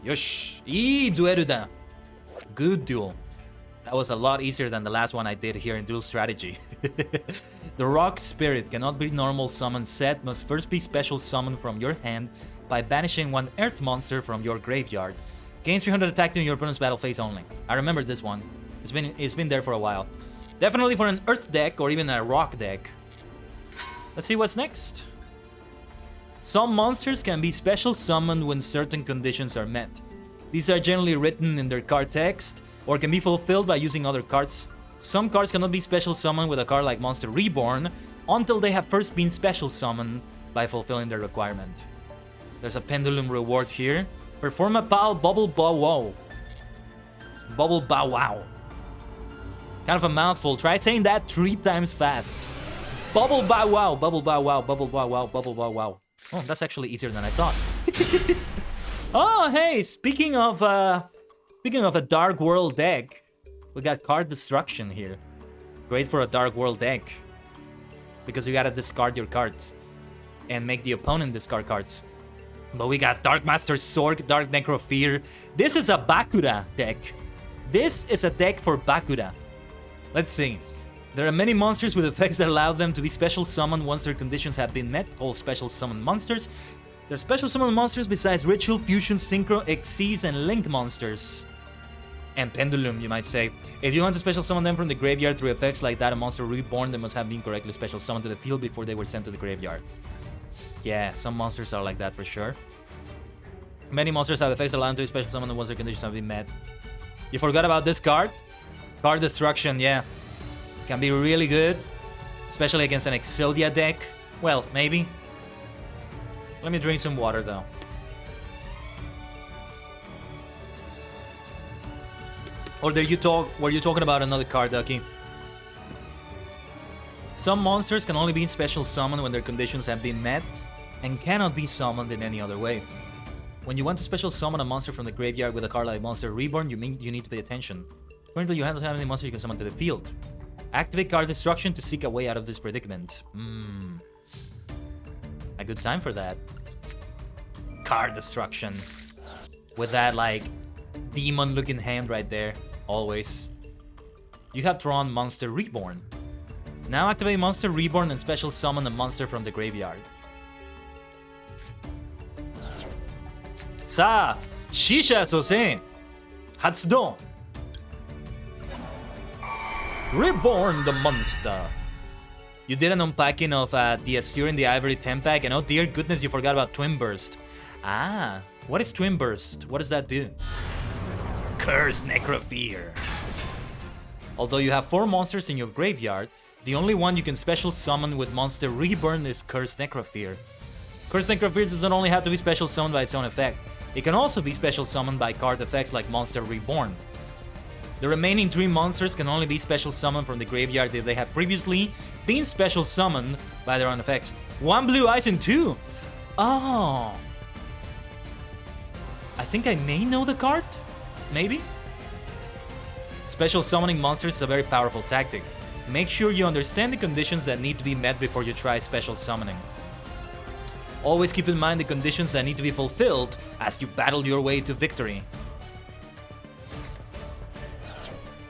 Yosh. Ii duel da. Good duel. That was a lot easier than the last one I did here in Duel Strategy. The Rock Spirit cannot be normal summon set, must first be special summoned from your hand by banishing 1 Earth monster from your graveyard. Gains 300 attack during your opponent's battle phase only. I remember this one. It's been there for a while. Definitely for an Earth deck or even a Rock deck. Let's see what's next. Some monsters can be special summoned when certain conditions are met. These are generally written in their card text or can be fulfilled by using other cards. Some cards cannot be special summoned with a card like Monster Reborn until they have first been special summoned by fulfilling their requirement. There's a pendulum reward here. Perform a PAL Bubble Bow Wow. Bubble Bow Wow. Kind of a mouthful. Try saying that 3 times fast. Bubble Bow Wow. Bubble Bow Wow. Bubble Bow Wow. Bubble Bow Wow. Oh, that's actually easier than I thought. Oh, hey, speaking of a Dark World deck, we got card destruction here. Great for a Dark World deck. Because you gotta discard your cards. And make the opponent discard cards. But we got Dark Master Sorg, Dark Necrofear. This is a Bakura deck. This is a deck for Bakura. Let's see. There are many monsters with effects that allow them to be special summoned once their conditions have been met, called special summon monsters. There are special summon monsters besides Ritual, Fusion, Synchro, Xyz, and Link monsters. And Pendulum, you might say. If you want to special summon them from the graveyard through effects like that, a monster reborn, they must have been correctly special summoned to the field before they were sent to the graveyard. Yeah, some monsters are like that for sure. Many monsters have effects that allow them to be special summoned once their conditions have been met. You forgot about this card? Card Destruction, yeah. Can be really good. Especially against an Exodia deck. Well, maybe. Let me drink some water though. Or were you talking about another card, Ducky? Some monsters can only be special summoned when their conditions have been met and cannot be summoned in any other way. When you want to special summon a monster from the graveyard with a card like Monster Reborn, you need to pay attention. Currently, you handle how many monsters you can summon to the field. Activate card destruction to seek a way out of this predicament. A good time for that. Card destruction. With that, like, demon-looking hand right there. Always. You have drawn Monster Reborn. Now activate Monster Reborn and special summon a monster from the graveyard. Sa, Shisha Sose, Hatsudo. Reborn the monster. You did an unpacking of the Azure and the Ivory 10-pack, and oh dear goodness, you forgot about Twin Burst. Ah, what is Twin Burst? What does that do? Curse Necrofear. Although you have 4 monsters in your graveyard, the only one you can special summon with Monster Reborn is Curse Necrofear. Curse Necrofear does not only have to be special summoned by its own effect, it can also be special summoned by card effects like Monster Reborn. The remaining 3 monsters can only be special summoned from the graveyard if they have previously been special summoned by their own effects. 1 blue eyes and 2! Oh. I think I may know the card? Maybe? Special summoning monsters is a very powerful tactic. Make sure you understand the conditions that need to be met before you try special summoning. Always keep in mind the conditions that need to be fulfilled as you battle your way to victory.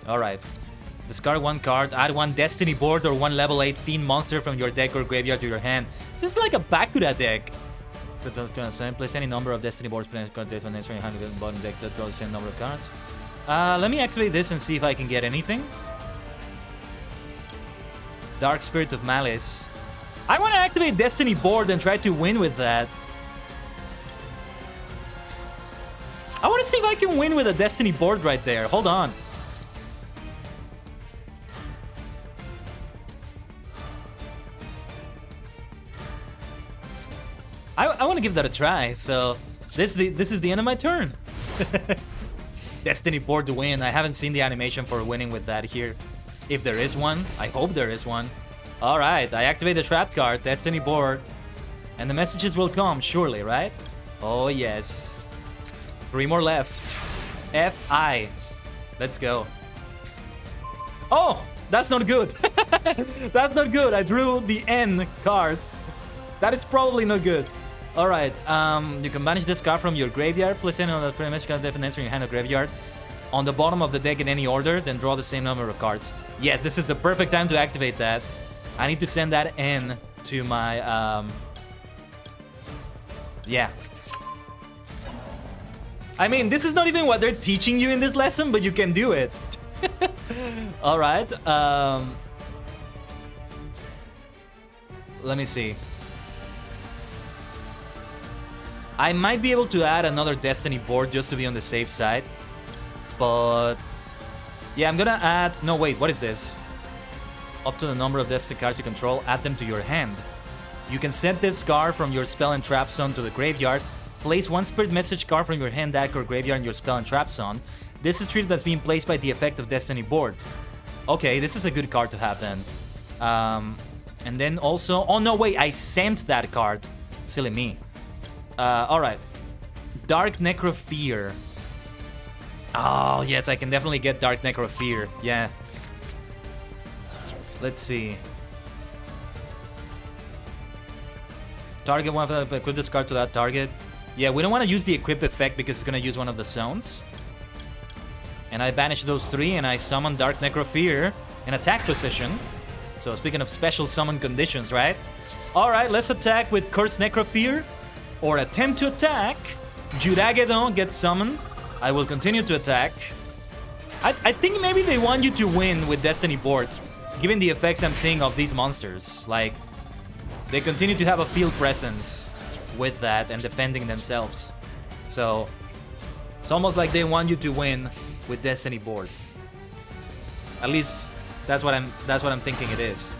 Alright. Discard 1 card, add 1 Destiny board or 1 level 8 Fiend monster from your deck or graveyard to your hand. This is like a Bakura deck. Place any number of Destiny boards, play card deck, and answer your hand and bottom deck that draws the same number of cards. Let me activate this and see if I can get anything. Dark Spirit of Malice. I want to activate Destiny board and try to win with that. I want to see if I can win with a Destiny board right there. Hold on. I want to give that a try. So this is the end of my turn. Destiny board to win. I haven't seen the animation for winning with that here. If there is one, I hope there is one. Alright, I activate the trap card, Destiny board. And the messages will come, surely, right? Oh yes. 3 more left. Fi. Let's go. Oh! That's not good. That's not good. I drew the N card. That is probably not good. Alright, you can banish this card from your graveyard. Place it on the pre-match card definition in your hand or graveyard. On the bottom of the deck in any order, then draw the same number of cards. Yes, this is the perfect time to activate that. I need to send that N to my, yeah. I mean, this is not even what they're teaching you in this lesson, but you can do it. Alright, let me see. I might be able to add another Destiny board just to be on the safe side. But yeah, I'm gonna add... No, wait, what is this? Up to the number of Destiny cards you control, add them to your hand. You can send this card from your spell and trap zone to the graveyard. Place 1 spirit message card from your hand, deck, or graveyard in your spell and trap zone. This is treated as being placed by the effect of Destiny board. Okay, this is a good card to have then. And then also... Oh no, wait, I sent that card. Silly me. Alright. Dark Necrofear. Oh, yes, I can definitely get Dark Necrofear. Yeah. Let's see. Target one of the... Equip this card to that target. Yeah, we don't want to use the equip effect because it's going to use one of the zones. And I banish those 3 and I summon Dark Necrofear in attack position. So speaking of special summon conditions, right? Alright, let's attack with Curse Necrofear. Or attempt to attack. Juragedon gets summoned. I will continue to attack. I think maybe they want you to win with Destiny board, given the effects I'm seeing of these monsters. Like, they continue to have a field presence with that and defending themselves. So, it's almost like they want you to win with Destiny board. At least, that's what I'm thinking it is.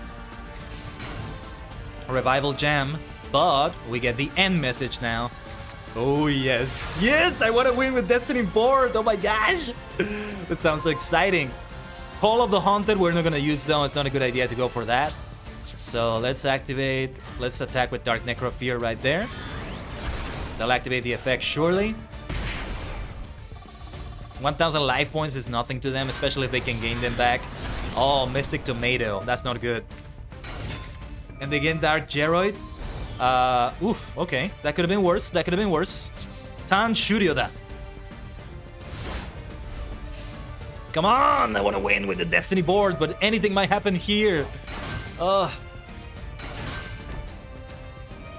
Revival Gem. But we get the end message now. Oh yes. Yes, I want to win with Destiny board. Oh my gosh. That sounds so exciting. Call of the Haunted, we're not going to use though. It's not a good idea to go for that. So let's activate. Let's attack with Dark Necrofear right there. They'll activate the effect surely. 1000 life points is nothing to them, especially if they can gain them back. Oh, Mystic Tomato. That's not good. And they gain Dark Geroid. Oof, okay. That could have been worse. That could have been worse. Tan Shuryoda. Come on! I want to win with the Destiny board, but anything might happen here.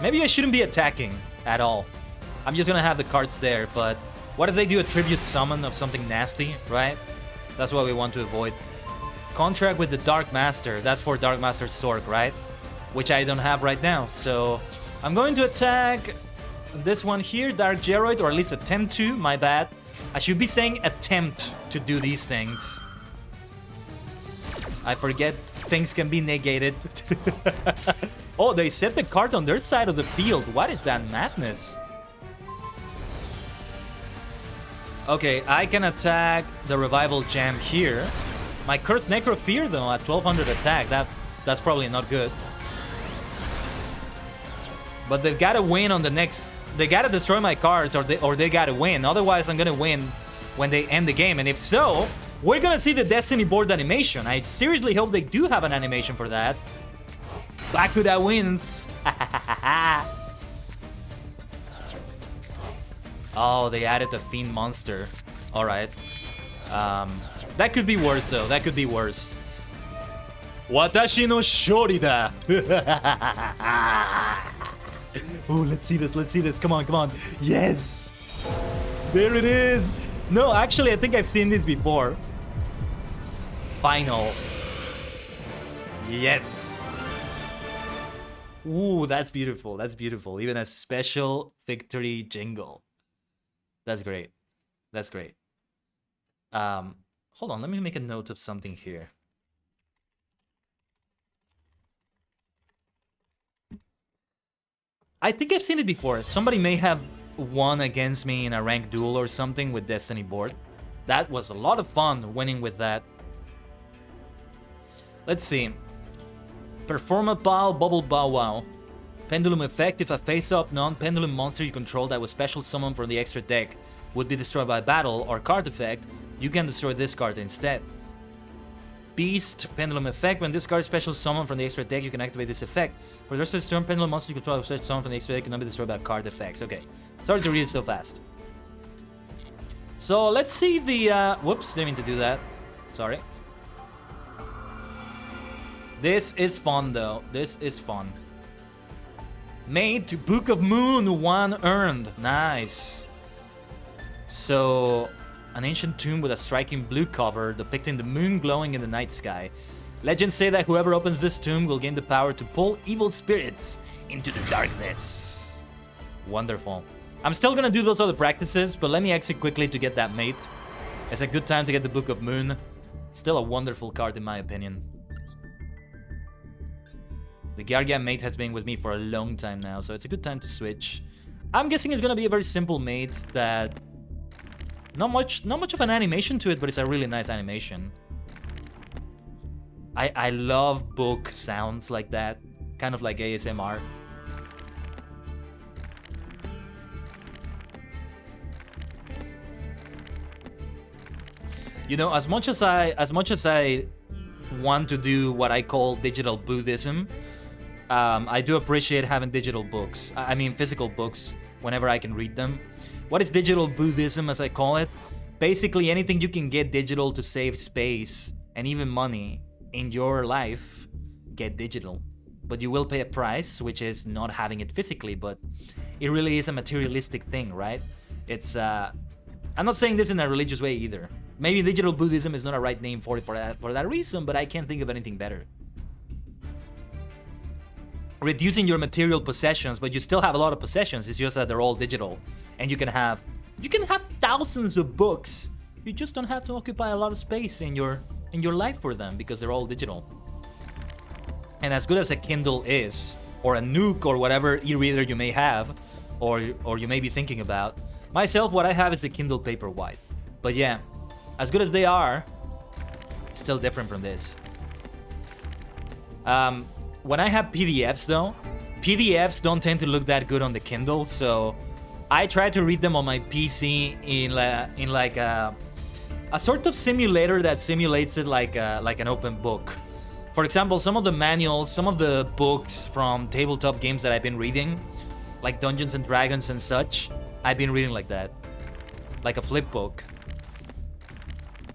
Maybe I shouldn't be attacking at all. I'm just gonna have the cards there, but what if they do a tribute summon of something nasty, right? That's what we want to avoid. Contract with the Dark Master. That's for Dark Master Sork, right? Which I don't have right now, so I'm going to attack this one here, Dark Geroid, or at least attempt to, my bad. I should be saying attempt to do these things. I forget things can be negated. Oh, they set the card on their side of the field. What is that madness? Okay, I can attack the Revival Gem here. My Cursed Necrofear, though, at 1200 attack, that's probably not good. But they've got to win on the next... They got to destroy my cards, or they got to win. Otherwise, I'm going to win when they end the game. And if so, we're going to see the Destiny board animation. I seriously hope they do have an animation for that. Bakuda wins. Oh, they added the Fiend Monster. Alright. That could be worse, though. That could be worse. Watashi no shori da. Oh, let's see this. Let's see this. Come on, come on. Yes. There it is. No, actually, I think I've seen this before. Final. Yes. Ooh, that's beautiful. That's beautiful. Even a special victory jingle. That's great. That's great. Hold on. Let me make a note of something here. I think I've seen it before. Somebody may have won against me in a ranked duel or something with Destiny board. That was a lot of fun winning with that. Let's see. Perform a Bow, Bubble Bow Wow. Pendulum effect. If a face-up non-pendulum monster you control that was special summoned from the extra deck would be destroyed by battle or card effect, you can destroy this card instead. Beast, Pendulum effect. When this card is special summoned from the extra deck, you can activate this effect. For the rest of the turn, Pendulum monster you control that was special summoned from the extra deck cannot be destroyed by card effects. Okay, sorry to read it so fast. So let's see the... Whoops, didn't mean to do that. Sorry. This is fun, though. This is fun. Made to Book of Moon, 1 earned. Nice. So, an ancient tomb with a striking blue cover depicting the moon glowing in the night sky. Legends say that whoever opens this tomb will gain the power to pull evil spirits into the darkness. Wonderful. I'm still gonna do those other practices, but let me exit quickly to get that mate. It's a good time to get the Book of Moon. Still a wonderful card in my opinion. The Gargia mate has been with me for a long time now, so it's a good time to switch. I'm guessing it's gonna be a very simple mate that... Not much of an animation to it, but it's a really nice animation. I love book sounds like that, kind of like ASMR. You know, as much as I want to do what I call digital Buddhism, I do appreciate having digital books. I mean, physical books, whenever I can read them. What is digital Buddhism, as I call it? Basically, anything you can get digital to save space and even money in your life, get digital. But you will pay a price, which is not having it physically, but it really is a materialistic thing, right? It's, I'm not saying this in a religious way either. Maybe digital Buddhism is not a right name for it for that reason, but I can't think of anything better. Reducing your material possessions, but you still have a lot of possessions. It's just that they're all digital, and you can have thousands of books. You just don't have to occupy a lot of space in your life for them because they're all digital. And as good as a Kindle is, or a Nook, or whatever e-reader you may have, or you may be thinking about, myself, what I have is the Kindle Paperwhite. But yeah, as good as they are, still different from this. When I have PDFs though, PDFs don't tend to look that good on the Kindle, so I tried to read them on my PC in like a sort of simulator that simulates it like an open book. For example, some of the manuals, some of the books from tabletop games that I've been reading, like Dungeons and Dragons and such, I've been reading like that. Like a flip book.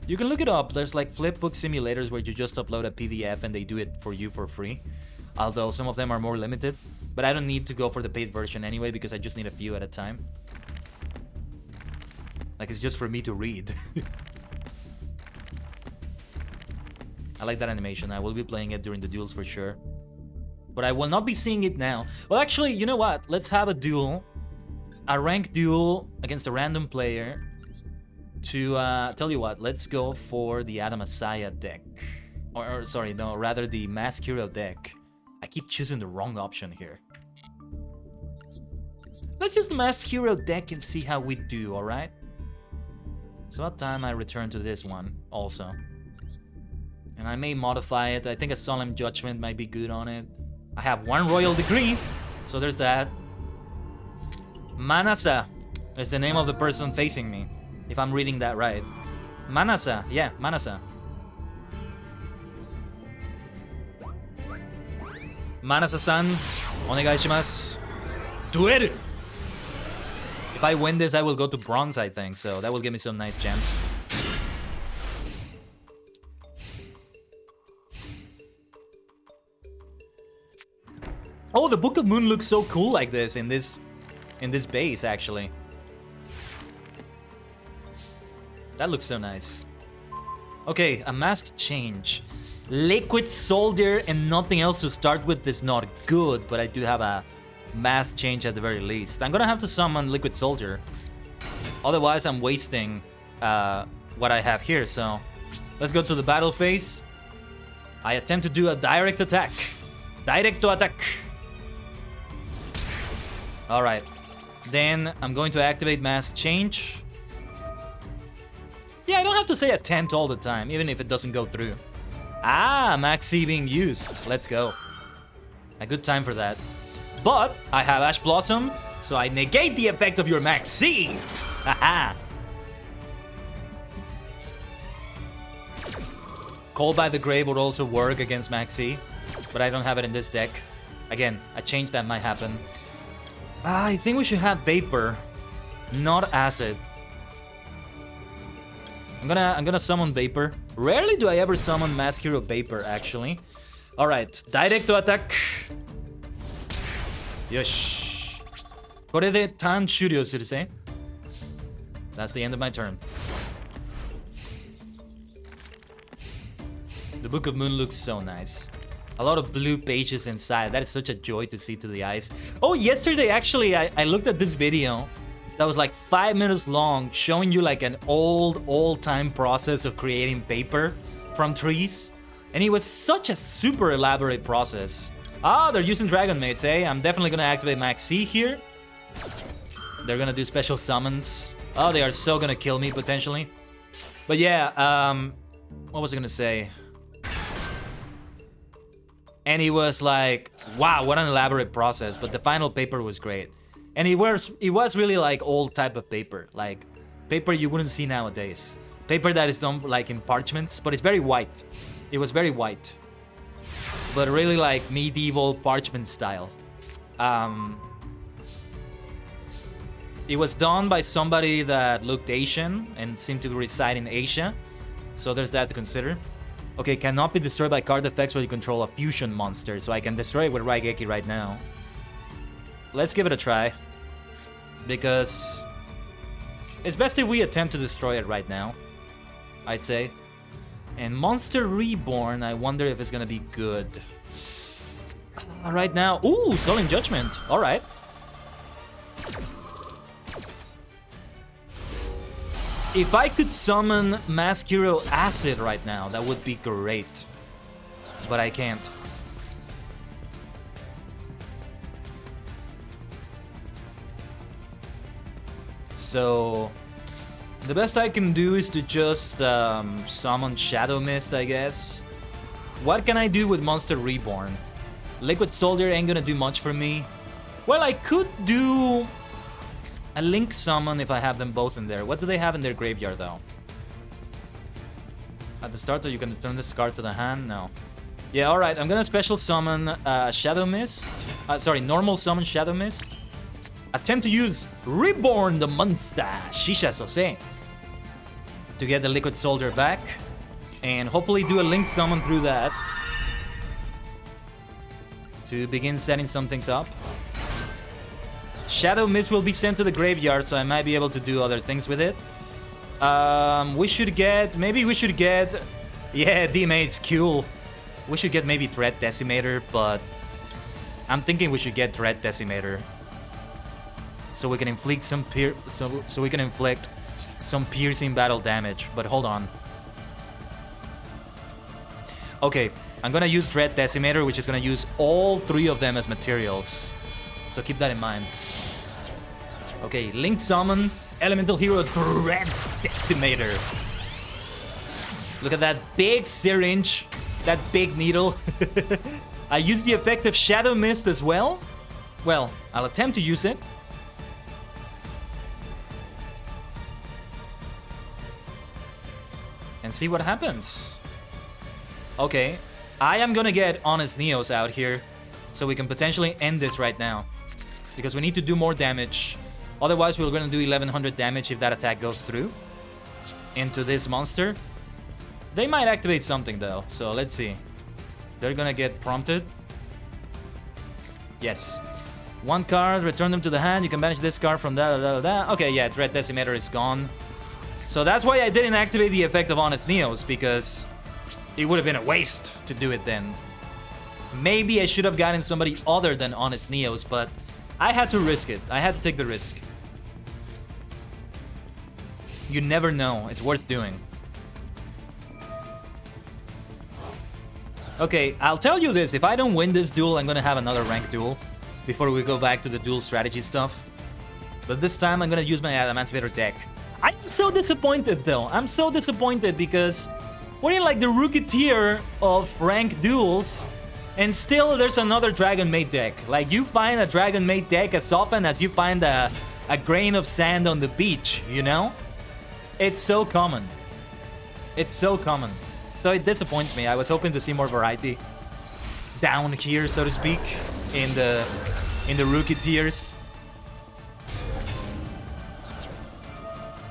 You can look it up. There's like flip book simulators where you just upload a PDF and they do it for you for free. Although some of them are more limited. But I don't need to go for the paid version anyway because I just need a few at a time. Like it's just for me to read. I like that animation. I will be playing it during the duels for sure. But I will not be seeing it now. Well, actually, you know what? Let's have a duel. A ranked duel against a random player. To tell you what, let's go for the Adam Messiah deck. Or sorry, no, rather the Mask Hero deck. I keep choosing the wrong option here. Let's use the Mask Hero deck and see how we do, alright? It's about time I return to this one also. And I may modify it. I think a Solemn Judgment might be good on it. I have one Royal Decree, so there's that. Manasa is the name of the person facing me, if I'm reading that right. Manasa, yeah, Manasa. Manasa-san, onegai shimasu. Duel! If I win this, I will go to bronze, I think, so that will give me some nice gems. Oh, the Book of Moon looks so cool like this in this base, actually. That looks so nice. Okay, a mask change. Liquid Soldier and nothing else to start with is not good, but I do have a mask change at the very least. I'm gonna have to summon Liquid Soldier. Otherwise, I'm wasting what I have here, so... Let's go to the battle phase. I attempt to do a direct attack. Direct to attack. Alright. Then I'm going to activate mask change. Yeah, I don't have to say attempt all the time, even if it doesn't go through. Ah, Maxi being used. Let's go. A good time for that. But I have Ash Blossom, so I negate the effect of your Maxi. Haha. Call by the Grave would also work against Maxi, but I don't have it in this deck. Again, a change that might happen. I think we should have Vapor, not Acid. I'm gonna summon Vapor. Rarely do I ever summon Mask Hero Vapor, actually. Alright, direct to attack. Yosh. これでターン終了するぜ. That's the end of my turn. The Book of Moon looks so nice. A lot of blue pages inside. That is such a joy to see to the eyes. Oh, yesterday actually I looked at this video that was like 5 minutes long, showing you like an old-time process of creating paper from trees. And it was such a super elaborate process. Ah, they're using Dragon Mates, eh? I'm definitely gonna activate Max C here. They're gonna do special summons. Oh, they are so gonna kill me, potentially. But yeah, what was I gonna say? And it was like, wow, what an elaborate process. But the final paper was great. And it was really like old type of paper. Like, paper you wouldn't see nowadays. Paper that is done like in parchments, but it's very white. It was very white. But really like medieval parchment style. It was done by somebody that looked Asian and seemed to reside in Asia. So there's that to consider. Okay, cannot be destroyed by card effects where you control a fusion monster. So I can destroy it with Raigeki right now. Let's give it a try. Because it's best if we attempt to destroy it right now, I'd say. And Monster Reborn, I wonder if it's gonna be good. Right now, ooh, Solemn Judgment. Alright. If I could summon Mask Hero Acid right now, that would be great. But I can't. So the best I can do is to just summon Shadow Mist, I guess. What can I do with Monster Reborn? Liquid Soldier ain't gonna do much for me. Well, I could do a link summon if I have them both in there. What do they have in their graveyard, though? At the start, you can return this card to the hand? No. Yeah, alright. I'm gonna special summon Shadow Mist. Sorry, normal summon Shadow Mist. Attempt to use Reborn the Monster, Shisha Sose, to get the Liquid Soldier back. And hopefully do a link summon through that to begin setting some things up. Shadow Mist will be sent to the graveyard, so I might be able to do other things with it. We should get... Maybe we should get... Yeah, D-Mate's cool. We should get maybe Dread Decimator, but... I'm thinking we should get Dread Decimator. So we can inflict some so we can inflict some piercing battle damage. But hold on. Okay, I'm gonna use Dread Decimator, which is gonna use all 3 of them as materials. So keep that in mind. Okay, Link Summon, Elemental Hero Dread Decimator. Look at that big syringe, that big needle. I use the effect of Shadow Mist as well. Well, I'll attempt to use it. And see what happens. Okay, I am gonna get Honest Neos out here, so we can potentially end this right now. Because we need to do more damage. Otherwise, we're gonna do 1100 damage if that attack goes through into this monster. They might activate something though, so let's see. They're gonna get prompted. Yes. 1 card, return them to the hand. You can banish this card from that. Okay, yeah, Dread Decimator is gone. So that's why I didn't activate the effect of Honest Neos, because it would have been a waste to do it then. Maybe I should have gotten somebody other than Honest Neos, but I had to risk it. I had to take the risk. You never know. It's worth doing. Okay, I'll tell you this. If I don't win this duel, I'm gonna have another ranked duel before we go back to the duel strategy stuff. But this time, I'm gonna use my Emancipator deck. I'm so disappointed, though. I'm so disappointed because we're in like the rookie tier of ranked duels, and still there's another Dragon Maid deck. Like, you find a Dragon Maid deck as often as you find a grain of sand on the beach, you know? It's so common. It's so common. So it disappoints me. I was hoping to see more variety down here, so to speak, in the rookie tiers.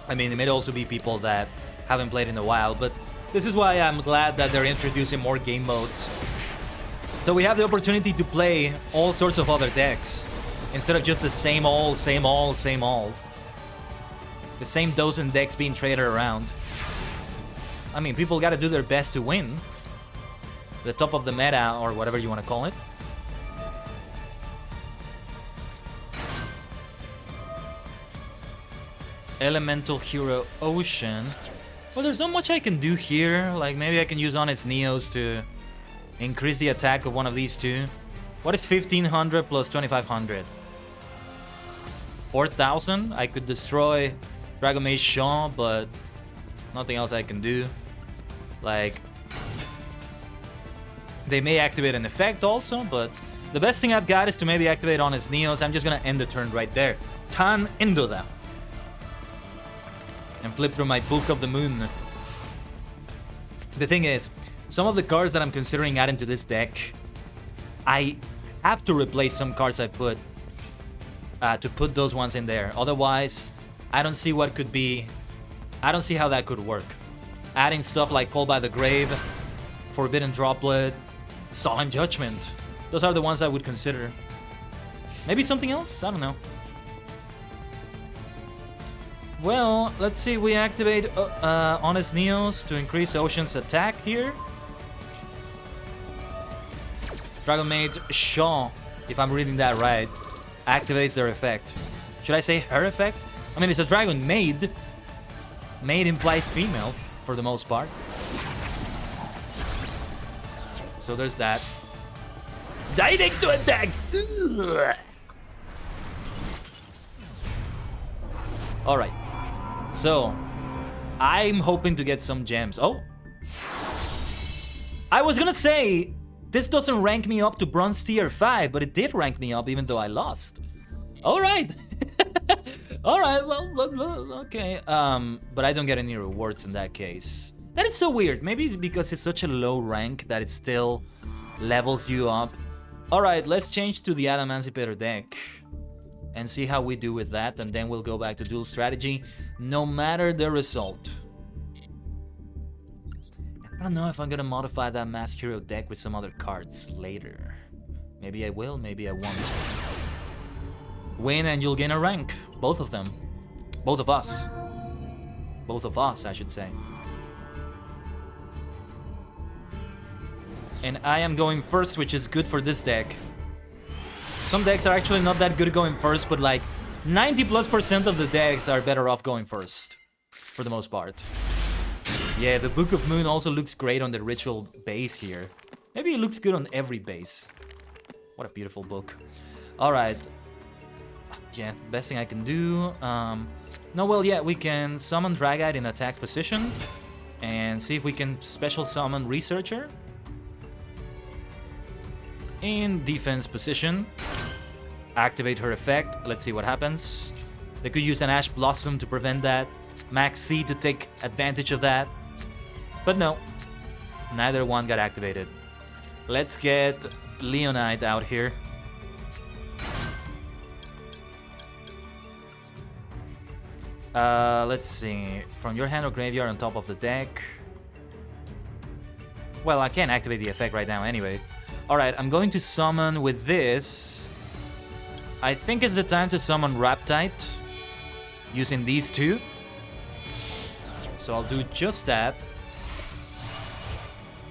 I mean, it may also be people that haven't played in a while, but this is why I'm glad that they're introducing more game modes. So we have the opportunity to play all sorts of other decks, instead of just the same old, same old, same old. The same dozen decks being traded around. I mean, people gotta do their best to win. The top of the meta, or whatever you want to call it. Elemental Hero Ocean. Well, there's not much I can do here. Like, maybe I can use Honest Neos to increase the attack of one of these two. What is 1500 plus 2500? 4000? I could destroy Dragon Maid Shaw, but nothing else I can do. Like, they may activate an effect also, but the best thing I've got is to maybe activate Honest Neos. I'm just gonna end the turn right there. Tan Indoda. And flip through my Book of the Moon. The thing is, some of the cards that I'm considering adding to this deck, I have to replace some cards I put to put those ones in there. Otherwise, I don't see what could be. I don't see how that could work. Adding stuff like Call by the Grave, Forbidden Droplet, Solemn Judgment. Those are the ones I would consider. Maybe something else? I don't know. Well, let's see. We activate Honest Neos to increase Ocean's attack here. Dragon Maid Shaw, if I'm reading that right, activates their effect. Should I say her effect? I mean, it's a Dragon Maid. Maid implies female, for the most part. So there's that. Direct to attack! Alright. So, I'm hoping to get some gems. Oh! I was gonna say, this doesn't rank me up to Bronze Tier 5, but it did rank me up even though I lost. Alright! Alright, well, okay. But I don't get any rewards in that case. That is so weird. Maybe it's because it's such a low rank that it still levels you up. Alright, let's change to the ℂ𝕚𝕚𝕒𝕚𝕒 deck and see how we do with that, and then we'll go back to duel strategy, no matter the result. I don't know if I'm gonna modify that mask hero deck with some other cards later. Maybe I will, maybe I won't. Win and you'll gain a rank. Both of them. Both of us. Both of us, I should say. And I am going first, which is good for this deck. Some decks are actually not that good going first, but like 90+% of the decks are better off going first. For the most part. Yeah, the Book of Moon also looks great on the ritual base here. Maybe it looks good on every base. What a beautiful book. Alright. Yeah, best thing I can do. No, well, yeah, we can summon Dragite in attack position. And see if we can special summon Researcher. In defense position. Activate her effect. Let's see what happens. They could use an Ash Blossom to prevent that. Max C to take advantage of that. But no. Neither one got activated. Let's get Leonite out here. Let's see. From your hand or graveyard on top of the deck. Well, I can't activate the effect right now anyway. Alright, I'm going to summon with this. I think it's the time to summon Raptite. Using these two. So I'll do just that.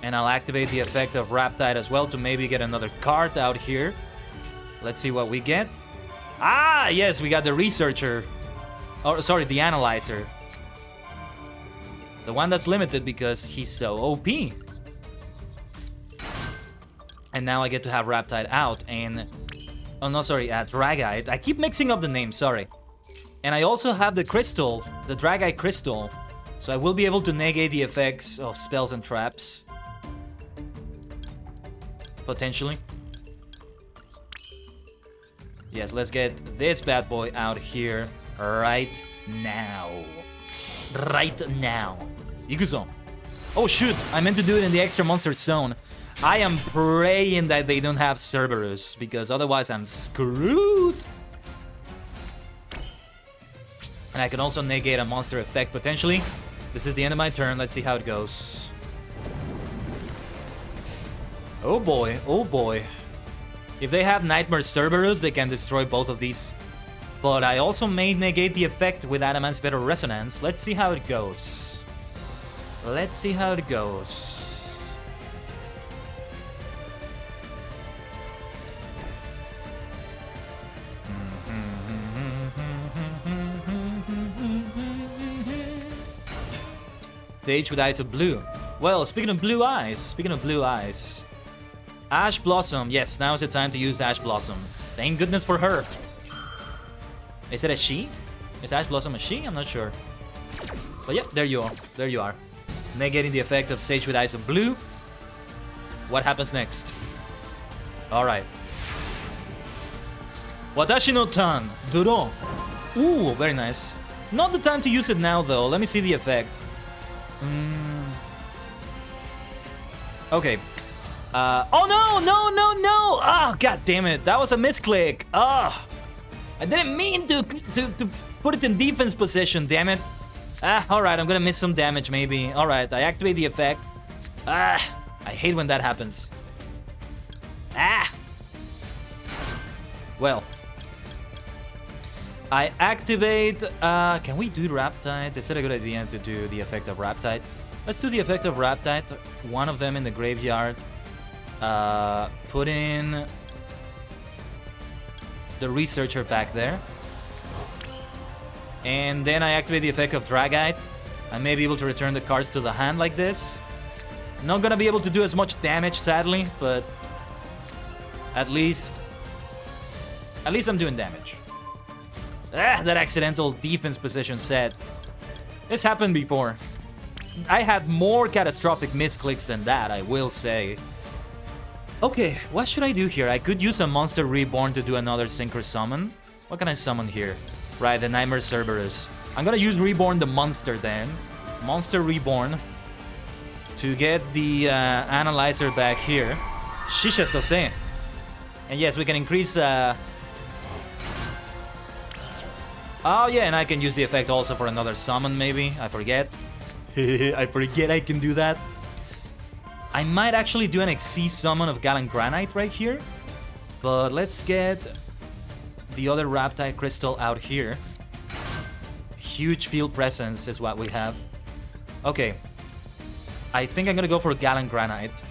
And I'll activate the effect of Raptite as well to maybe get another card out here. Let's see what we get. Ah, yes, we got the Researcher. Oh, sorry, the Analyzer. The one that's limited because he's so OP. And now I get to have Raptite out and... Oh, no, sorry, Dragite. I keep mixing up the names, sorry. And I also have the Crystal, the Dragite Crystal. So I will be able to negate the effects of spells and traps. Potentially. Yes, let's get this bad boy out here right now. Right now. Ikuzo. Oh shoot, I meant to do it in the extra monster zone. I am praying that they don't have Cerberus, because otherwise I'm screwed. And I can also negate a monster effect potentially. This is the end of my turn, let's see how it goes. Oh boy, oh boy. If they have Nightmare Cerberus, they can destroy both of these. But I also may negate the effect with Adamant's Better Resonance. Let's see how it goes. Let's see how it goes. Page with eyes of blue. Well, speaking of blue eyes, Ash Blossom. Yes, now is the time to use Ash Blossom. Thank goodness for her. Is it a she? Is Ash Blossom a she? I'm not sure. But yeah, there you are. There you are. Negating the effect of Sage with Eyes of Blue. What happens next? Alright. Watashi no Tan. Duro. Ooh, very nice. Not the time to use it now though. Let me see the effect. Okay. Oh no! Ah, god damn it. That was a misclick. Ah. I didn't mean to put it in defense position, damn it. Ah, alright, I'm gonna miss some damage maybe. Alright, I activate the effect. Ah, I hate when that happens. Ah! Well. I activate... can we do Raptite? Is it a good idea to do the effect of Raptite? Let's do the effect of Raptite. One of them in the graveyard. Put in... the Researcher back there. And then I activate the effect of Dragite. I may be able to return the cards to the hand like this. Not gonna be able to do as much damage, sadly, but at least I'm doing damage. Ah, that accidental defense position set. This happened before. I had more catastrophic misclicks than that, I will say. Okay, what should I do here? I could use a Monster Reborn to do another Synchro Summon. What can I summon here? Right, the Nightmare Cerberus. I'm gonna use Reborn the Monster then. Monster Reborn. To get the Analyzer back here. Shisha Sose. And yes, we can increase... Oh yeah, and I can use the effect also for another summon maybe. I forget. I forget I can do that. I might actually do an XC summon of galanGranite right here. But let's get the other Raptide Crystal out here. Huge field presence is what we have. Okay. I think I'm gonna go for galanGranite.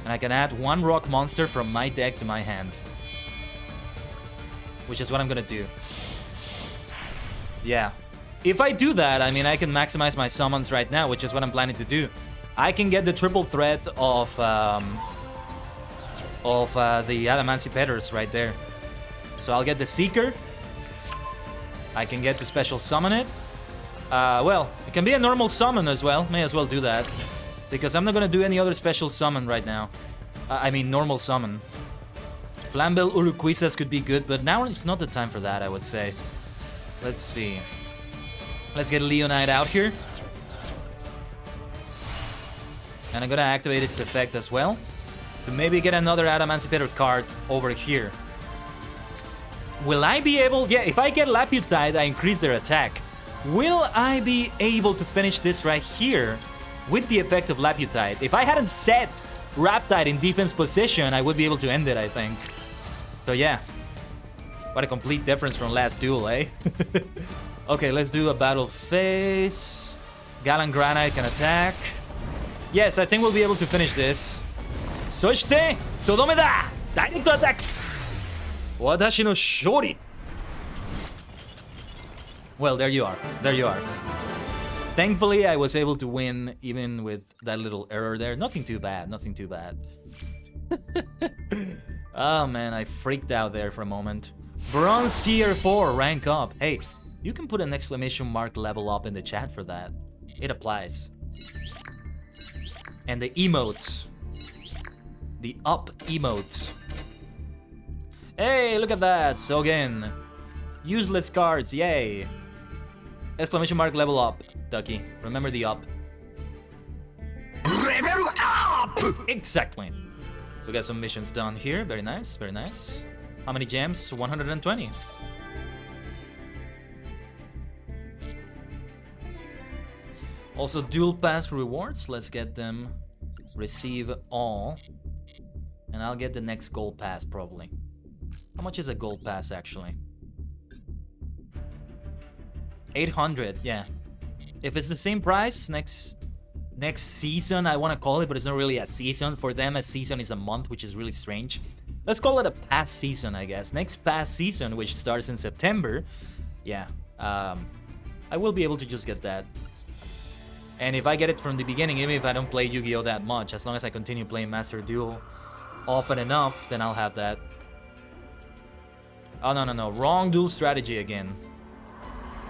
And I can add one rock monster from my deck to my hand. Which is what I'm gonna do. Yeah. If I do that, I mean, I can maximize my summons right now, which is what I'm planning to do. I can get the triple threat of the Adamancy right there. So I'll get the Seeker. I can get to special summon it. Well, it can be a normal summon as well. May as well do that. Because I'm not gonna do any other special summon right now. I mean, normal summon. Flamble Uruquizas could be good, but now it's not the time for that, I would say. Let's see. Let's get Leonite out here. And I'm gonna activate its effect as well. To maybe get another Adamancy card over here. Will I be able... Yeah, if I get Laputide, I increase their attack. Will I be able to finish this right here with the effect of Laputide? If I hadn't set Raptide in defense position, I would be able to end it, I think. So yeah. What a complete difference from last duel, eh? Okay, let's do a battle phase. galanGranite can attack. Yes, I think we'll be able to finish this. Soshite, Todome da! Direct attack! Watashi no shori! Well, there you are. There you are. Thankfully, I was able to win even with that little error there. Nothing too bad. Nothing too bad. Oh, man. I freaked out there for a moment. Bronze tier 4. Rank up. Hey, you can put an exclamation mark level up in the chat for that. It applies. And the emotes. The up emotes. Hey, look at that. Sogen. Useless cards. Yay. Exclamation mark level up, Ducky. Remember the up. Level up! Exactly. We got some missions done here. Very nice, very nice. How many gems? 120. Also, dual pass rewards. Let's get them. Receive all. And I'll get the next gold pass, probably. How much is a gold pass, actually? 800, yeah. If it's the same price, next season, I want to call it, but it's not really a season. For them, a season is a month, which is really strange. Let's call it a past season, I guess. Next past season, which starts in September, yeah. I will be able to just get that. And if I get it from the beginning, even if I don't play Yu-Gi-Oh! That much, as long as I continue playing Master Duel often enough, then I'll have that. Oh, no. Wrong duel strategy again.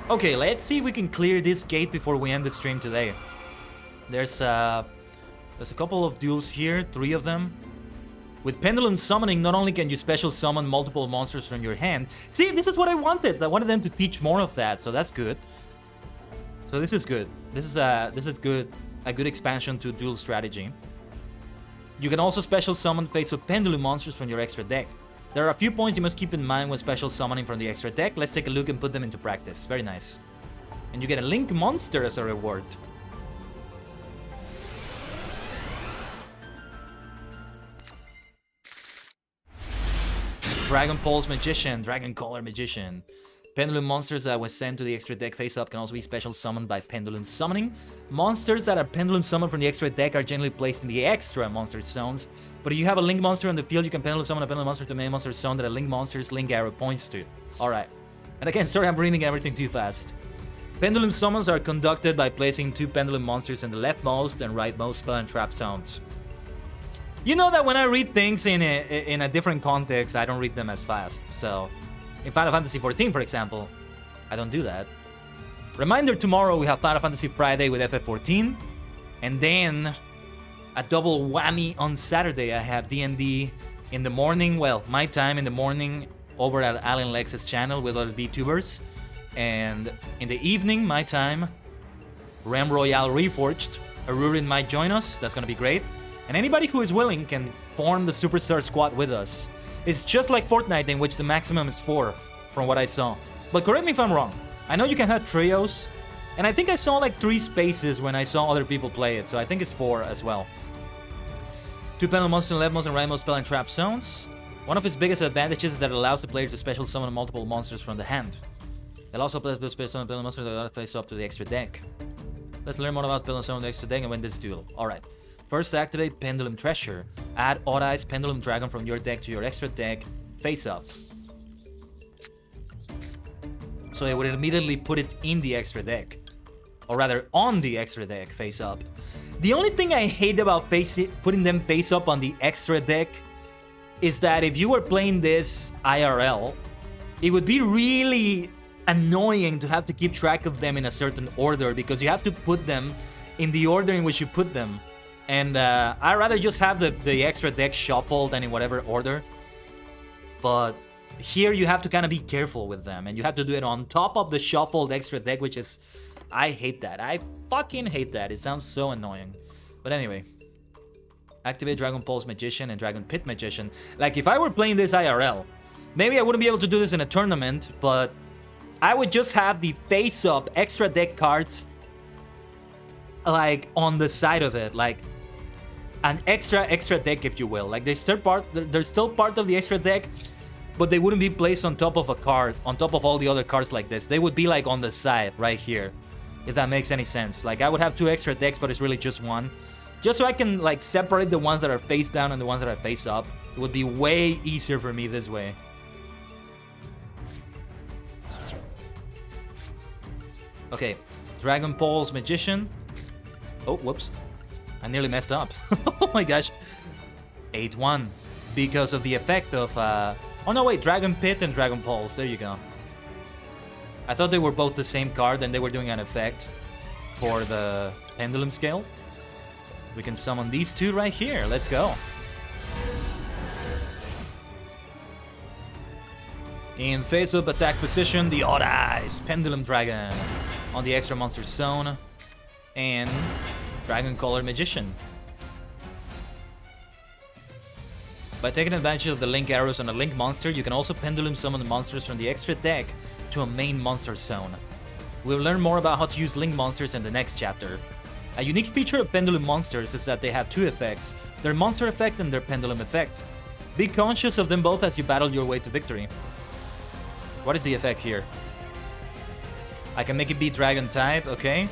Okay, let's see if we can clear this gate before we end the stream today. There's a couple of duels here, 3 of them. With Pendulum Summoning, not only can you special summon multiple monsters from your hand. See, this is what I wanted. I wanted them to teach more of that, so that's good. So this is good. This is good. A good expansion to duel strategy. You can also special summon face of Pendulum monsters from your extra deck. There are a few points you must keep in mind when special summoning from the extra deck. Let's take a look and put them into practice. Very nice. And you get a Link monster as a reward. Dragon Pulse Magician, Dragon Collar Magician. Pendulum monsters that was sent to the extra deck face up can also be special summoned by Pendulum Summoning. Monsters that are Pendulum summoned from the extra deck are generally placed in the extra monster zones. But if you have a Link monster on the field, you can Pendulum summon a Pendulum monster to main monster zone that a Link monster's Link arrow points to. Alright. And again, sorry I'm reading everything too fast. Pendulum summons are conducted by placing 2 Pendulum monsters in the leftmost and rightmost spell and trap zones. You know that when I read things in a different context, I don't read them as fast, so... In Final Fantasy XIV, for example, I don't do that. Reminder, tomorrow we have Final Fantasy Friday with FF14. And then, a double whammy on Saturday. I have D&D in the morning, well, my time in the morning, over at Alan Lex's channel with other VTubers. And in the evening, my time, Ram Royale Reforged, Arurin might join us. That's gonna be great. And anybody who is willing can form the Superstar Squad with us. It's just like Fortnite, in which the maximum is 4, from what I saw. But correct me if I'm wrong. I know you can have trios, and I think I saw like 3 spaces when I saw other people play it, so I think it's 4 as well. 2 panel monsters, left monster, right monster, spell and trap zones. One of its biggest advantages is that it allows the player to special summon multiple monsters from the hand. It also plays the special summon panel monsters that face up to the extra deck. Let's learn more about Pendulum Summon the extra deck and win this duel. Alright. First, activate Pendulum Treasure. Add Odd Eyes Pendulum Dragon from your deck to your extra deck, face up. So it would immediately put it in the extra deck. Or rather, on the extra deck, face up. The only thing I hate about putting them face up on the extra deck is that if you were playing this IRL, it would be really annoying to have to keep track of them in a certain order, because you have to put them in the order in which you put them. And I'd rather just have the extra deck shuffled and in whatever order. But here you have to kind of be careful with them, and you have to do it on top of the shuffled extra deck, which is... I hate that. I fucking hate that. It sounds so annoying. But anyway. Activate Dragon Pulse Magician and Dragon Pit Magician. Like, if I were playing this IRL, maybe I wouldn't be able to do this in a tournament, but I would just have the face-up extra deck cards, like, on the side of it. Like, an extra deck, if you will. Like, they're still part of the extra deck, but they wouldn't be placed on top of a card, on top of all the other cards like this. They would be, like, on the side, right here. If that makes any sense. Like, I would have 2 extra decks, but it's really just 1. Just so I can, like, separate the ones that are face down and the ones that are face up. It would be way easier for me this way. Okay, Dragon Pulse Magician. Oh, whoops. I nearly messed up. Oh my gosh. 8-1. Because of the effect of... Oh no, wait, Dragon Pit and Dragon Pulse. There you go. I thought they were both the same card and they were doing an effect for the Pendulum Scale. We can summon these 2 right here. Let's go. In face-up attack position, the Odd Eyes Pendulum Dragon on the extra monster zone, and Dragon Color Magician. By taking advantage of the link arrows on a link monster, you can also pendulum summon the monsters from the extra deck to a main monster zone. We'll learn more about how to use link monsters in the next chapter. A unique feature of pendulum monsters is that they have 2 effects, their monster effect and their pendulum effect. Be conscious of them both as you battle your way to victory. What is the effect here? I can make it be dragon type, okay.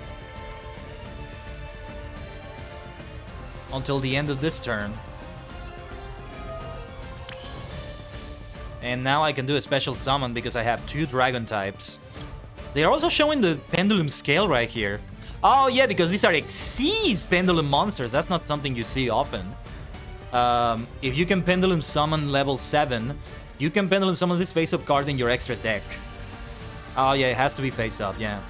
Until the end of this turn. And now I can do a special summon because I have 2 dragon types. They are also showing the pendulum scale right here. Oh yeah, because these are Xyz pendulum monsters. That's not something you see often. If you can pendulum summon level 7, you can pendulum summon this face-up card in your extra deck. Oh yeah, it has to be face-up, yeah.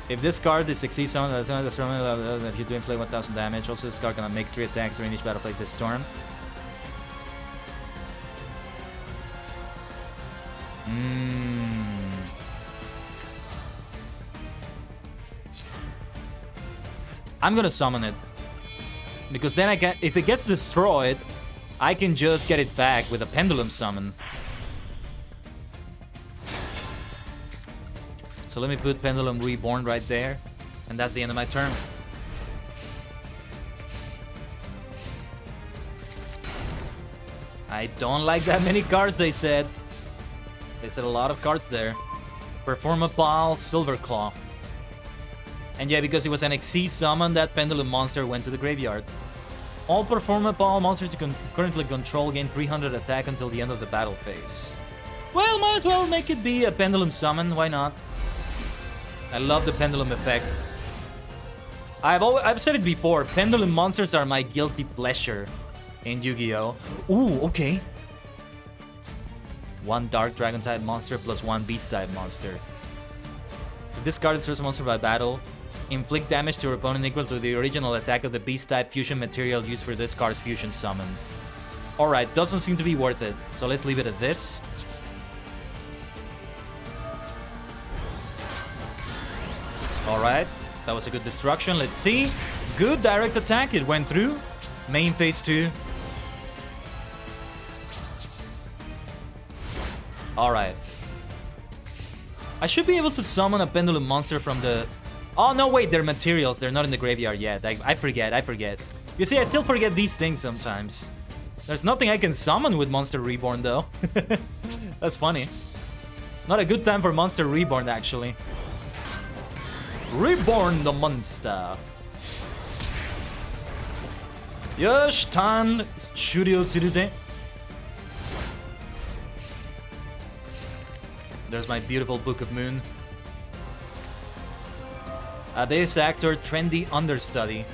If this card is Xyz summon, if you do inflict 1000 damage, also this card can make 3 attacks during each battle phase this turn. I'm gonna summon it. Because then if it gets destroyed, I can just get it back with a pendulum summon. So let me put Pendulum Reborn right there. And that's the end of my turn. I don't like that many cards, they said. They said a lot of cards there. Performapal Silverclaw. And yeah, because it was an Xyz summon, that Pendulum monster went to the graveyard. All Performapal monsters you can currently control gain 300 attack until the end of the battle phase. Well, might as well make it be a Pendulum summon, why not? I love the Pendulum effect. I've said it before, Pendulum monsters are my guilty pleasure in Yu-Gi-Oh! Ooh, okay. 1 Dark Dragon type monster plus 1 Beast type monster. If discard the first monster by battle, inflict damage to your opponent equal to the original attack of the Beast type fusion material used for this card's fusion summon. Alright, doesn't seem to be worth it. So let's leave it at this. Alright, that was a good destruction. Let's see. Good direct attack. It went through. Main phase 2. Alright. I should be able to summon a pendulum monster from the... Oh, no, wait. They're materials. They're not in the graveyard yet. I forget. You see, I still forget these things sometimes. There's nothing I can summon with Monster Reborn, though. That's funny. Not a good time for Monster Reborn, actually. Reborn the monster. Yosh tan shuryo suruze. There's my beautiful Book of Moon. Abyss Actor Trendy Understudy.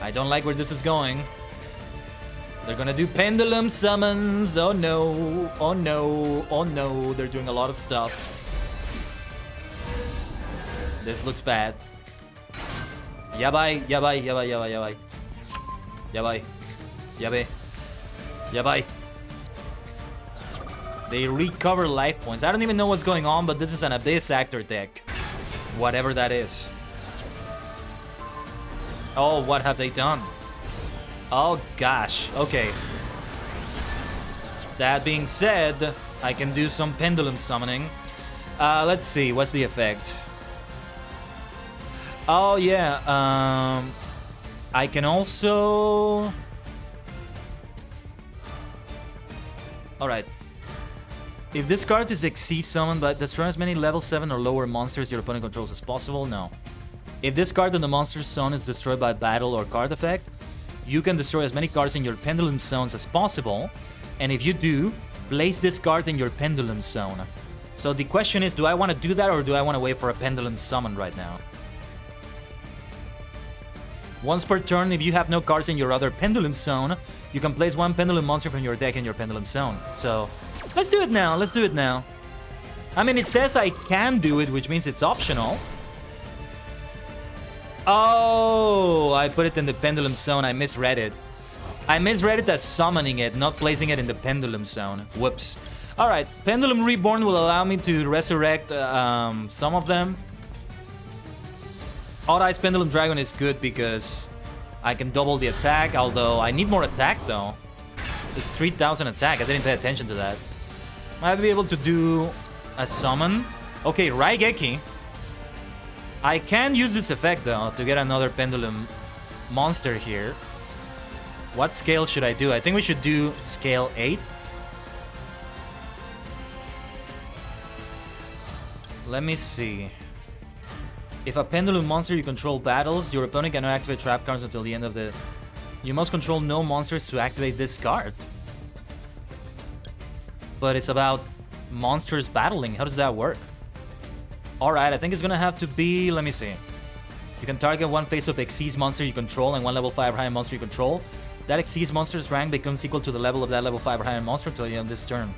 I don't like where this is going. They're gonna do pendulum summons. Oh no, oh no, oh no. They're doing a lot of stuff. This looks bad. Yabai, yabai, yabai, yabai, yabai. Yabai. Yabe. Yabai. They recover life points. I don't even know what's going on, but this is an Abyss Actor deck. Whatever that is. Oh, what have they done? Oh gosh, okay. That being said, I can do some pendulum summoning. Let's see, what's the effect? Oh yeah, I can also... Alright. If this card is XC summoned, but destroy as many level 7 or lower monsters your opponent controls as possible, no. If this card in the monster's zone is destroyed by battle or card effect, you can destroy as many cards in your pendulum zones as possible, and if you do, place this card in your pendulum zone. So the question is, do I want to do that or do I want to wait for a pendulum summon right now? Once per turn, if you have no cards in your other pendulum zone, you can place one pendulum monster from your deck in your pendulum zone. So, let's do it now, let's do it now. I mean, it says I can do it, which means it's optional. Oh, I put it in the pendulum zone, I misread it. I misread it as summoning it, not placing it in the pendulum zone. Whoops. Alright, Pendulum Reborn will allow me to resurrect some of them. Odd Eyes Pendulum Dragon is good because I can double the attack, although I need more attack though. It's 3000 attack, I didn't pay attention to that. Might be able to do a summon. Okay, Raigeki. I can use this effect though to get another pendulum monster here. What scale should I do? I think we should do scale 8. Let me see. If a pendulum monster you control battles, your opponent cannot activate trap cards until the end of the... You must control no monsters to activate this card. But it's about monsters battling. How does that work? Alright, I think it's gonna have to be... Let me see. You can target one face-up Xyz monster you control and one level 5 or higher monster you control. That Xyz monster's rank becomes equal to the level of that level 5 or higher monster until the end of this turn.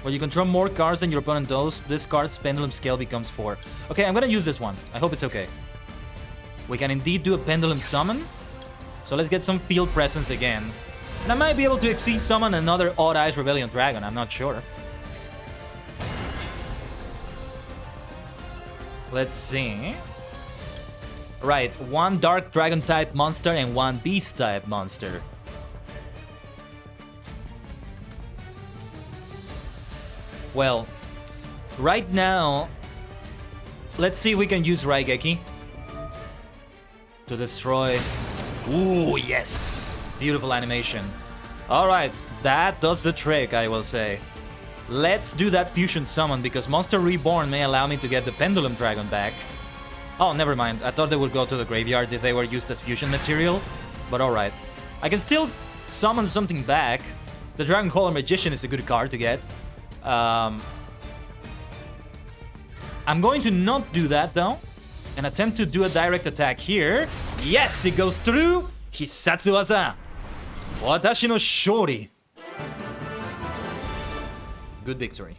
When you control more cards than your opponent does, this card's pendulum scale becomes 4. Okay, I'm gonna use this one. I hope it's okay. We can indeed do a pendulum summon. So let's get some field presence again. And I might be able to Xyz summon another Odd Eyes Rebellion Dragon, I'm not sure. Let's see. Right, one Dark Dragon type monster and one Beast type monster. Well, right now, let's see if we can use Raigeki to destroy... Ooh, yes! Beautiful animation. Alright, that does the trick, I will say. Let's do that fusion summon, because Monster Reborn may allow me to get the Pendulum Dragon back. Oh, never mind. I thought they would go to the graveyard if they were used as fusion material. But alright. I can still summon something back. The Dragon Caller Magician is a good card to get. I'm going to not do that though, and attempt to do a direct attack here. Yes, it goes through. Hissatsu waza. Watashi no shori. Good victory.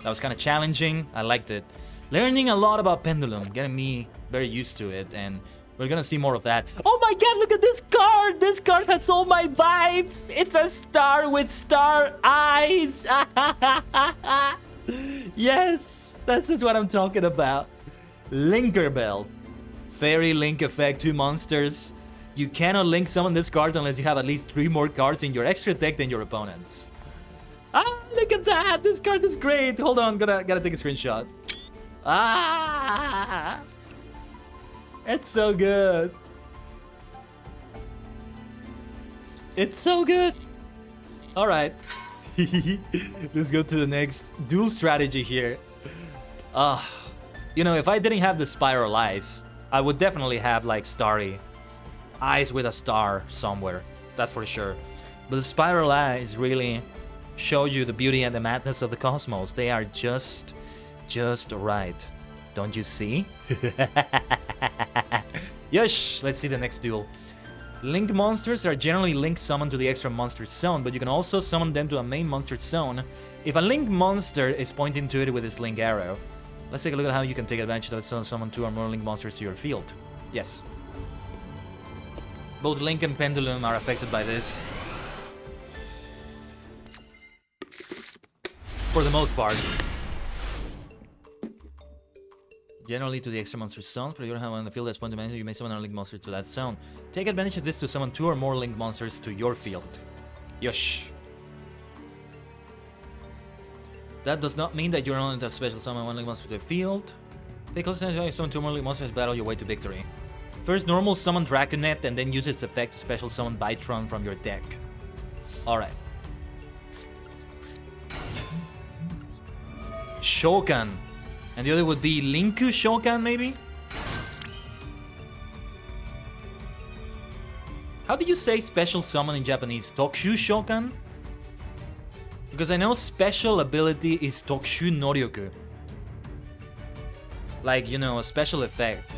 That was kind of challenging. I liked it. Learning a lot about Pendulum, getting me very used to it, and We're gonna see more of that. Oh my god, look at this card! This card has all my vibes! It's a star with star eyes! Yes! That's just what I'm talking about. Linkerbell. Fairy link effect, 2 monsters. You cannot link summon this card unless you have at least 3 more cards in your extra deck than your opponent's. Ah, look at that! This card is great! Hold on, gotta take a screenshot. Ah! It's so good. It's so good. All right. Let's go to the next duel strategy here. You know, if I didn't have the spiral eyes, I would definitely have like starry eyes with a star somewhere. That's for sure. But the spiral eyes really show you the beauty and the madness of the cosmos. They are just right. Don't you see? Yes, let's see the next duel. Link monsters are generally link summoned to the extra monster zone, but you can also summon them to a main monster zone if a link monster is pointing to it with its link arrow. Let's take a look at how you can take advantage of that, summon 2 or more link monsters to your field. Yes. Both Link and Pendulum are affected by this. For the most part. Generally to the extra monster zone, but you don't have one in the field that's point to mention, you may summon a link monster to that zone. Take advantage of this to summon 2 or more link monsters to your field. Yosh. That does not mean that you're only to special summon 1 link monster to the field. Take close attention to summon 2 more link monsters to battle your way to victory. First, normal summon Draconet and then use its effect to special summon Bytron from your deck. Alright. Shokan. And the other would be Linku Shokan, maybe? How do you say special summon in Japanese? Tokushu Shokan? Because I know special ability is Tokushu Noryoku. Like, you know, a special effect.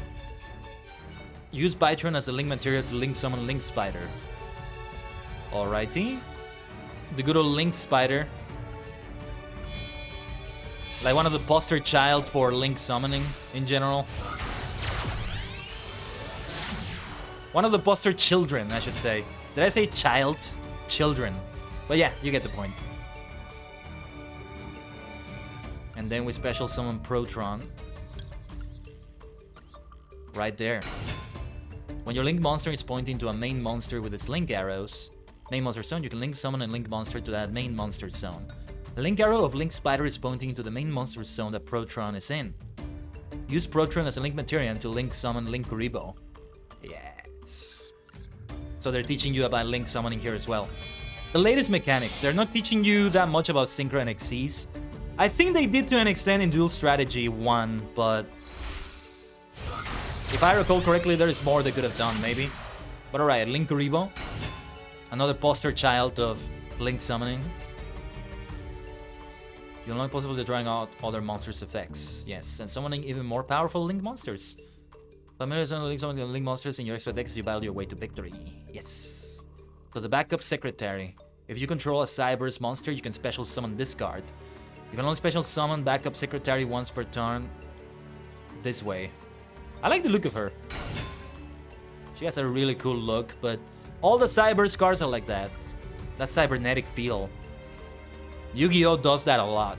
Use Bytron as a link material to link summon Link Spider. Alrighty. The good old Link Spider. Like one of the poster childs for link summoning in general. One of the poster children, I should say. Did I say child? Children. But yeah, you get the point. And then we special summon Protron. Right there. When your link monster is pointing to a main monster with its link arrows, main monster zone, you can link summon a link monster to that main monster zone. The link arrow of Link Spider is pointing to the main monster zone that Protron is in. Use Protron as a link material to link summon Link Kuribo. Yes. So they're teaching you about link summoning here as well. The latest mechanics, they're not teaching you that much about Synchro and Xyz. I think they did to an extent in Duel Strategy 1, but if I recall correctly, there is more they could have done, maybe. But alright, Link Kuribo. Another poster child of link summoning. You'll not possible to drawing out other monsters' effects. Yes, and summoning even more powerful link monsters. Familiar link summoning link monsters in your extra decks as you battle your way to victory. Yes. So the backup secretary. If you control a Cyber's monster, you can special summon this card. You can only special summon backup secretary once per turn. This way. I like the look of her. She has a really cool look, but all the Cyber's cards are like that. That cybernetic feel. Yu-Gi-Oh! Does that a lot,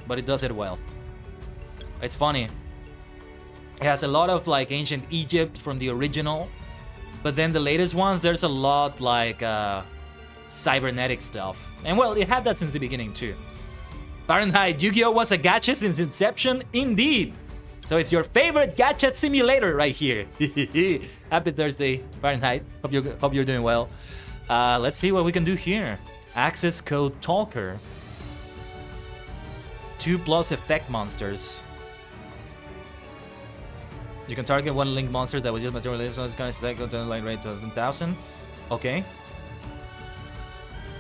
but it does it well. It's funny. It has a lot of like ancient Egypt from the original, but then the latest ones, there's a lot like cybernetic stuff. And well, it had that since the beginning too. Fahrenheit, Yu-Gi-Oh! Was a gacha since inception? Indeed! So it's your favorite gacha simulator right here. Happy Thursday, Fahrenheit. Hope you're doing well. Let's see what we can do here. Access code Talker. 2+ effect monsters. You can target 1 link monster that will use material so this kind of stack to line rate to 1000. Okay.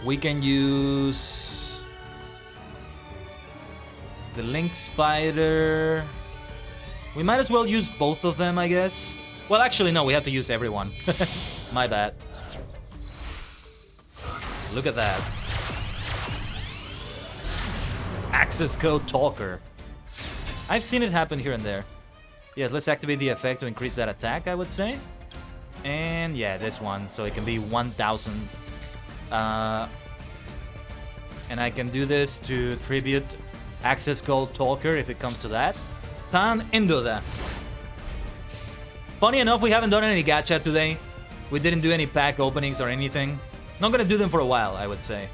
We can use the Link Spider. We might as well use both of them, I guess. Well, actually, no, we have to use everyone. My bad. Look at that. Access code Talker. I've seen it happen here and there. Yeah, let's activate the effect to increase that attack, I would say. And yeah, this one. So it can be 1,000. And I can do this to tribute Access Gold Talker if it comes to that. Tan Indoda. Funny enough, we haven't done any gacha today. We didn't do any pack openings or anything. Not gonna do them for a while, I would say.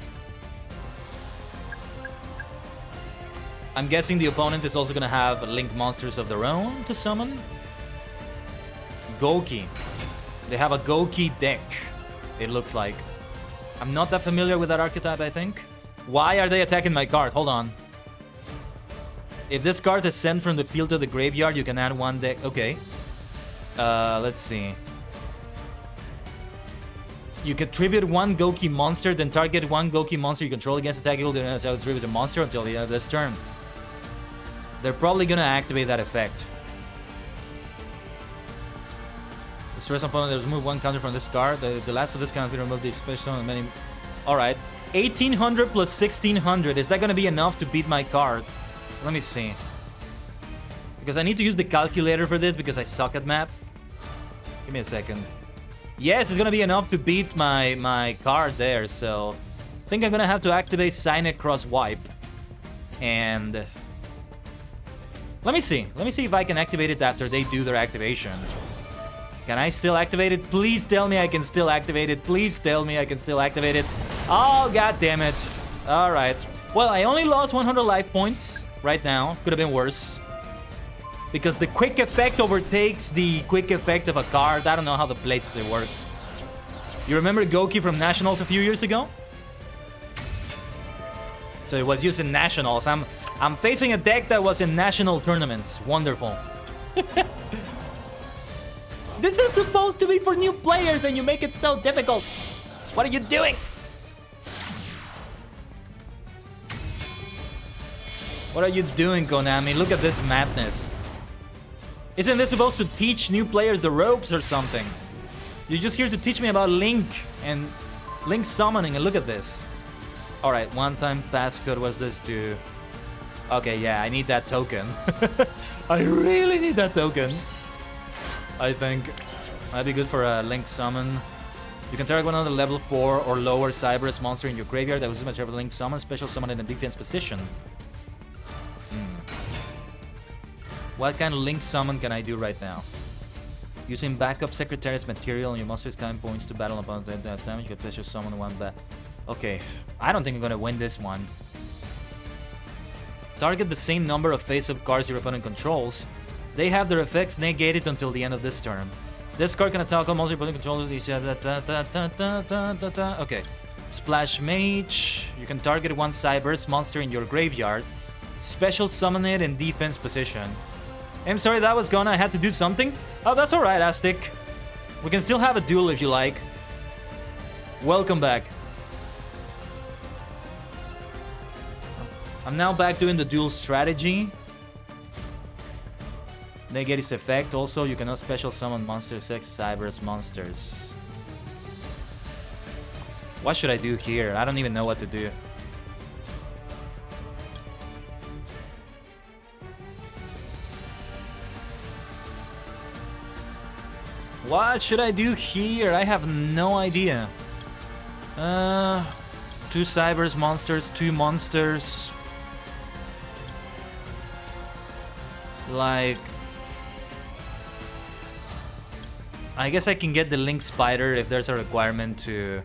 I'm guessing the opponent is also gonna have Link monsters of their own to summon. Goki. They have a Goki deck, it looks like. I'm not that familiar with that archetype, I think. Why are they attacking my card? Hold on. If this card is sent from the field to the graveyard, you can add one deck. Okay. Let's see. You can tribute one Goki monster, then target one Goki monster you control against attack equal to tribute a monster until the end of this turn. They're probably gonna activate that effect. Destroy some opponent that remove one counter from this card. The last of this counter remove the special on many. Alright. 1800 plus 1600. Is that gonna be enough to beat my card? Let me see. Because I need to use the calculator for this because I suck at math. Give me a second. Yes, it's gonna be enough to beat my card there, so I think I'm gonna have to activate Signet Cross Wipe. And let me see if I can activate it after they do their activation. Can I still activate it? Please tell me I can still activate it. Please tell me I can still activate it. Oh, god damn it. Alright. Well, I only lost 100 life points right now. Could have been worse. Because the quick effect overtakes the quick effect of a card. I don't know how the places it works. You remember Goki from Nationals a few years ago? So it was used in Nationals. I'm facing a deck that was in National tournaments. Wonderful. This is supposed to be for new players and you make it so difficult. What are you doing? What are you doing, Konami? Look at this madness. Isn't this supposed to teach new players the ropes or something? You're just here to teach me about Link and Link summoning, and look at this. Alright, one-time passcode, what's this do? Okay, yeah, I need that token. I really need that token. I think might be good for a Link summon. You can target one other level 4 or lower Cyberus monster in your graveyard that was whichever Link summon, special summon in a defense position. What kind of Link summon can I do right now? Using backup Secretary's material and your monster's kind points to battle opponent that does damage, you can special summon one back. Okay, I don't think I'm gonna win this one. Target the same number of face-up cards your opponent controls. They have their effects negated until the end of this turn. This card can attack all multiple controllers each. Okay. Splash Mage. You can target one Cyberus monster in your graveyard. Special summon it in defense position. I'm sorry that was gone. I had to do something. Oh, that's alright, Aztec. We can still have a duel if you like. Welcome back. I'm now back doing the duel strategy. Negate its effect. Also, you cannot special summon monsters, X Cyberus monsters. What should I do here? I don't even know what to do. What should I do here? I have no idea. 2 Cyberus monsters, 2 monsters. Like, I guess I can get the Link Spider if there's a requirement to...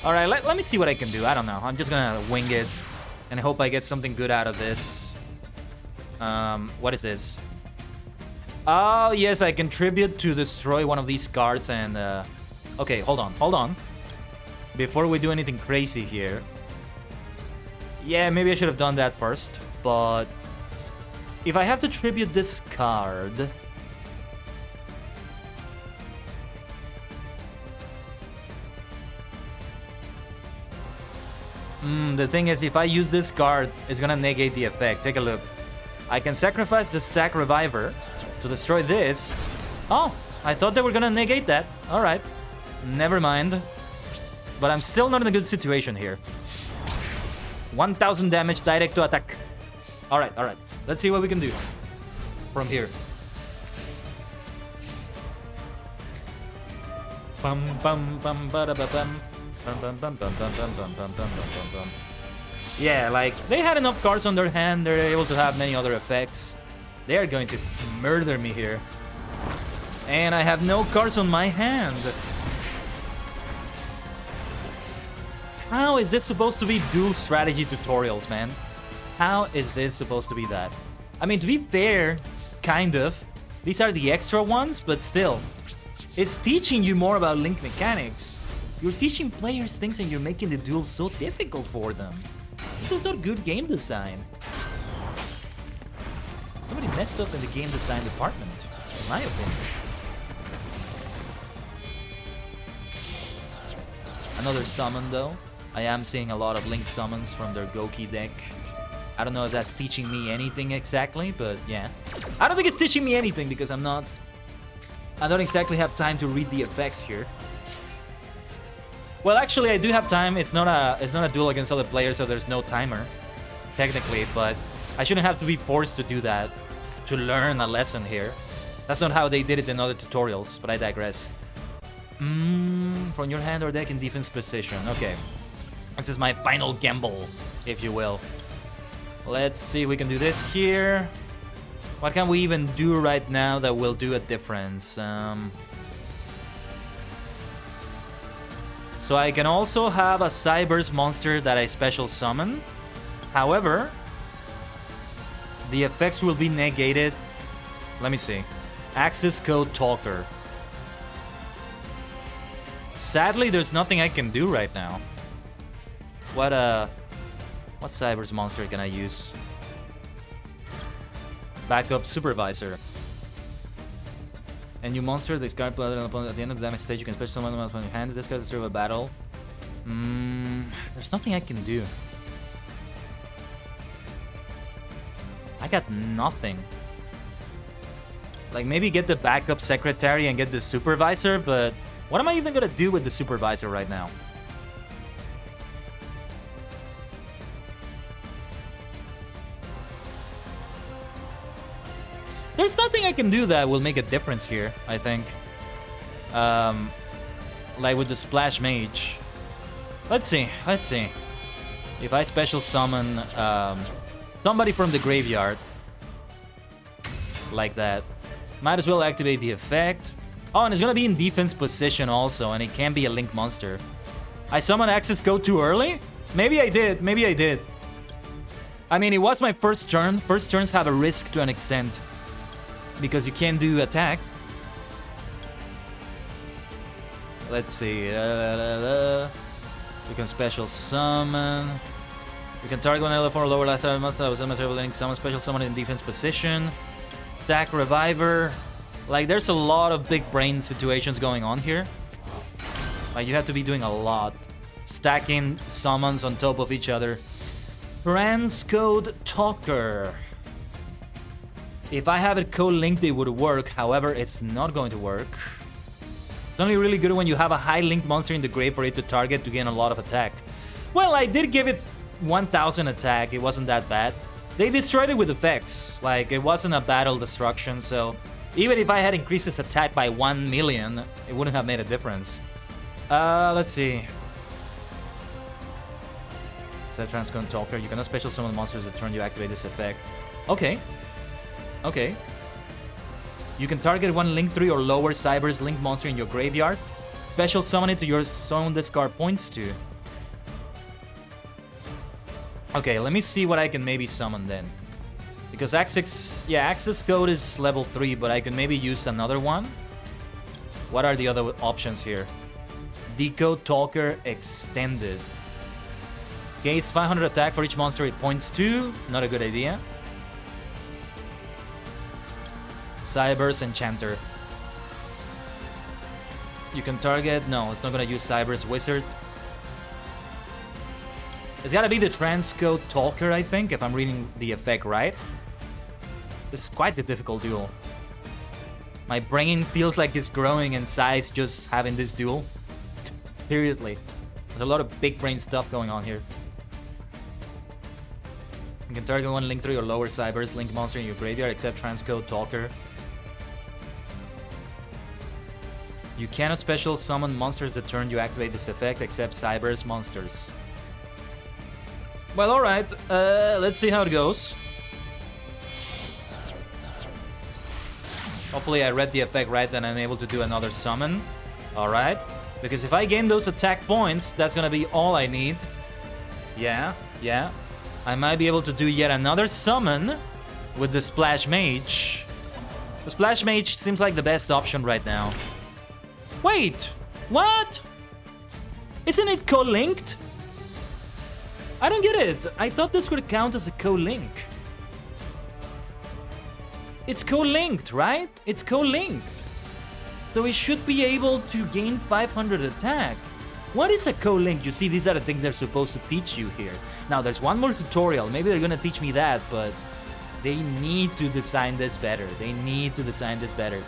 Alright, let me see what I can do. I don't know. I'm just gonna wing it and hope I get something good out of this. What is this? Oh, yes, I can tribute to destroy one of these cards and... Okay, hold on. Before we do anything crazy here... Yeah, maybe I should have done that first, but... If I have to tribute this card... The thing is, if I use this card, it's gonna negate the effect. Take a look. I can sacrifice the Stack Reviver to destroy this. Oh, I thought they were gonna negate that. Alright. Never mind. But I'm still not in a good situation here. 1000 damage direct to attack. Alright. Let's see what we can do from here. Bum bum bum ba da ba bum. Bum bum bum bum bum bum bum bum bum bum bum. Yeah, like, they had enough cards on their hand, they're able to have many other effects. They are going to murder me here. And I have no cards on my hand. How is this supposed to be duel strategy tutorials, man? How is this supposed to be that? I mean, to be fair, kind of. These are the extra ones, but still. It's teaching you more about link mechanics. You're teaching players things and you're making the duel so difficult for them. This is not good game design. Somebody messed up in the game design department, in my opinion. Another summon though. I am seeing a lot of link summons from their Goki deck. I don't know if that's teaching me anything exactly, but yeah. I don't think it's teaching me anything because I don't exactly have time to read the effects here. Well, actually, I do have time. It's not a duel against other players, so there's no timer, technically. But I shouldn't have to be forced to do that to learn a lesson here. That's not how they did it in other tutorials, but I digress. From your hand or deck in defense position. Okay, this is my final gamble, if you will. Let's see if we can do this here. What can we even do right now that will do a difference? So I can also have a Cyber's monster that I special summon. However, the effects will be negated. Let me see. Access code talker. Sadly, there's nothing I can do right now. What Cyber's monster can I use? Backup supervisor. And you monster discard at the end of the damage stage. You can special summon them from your hand. This guy's serve a battle. There's nothing I can do. I got nothing. Like maybe get the backup secretary and get the supervisor, but what am I even gonna do with the supervisor right now? There's nothing I can do that will make a difference here, I think. Like with the Splash Mage. Let's see. If I special summon somebody from the graveyard, like that, might as well activate the effect. Oh, and it's gonna be in defense position also, and it can be a link monster. I summon access code too early? Maybe I did. I mean, it was my first turn. First turns have a risk to an extent, because you can't do attacks. Let's see. You can special summon. You can target one L4 lower last time. Must have a material link summon. Special summon in defense position. Stack reviver. Like, there's a lot of big brain situations going on here. Like, you have to be doing a lot. Stacking summons on top of each other. Transcode talker. If I have it co-linked, it would work. However, it's not going to work. It's only really good when you have a high linked monster in the grave for it to target to gain a lot of attack. Well, I did give it 1000 attack. It wasn't that bad. They destroyed it with effects. Like, it wasn't a battle destruction, so even if I had increased its attack by 1 million, it wouldn't have made a difference. Let's see. Set Transcode Talker. You cannot special summon monsters that turn you activate this effect. Okay. You can target one Link 3 or lower Cyber's Link monster in your graveyard. Special summon it to your zone discard points to. Okay, let me see what I can maybe summon then. Because access code is level 3, but I can maybe use another one. What are the other options here? Decode Talker Extended. Gains 500 attack for each monster it points to. Not a good idea. Cyber's Enchanter. You can target... No, it's not gonna use Cyber's Wizard. It's gotta be the Transcode Talker, I think, if I'm reading the effect right. This is quite the difficult duel. My brain feels like it's growing in size just having this duel. Seriously. There's a lot of big brain stuff going on here. You can target one Link 3 or lower Cyber's Link monster in your graveyard except Transcode Talker. You cannot special summon monsters the turn you activate this effect except Cyber's monsters. Well, alright. Let's see how it goes. Hopefully I read the effect right and I'm able to do another summon. Alright. Because if I gain those attack points, that's gonna be all I need. Yeah. I might be able to do yet another summon with the Splash Mage. The Splash Mage seems like the best option right now. Wait! What? Isn't it co-linked? I don't get it. I thought this would count as a co-link. It's co-linked, right? It's co-linked. So we should be able to gain 500 attack. What is a co-link? You see, these are the things they're supposed to teach you here. Now, there's one more tutorial. Maybe they're gonna teach me that, but they need to design this better. They need to design this better.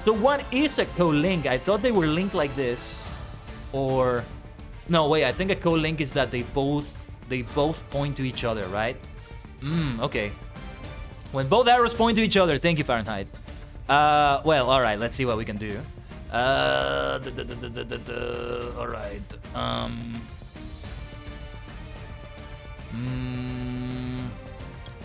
So what is a co-link? I thought they were linked like this. Or... No, wait, I think a co-link is that they both point to each other, right? Okay. When both arrows point to each other. Thank you, Fahrenheit. Well, alright, let's see what we can do. Alright.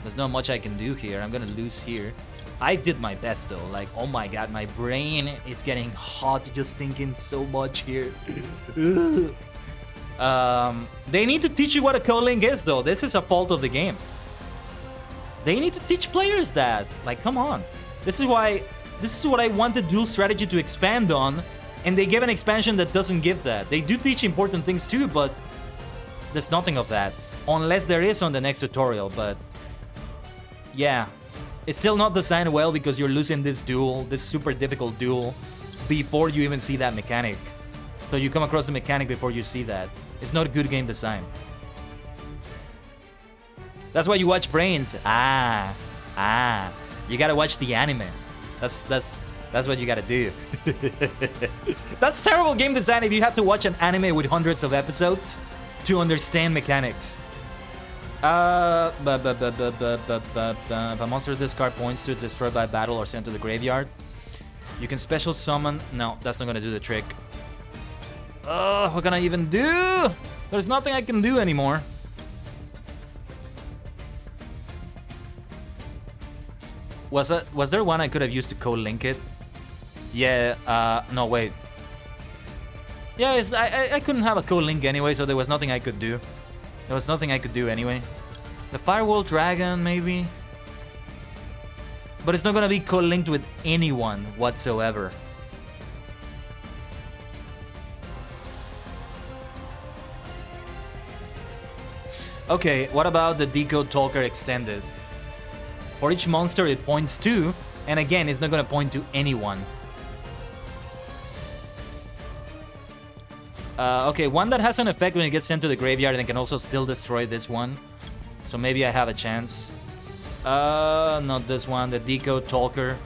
There's not much I can do here. I'm gonna lose here. I did my best though. Like, oh my god, my brain is getting hot just thinking so much here. They need to teach you what a co-link is though. This is a fault of the game. They need to teach players that. Like, come on. This is what I wanted Duel Strategy to expand on, and they give an expansion that doesn't give that. They do teach important things too, but there's nothing of that. Unless there is on the next tutorial, but yeah. It's still not designed well because you're losing this duel, this super difficult duel, before you even see that mechanic. So you come across the mechanic before you see that. It's not a good game design. That's why you watch Brains. You gotta watch the anime. That's what you gotta do. That's terrible game design if you have to watch an anime with hundreds of episodes to understand mechanics. If a monster discard points to, it's destroyed by battle or sent to the graveyard. You can special summon. No, that's not gonna do the trick. What can I even do? There's nothing I can do anymore. Was there one I could have used to co-link it? Yeah, no, wait. Yeah, I couldn't have a co-link anyway, so there was nothing I could do. There was nothing I could do anyway. The Firewall Dragon, maybe? But it's not gonna be co-linked with anyone whatsoever. Okay, what about the Decode Talker Extended? For each monster it points to, and again, it's not gonna point to anyone. Okay, one that has an effect when it gets sent to the graveyard and can also still destroy this one. So maybe I have a chance. Not this one, the Decode Talker.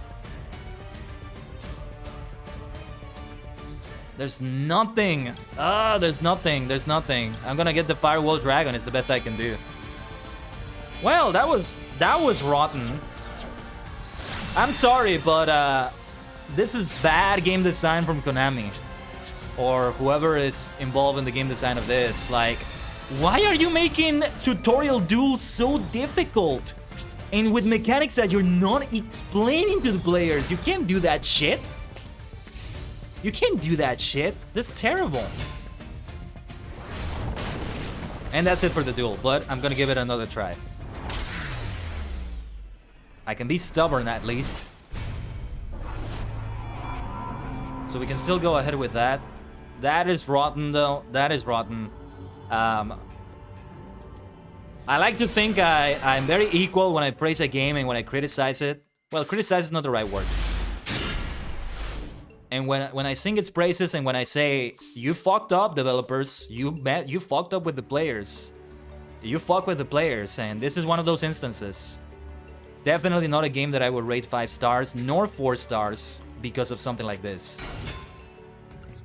There's nothing. There's nothing. I'm gonna get the Firewall Dragon, it's the best I can do. Well, that was rotten. I'm sorry, but this is bad game design from Konami. Or whoever is involved in the game design of this. Like, why are you making tutorial duels so difficult? And with mechanics that you're not explaining to the players. You can't do that shit. You can't do that shit. That's terrible. And that's it for the duel, but I'm gonna give it another try. I can be stubborn at least. So we can still go ahead with that. That is rotten though. That is rotten. I like to think I'm very equal when I praise a game and when I criticize it. Well, criticize is not the right word. And when I sing its praises and when I say, you fucked up, developers. You fucked up with the players. You fuck with the players, and this is one of those instances. Definitely not a game that I would rate 5 stars, nor 4 stars, because of something like this.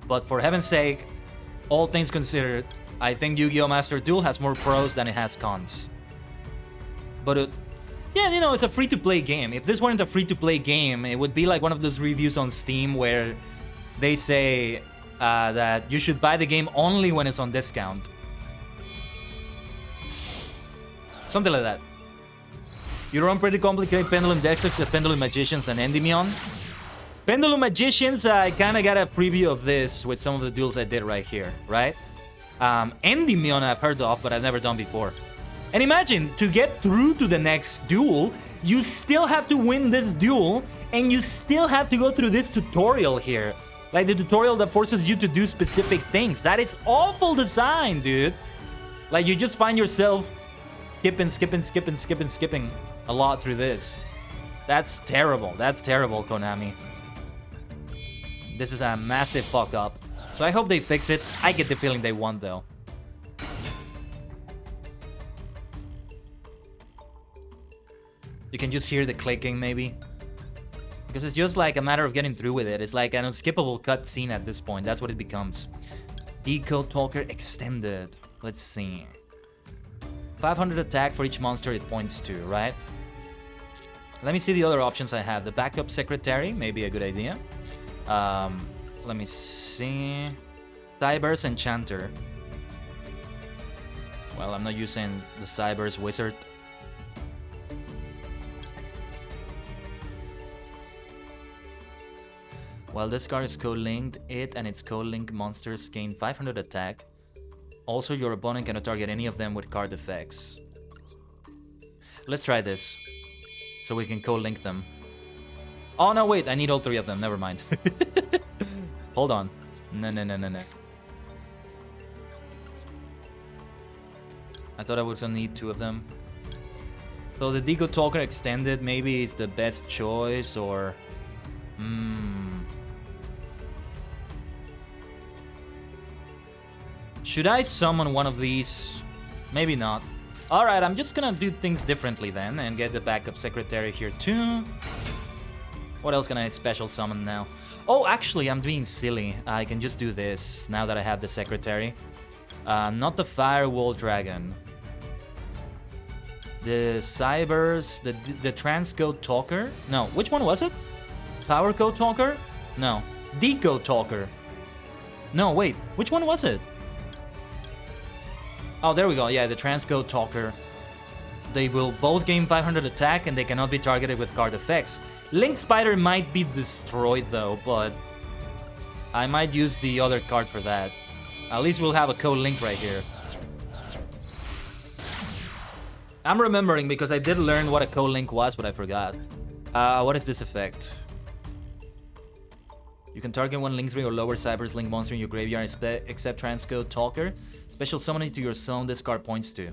But for heaven's sake, all things considered, I think Yu-Gi-Oh! Master Duel has more pros than it has cons. But yeah, you know, it's a free-to-play game. If this weren't a free-to-play game, it would be like one of those reviews on Steam where they say that you should buy the game only when it's on discount. Something like that. You run pretty complicated pendulum decks such as Pendulum Magicians and Endymion. Pendulum Magicians, I kind of got a preview of this with some of the duels I did right here, right? Endymion I've heard of, but I've never done before. And imagine, to get through to the next duel, you still have to win this duel, and you still have to go through this tutorial here. Like the tutorial that forces you to do specific things. That is awful design, dude. Like you just find yourself skipping a lot through this. That's terrible. That's terrible, Konami. This is a massive fuck up. So I hope they fix it. I get the feeling they won't, though. You can just hear the clicking, maybe. Because it's just like a matter of getting through with it. It's like an unskippable cutscene at this point. That's what it becomes. Decode Talker Extended. Let's see. 500 attack for each monster it points to, right? Let me see the other options I have. The Backup Secretary, maybe a good idea. Let me see. Cyber's Enchanter. Well, I'm not using the Cyber's Wizard. While this card is code-linked, it and its code-linked monsters gain 500 attack. Also, your opponent cannot target any of them with card effects. Let's try this. So we can code-link them. Oh, no, wait. I need all three of them. Never mind. Hold on. No. I thought I would only need two of them. So the Decode Talker Extended maybe is the best choice, or... Should I summon one of these? Maybe not. Alright, I'm just gonna do things differently then and get the Backup Secretary here too. What else can I special summon now? Oh, actually, I'm being silly. I can just do this now that I have the Secretary. Not the Firewall Dragon. The Cybers, the Transcode Talker? No, which one was it? Power Code Talker? No. Decode Talker. No, wait, which one was it? Oh, there we go. Yeah, the Transcode Talker. They will both gain 500 attack and they cannot be targeted with card effects. Link Spider might be destroyed though, but I might use the other card for that. At least we'll have a code link right here. I'm remembering because I did learn what a code link was, but I forgot. What is this effect? You can target one Link 3 or lower Cyber's Link monster in your graveyard except Transcode Talker. Special summoning to your zone this card points to.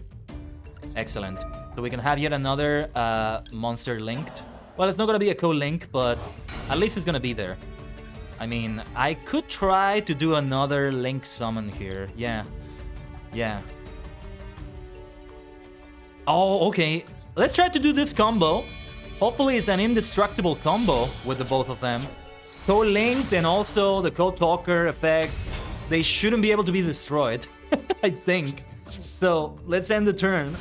Excellent. So we can have yet another monster linked. Well, it's not going to be a code link, but at least it's going to be there. I mean, I could try to do another link summon here. Yeah. Oh, okay. Let's try to do this combo. Hopefully it's an indestructible combo with the both of them. Code linked and also the Code Talker effect. They shouldn't be able to be destroyed, I think. So let's end the turn.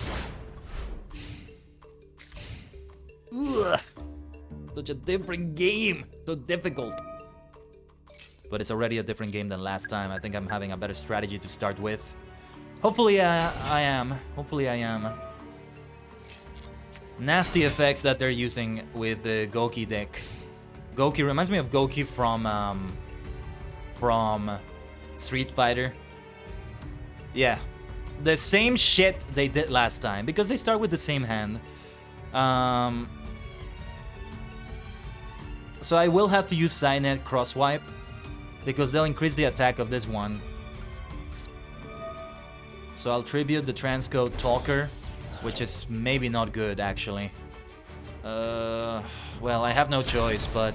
Ugh. Such a different game. So difficult. But it's already a different game than last time. I think I'm having a better strategy to start with. Hopefully I am. Hopefully I am. Nasty effects that they're using with the Goki deck. Goki reminds me of Goki from Street Fighter. Yeah. The same shit they did last time. Because they start with the same hand. So I will have to use Cynet Crosswipe. Because they'll increase the attack of this one. So I'll tribute the Transcode Talker. Which is maybe not good, actually. Well, I have no choice, but...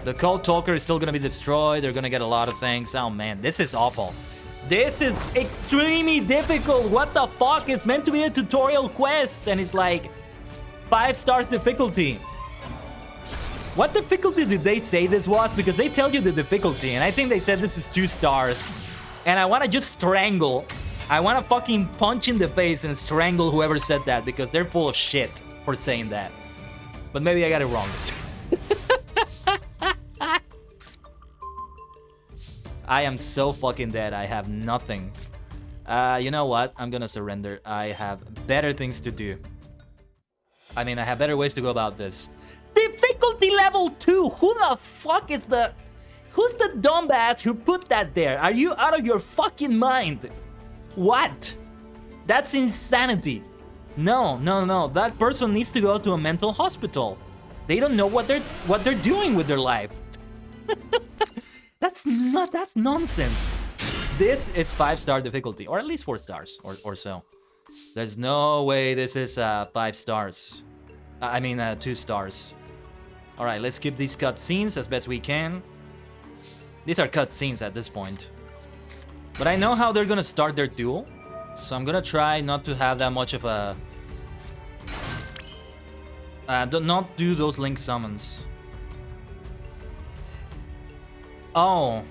The Code Talker is still gonna be destroyed. They're gonna get a lot of things. Oh, man, this is awful. This is extremely difficult. What the fuck? It's meant to be a tutorial quest, and it's like 5 stars difficulty. What difficulty did they say this was? Because they tell you the difficulty, and I think they said this is 2 stars. And I want to just strangle. I want to fucking punch in the face and strangle whoever said that, because they're full of shit for saying that. But maybe I got it wrong. I am so fucking dead. I have nothing. You know what? I'm gonna surrender. I have better things to do. I mean, I have better ways to go about this. Difficulty level 2. Who the fuck is the... Who's the dumbass who put that there? Are you out of your fucking mind? What? That's insanity. No, no, no. That person needs to go to a mental hospital. They don't know what they're doing with their life. That's nonsense. This is 5-star difficulty, or at least 4 stars or so. There's no way this is 5 stars. I mean 2 stars. All right, let's skip these cutscenes as best we can. These are cutscenes at this point. But I know how they're gonna start their duel, so I'm gonna try not to have that much of a... not do those link summons. Oh.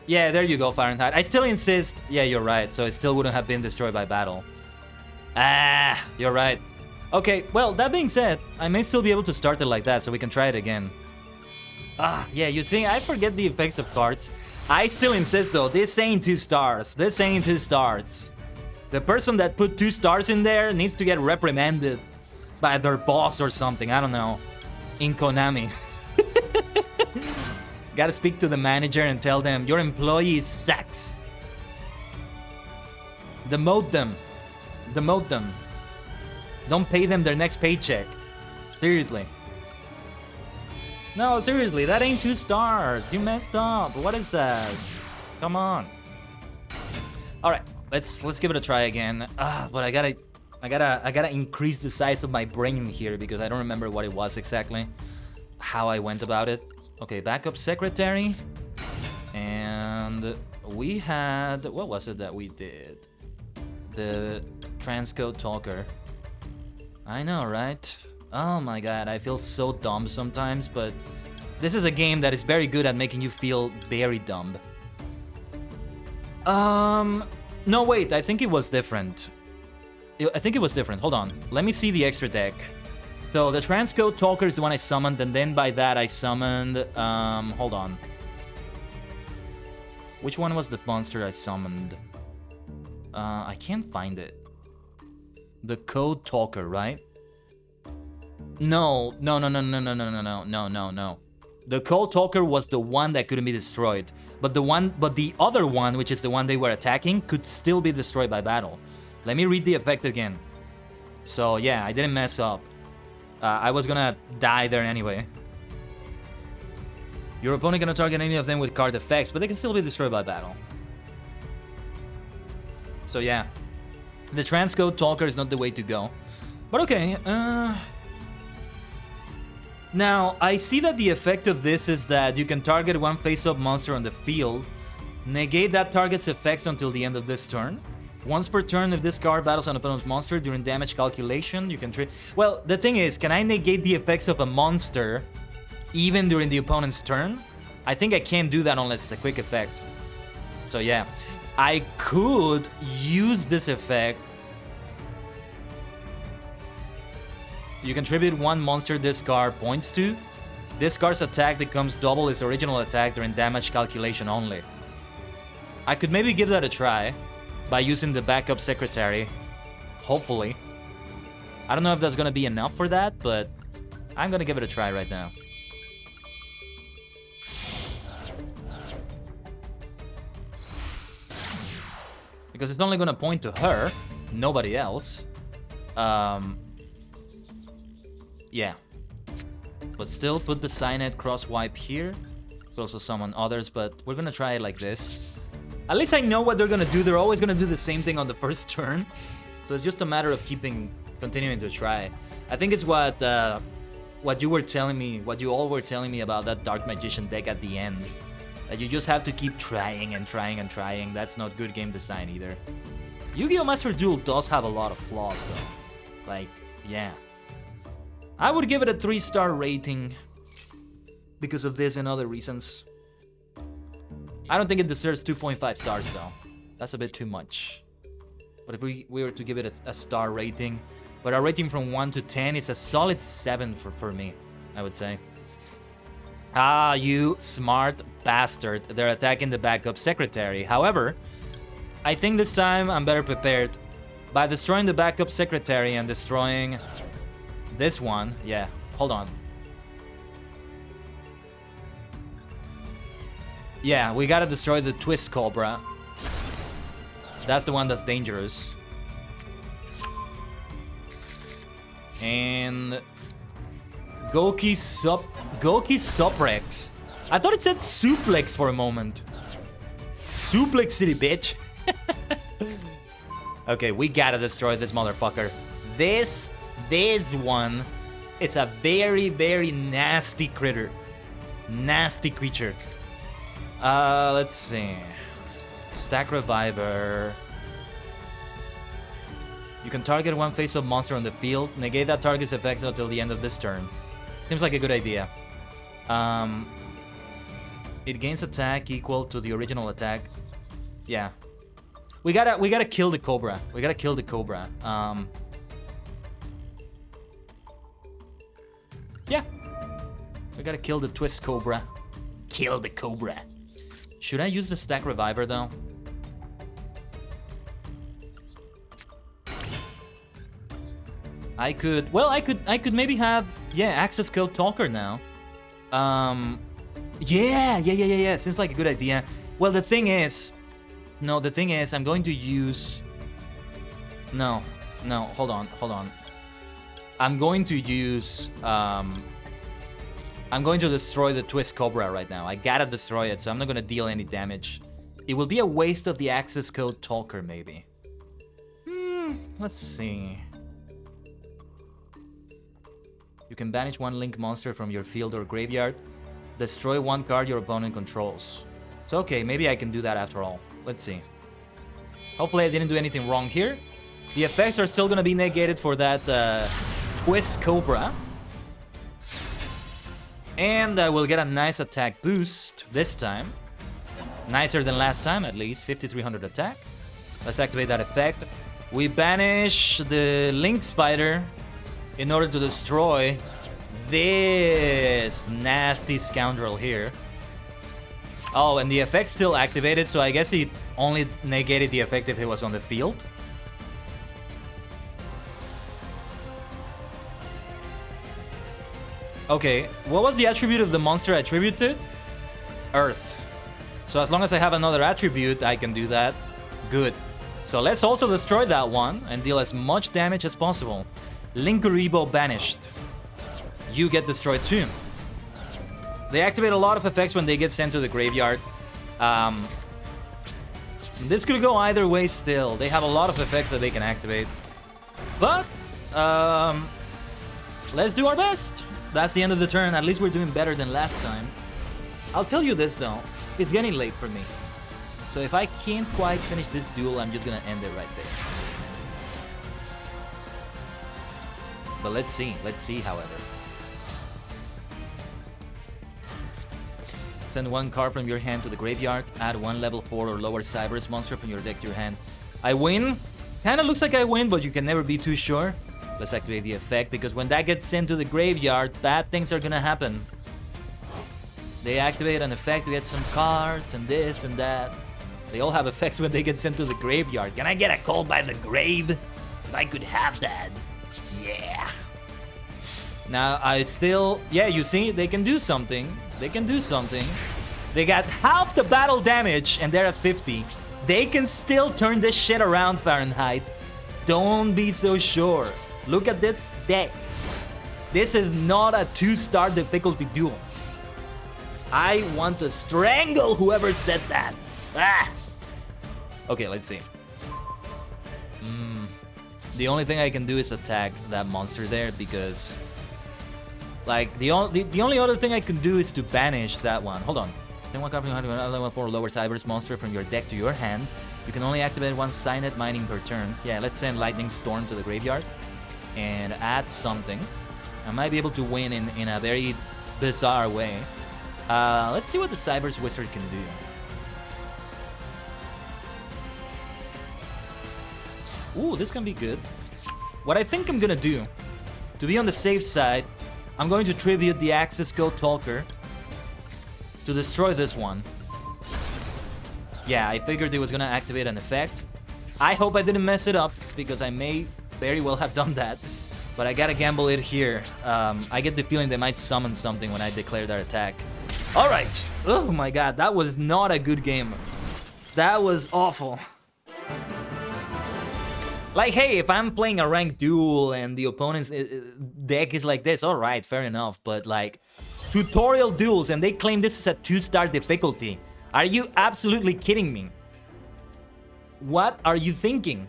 Yeah, there you go, Fahrenheit. I still insist... Yeah, you're right, so it still wouldn't have been destroyed by battle. Ah, you're right. Okay, well, that being said, I may still be able to start it like that, so we can try it again. Ah, yeah, you see, I forget the effects of cards. I still insist, though, this ain't 2 stars. This ain't 2 stars. The person that put 2 stars in there needs to get reprimanded by their boss or something, I don't know. In Konami. Gotta speak to the manager and tell them, your employee sucks. Demote them. Demote them. Don't pay them their next paycheck. Seriously. No, seriously, that ain't 2 stars. You messed up. What is that? Come on. All right, let's give it a try again. But I gotta increase the size of my brain here because I don't remember what it was exactly. How I went about it. Okay, backup secretary. And we had... What was it that we did? The transcode talker. I know, right? Oh my god, I feel so dumb sometimes, but this is a game that is very good at making you feel very dumb. No, wait, I think it was different. I think it was different. Hold on. Let me see the extra deck. So the transcode talker is the one I summoned, and then by that I summoned... hold on. Which one was the monster I summoned? I can't find it. The code talker, right? No. The code talker was the one that couldn't be destroyed. But the other one, which is the one they were attacking, could still be destroyed by battle. Let me read the effect again. So yeah, I didn't mess up. I was gonna die there anyway. Your opponent cannot target any of them with card effects, but they can still be destroyed by battle. So yeah, the transcode talker is not the way to go. But okay, now, I see that the effect of this is that you can target one face-up monster on the field, negate that target's effects until the end of this turn. Once per turn, if this card battles an opponent's monster during damage calculation, you can trade... Well, the thing is, can I negate the effects of a monster even during the opponent's turn? I think I can't do that unless it's a quick effect. So yeah, I could use this effect. You contribute 1 monster this card points to. This card's attack becomes double its original attack during damage calculation only. I could maybe give that a try by using the backup secretary. Hopefully. I don't know if that's gonna be enough for that, but I'm gonna give it a try right now. Because it's only gonna point to her, nobody else. Yeah. But still, put the Cyanide cross wipe here. Could also summon others, but we're gonna try it like this. At least I know what they're gonna do. They're always gonna do the same thing on the first turn. So it's just a matter of continuing to try. I think it's what you were telling me, what you all were telling me about that Dark Magician deck at the end. That you just have to keep trying and trying and trying. That's not good game design either. Yu-Gi-Oh! Master Duel does have a lot of flaws though. Like, yeah. I would give it a 3-star rating because of this and other reasons. I don't think it deserves 2.5 stars though. That's a bit too much. But if we were to give it a star rating, but our rating from 1 to 10, it's a solid 7 for me, I would say. Ah, you smart bastard. They're attacking the backup secretary. However, I think this time I'm better prepared. By destroying the backup secretary and destroying this one. Yeah, hold on. Yeah, we gotta destroy the twist cobra. That's the one that's dangerous. And Goki Suprex. I thought it said suplex for a moment. Suplex City, bitch. Okay, we gotta destroy this motherfucker. This one is a very, very nasty critter. Nasty creature. Let's see. Stack Reviver. You can target one face-up monster on the field. Negate that target's effects until the end of this turn. Seems like a good idea. It gains attack equal to the original attack. Yeah. We gotta kill the Cobra. We gotta kill the Cobra. Yeah. We gotta kill the Twist Cobra. Kill the Cobra. Should I use the Stack Reviver though? I could maybe have, yeah, access code talker now. Yeah. Seems like a good idea. Well, the thing is, I'm going to use, no, hold on. I'm going to use, I'm going to destroy the Twist Cobra right now. I gotta destroy it, so I'm not gonna deal any damage. It will be a waste of the access code talker, maybe. Let's see. You can banish one link monster from your field or graveyard. Destroy one card your opponent controls. So okay, maybe I can do that after all. Let's see. Hopefully I didn't do anything wrong here. The effects are still gonna be negated for that Twist Cobra. And I will get a nice attack boost this time. Nicer than last time, at least. 5300 attack. Let's activate that effect. We banish the Link Spider in order to destroy this nasty scoundrel here. Oh, and the effect's still activated, so I guess he only negated the effect if he was on the field. Okay, what was the attribute of the monster attributed? Earth. So as long as I have another attribute, I can do that. Good. So let's also destroy that one and deal as much damage as possible. Linkuribo banished. You get destroyed too. They activate a lot of effects when they get sent to the graveyard. This could go either way still. They have a lot of effects that they can activate. But, let's do our best. That's the end of the turn. At least we're doing better than last time. I'll tell you this though. It's getting late for me. So if I can't quite finish this duel, I'm just gonna end it right there. But let's see, however. Send one card from your hand to the graveyard. Add one level 4 or lower Cyberus monster from your deck to your hand. I win. Kinda looks like I win, but you can never be too sure. Let's activate the effect, because when that gets sent to the graveyard, bad things are gonna happen. They activate an effect to get some cards, and this and that. They all have effects when they get sent to the graveyard. Can I get a call by the grave? If I could have that. Yeah. Now, I still... Yeah, you see? They can do something. They can do something. They got half the battle damage, and they're at 50. They can still turn this shit around, Fahrenheit. Don't be so sure. Look at this deck. This is not a 2-star difficulty duel. I want to strangle whoever said that. Ah! Okay, let's see. The only thing I can do is attack that monster there, because... Like, the only other thing I can do is to banish that one. Hold on. Then one card from your hand, level 4 lower Cyberus monster from your deck to your hand. You can only activate one Signet Mining per turn. Yeah, let's send Lightning Storm to the graveyard. And add something. I might be able to win in a very bizarre way. Let's see what the Cyberus Wizard can do. Ooh, this can be good. What I think I'm gonna do, to be on the safe side, I'm going to tribute the access code talker. to destroy this one. Yeah, I figured it was gonna activate an effect. I hope I didn't mess it up, because I may very well have done that. But I gotta gamble it here. I get the feeling they might summon something when I declare that attack. Alright! Oh my god, that was not a good game. That was awful. Like, hey, if I'm playing a ranked duel and the opponent's deck is like this, alright, fair enough. But like, tutorial duels and they claim this is a 2-star difficulty. Are you absolutely kidding me? What are you thinking?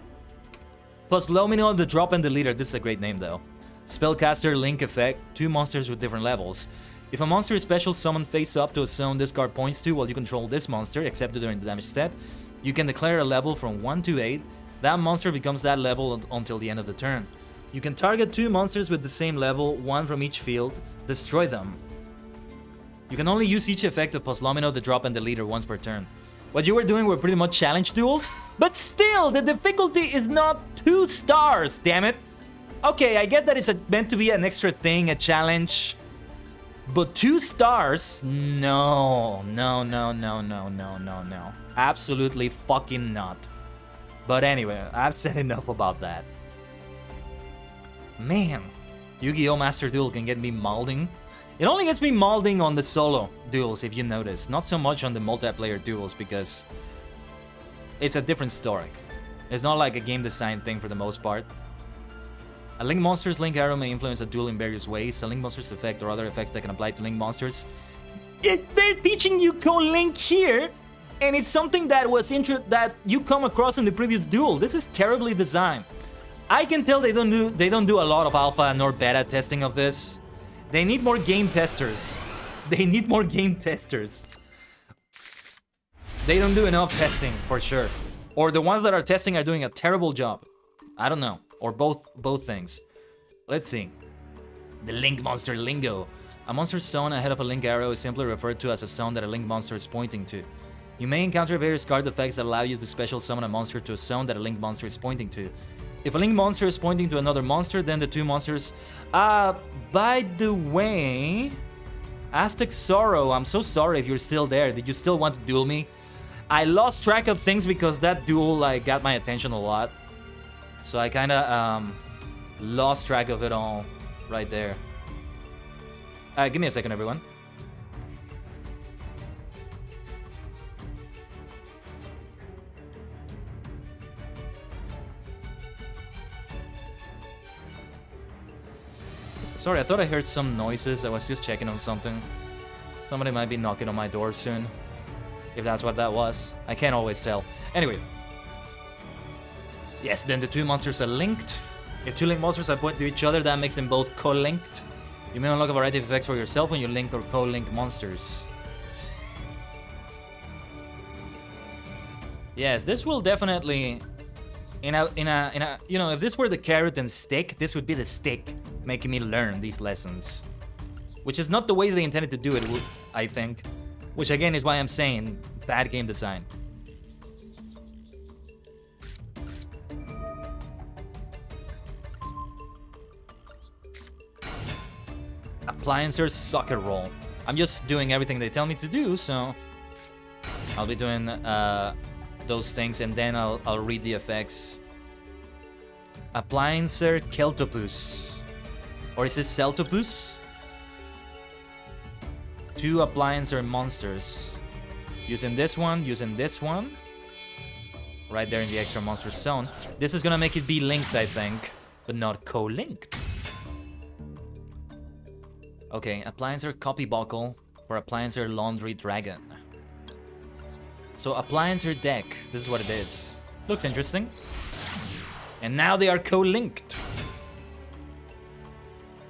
Plus, Lumino, the drop and the leader. This is a great name though. Spellcaster, link effect, 2 monsters with different levels. If a monster is special summoned face up to a zone this card points to while you control this monster, except during the damage step, you can declare a level from 1 to 8. That monster becomes that level until the end of the turn. You can target 2 monsters with the same level, 1 from each field, destroy them. You can only use each effect of Poslomino, the drop, and the leader once per turn. What you were doing were pretty much challenge duels, but still, the difficulty is not 2 stars, damn it. Okay, I get that it's meant to be an extra thing, a challenge, but 2 stars? No. Absolutely fucking not. But anyway, I've said enough about that. Man, Yu-Gi-Oh! Master Duel can get me malding. It only gets me malding on the solo duels, if you notice. Not so much on the multiplayer duels, because it's a different story. It's not like a game design thing for the most part. A Link Monster's Link Arrow may influence a duel in various ways. A Link Monster's effect or other effects that can apply to Link Monsters. They're teaching you co-link here! And it's something that that you come across in the previous duel. This is terribly designed. I can tell they don't do a lot of alpha nor beta testing of this. They need more game testers. They need more game testers. They don't do enough testing for sure. Or the ones that are testing are doing a terrible job. I don't know. Or both things. Let's see. The Link Monster Lingo. A monster zone ahead of a Link arrow is simply referred to as a zone that a Link monster is pointing to. You may encounter various card effects that allow you to special summon a monster to a zone that a Link monster is pointing to. If a Link monster is pointing to another monster, then the 2 monsters... by the way... Aztec Sorrow, I'm so sorry if you're still there. Did you still want to duel me? I lost track of things because that duel, like, got my attention a lot. So I kinda, lost track of it all right there. Give me a second, everyone. Sorry, I thought I heard some noises. I was just checking on something. Somebody might be knocking on my door soon. If that's what that was. I can't always tell. Anyway. Yes, then the 2 monsters are linked. If 2 link monsters are pointing to each other, that makes them both co-linked. You may unlock a variety of effects for yourself when you link or co-link monsters. Yes, this will definitely... you know, if this were the carrot and stick, this would be the stick making me learn these lessons. Which is not the way they intended to do it, I think. Which again is why I'm saying bad game design. Appliancer Soccer Roll. I'm just doing everything they tell me to do, so I'll be doing those things and then I'll read the effects. Appliancer Keltopus. Or is this Celtopus? 2 Appliancer monsters. Using this one. Right there in the extra monster zone. This is gonna make it be linked, I think, but not co-linked. Okay, Appliancer Copy Buckle for Appliancer Laundry Dragon. So Appliancer deck, this is what it is. Looks interesting. And now they are co-linked.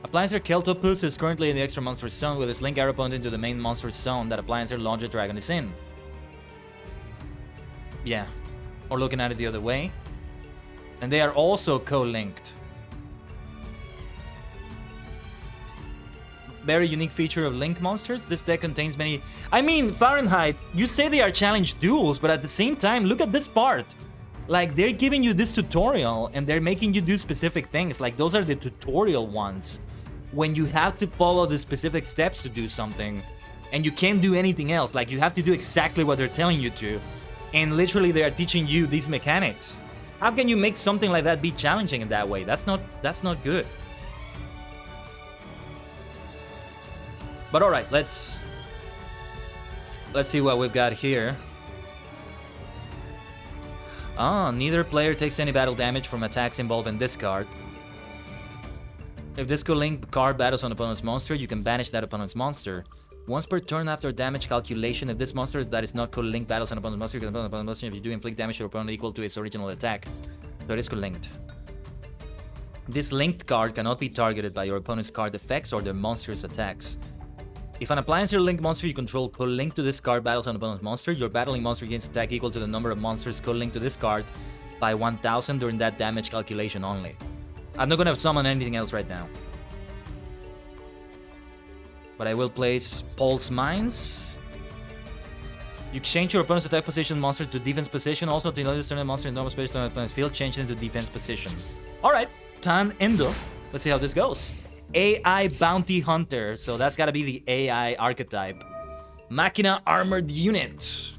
Appliancer Keltopus is currently in the extra monster zone with his link arrow pointing to the main monster zone that Appliancer Laundry Dragon is in. Yeah. Or looking at it the other way. And they are also co-linked. Very unique feature of Link monsters. This deck contains many... I mean, Fahrenheit, you say they are challenge duels, but at the same time, look at this part. Like, they're giving you this tutorial, and they're making you do specific things. Like, those are the tutorial ones. When you have to follow the specific steps to do something. And you can't do anything else. Like, you have to do exactly what they're telling you to. And literally, they are teaching you these mechanics. How can you make something like that be challenging in that way? That's not good. But all right, let's see what we've got here. Neither player takes any battle damage from attacks involving this card. If this co-link card battles an opponent's monster, you can banish that opponent's monster. Once per turn after damage calculation, if this monster that is not co-linked battles an opponent's monster, you can battle an opponent's monster if you do inflict damage to your opponent equal to its original attack. So it is co-linked. This linked card cannot be targeted by your opponent's card effects or their monster's attacks. If an appliance or linked monster you control co-linked to this card battles an opponent's monster, your battling monster gains attack equal to the number of monsters co-linked to this card by 1000 during that damage calculation only. I'm not gonna summon anything else right now. But I will place Pulse Mines. You change your opponent's attack position monster to defense position. Also, to this turn monster in normal space on the opponent's field, change it into defense position. Alright, Tan Endo. Let's see how this goes. AI Bounty Hunter. So that's gotta be the AI archetype. Machina Armored Unit.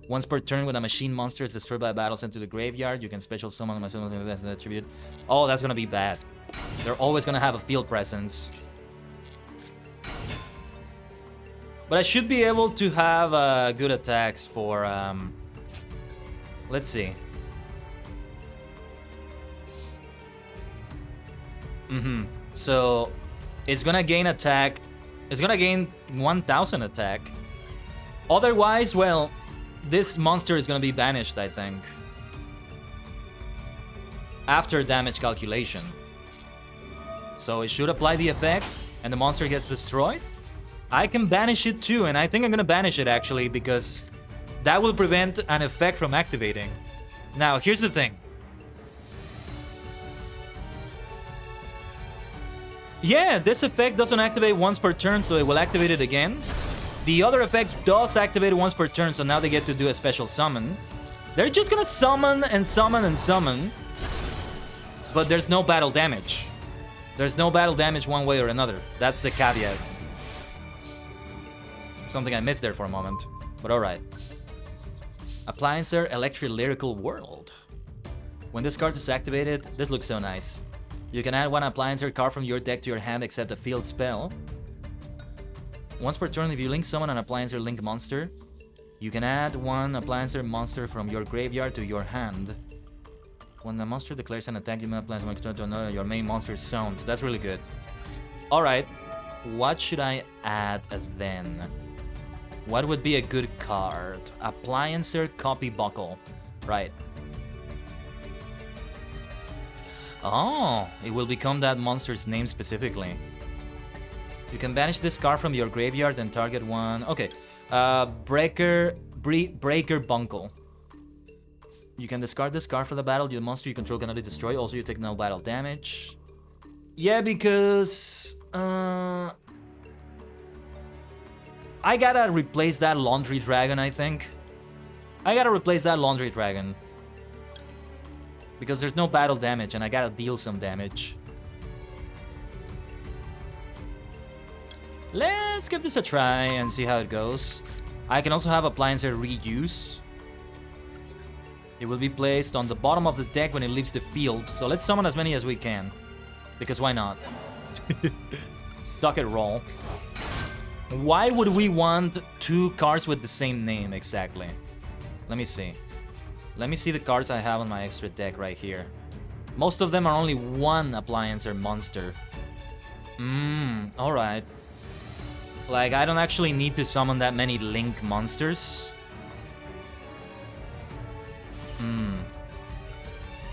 Once per turn, when a machine monster is destroyed by a battle sent to the graveyard, you can special summon a machine monster as an attribute. Oh, that's gonna be bad. They're always gonna have a field presence. But I should be able to have good attacks for, let's see. So, it's gonna gain attack. It's gonna gain 1000 attack. Otherwise, well, this monster is gonna be banished, I think. After damage calculation. So it should apply the effect, and the monster gets destroyed. I can banish it too, and I think I'm gonna banish it actually, because that will prevent an effect from activating. Now, here's the thing. Yeah, this effect doesn't activate once per turn, so it will activate it again. The other effect does activate once per turn, so now they get to do a special summon. They're just gonna summon and summon and summon, but there's no battle damage. There's no battle damage one way or another. That's the caveat. Something I missed there for a moment, but alright. Appliancer Electric Lyrical World. When this card is activated, this looks so nice. You can add one Appliancer card from your deck to your hand except a field spell. Once per turn, if you link summon an Appliancer link monster, you can add one Appliancer monster from your graveyard to your hand. When the monster declares an attack, you may apply one to another your main monster's zones. That's really good. Alright, what should I add then? What would be a good card? Appliancer Copy Buckle. Right. Oh, it will become that monster's name specifically. You can banish this card from your graveyard and target one. Okay. Breaker Bunkle. You can discard this card for the battle. Your monster you control cannot be destroyed. Also, you take no battle damage. Yeah, because... I gotta replace that Laundry Dragon, I think. I gotta replace that Laundry Dragon. Because there's no battle damage, and I gotta deal some damage. Let's give this a try and see how it goes. I can also have Appliancer Reuse. It will be placed on the bottom of the deck when it leaves the field. So let's summon as many as we can. Because why not? Suck it, roll. Why would we want two cards with the same name exactly? Let me see. Let me see the cards I have on my extra deck right here. Most of them are only one Appliancer monster. Alright. Like, I don't actually need to summon that many Link monsters.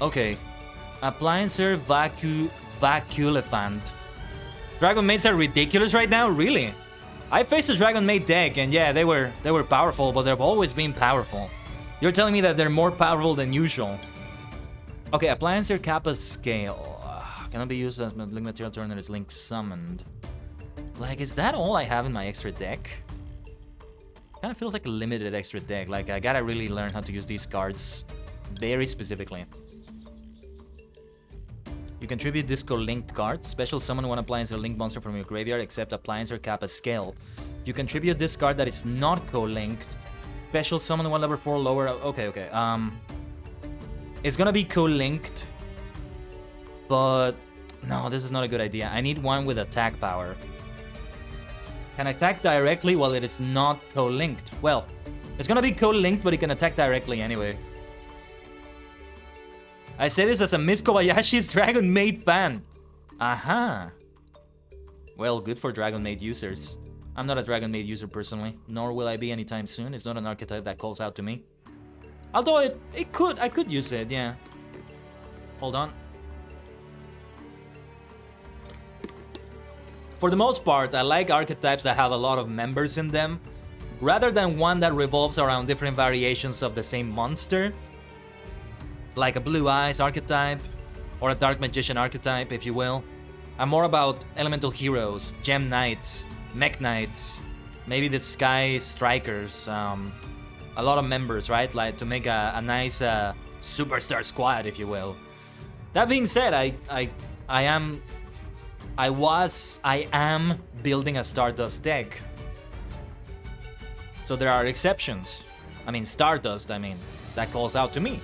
Okay. Appliancer Vacuelephant. Dragon Maids are ridiculous right now? Really? I faced a Dragon Maid deck, and yeah, they were powerful, but they've always been powerful. You're telling me that they're more powerful than usual. Okay, Appliancer Kappa Scale. Cannot be used as Link material turn that is Link summoned. Like, is that all I have in my extra deck? Kind of feels like a limited extra deck. Like, I gotta really learn how to use these cards very specifically. You contribute Disco Linked card. Special summon one Appliancer Link monster from your graveyard except Appliancer Kappa Scale. You contribute this card that is not co-linked. Special summon 1 level 4 lower. Okay. It's gonna be co-linked. But no, this is not a good idea. I need one with attack power. Can attack directly while it is not co-linked. Well, it's gonna be co-linked, but it can attack directly anyway. I say this as a Miss Kobayashi's Dragon Maid fan. Aha. Well, good for Dragon Maid users. I'm not a Dragon Maid user personally, nor will I be anytime soon. It's not an archetype that calls out to me. Although I could use it, yeah. Hold on. For the most part, I like archetypes that have a lot of members in them, rather than one that revolves around different variations of the same monster. Like a Blue Eyes archetype, or a Dark Magician archetype, if you will. I'm more about Elemental Heroes, Gem Knights, Mech Knights, maybe the Sky Strikers, a lot of members, right? Like to make a nice superstar squad, if you will. That being said, I am building a Stardust deck. So there are exceptions. I mean, Stardust, that calls out to me.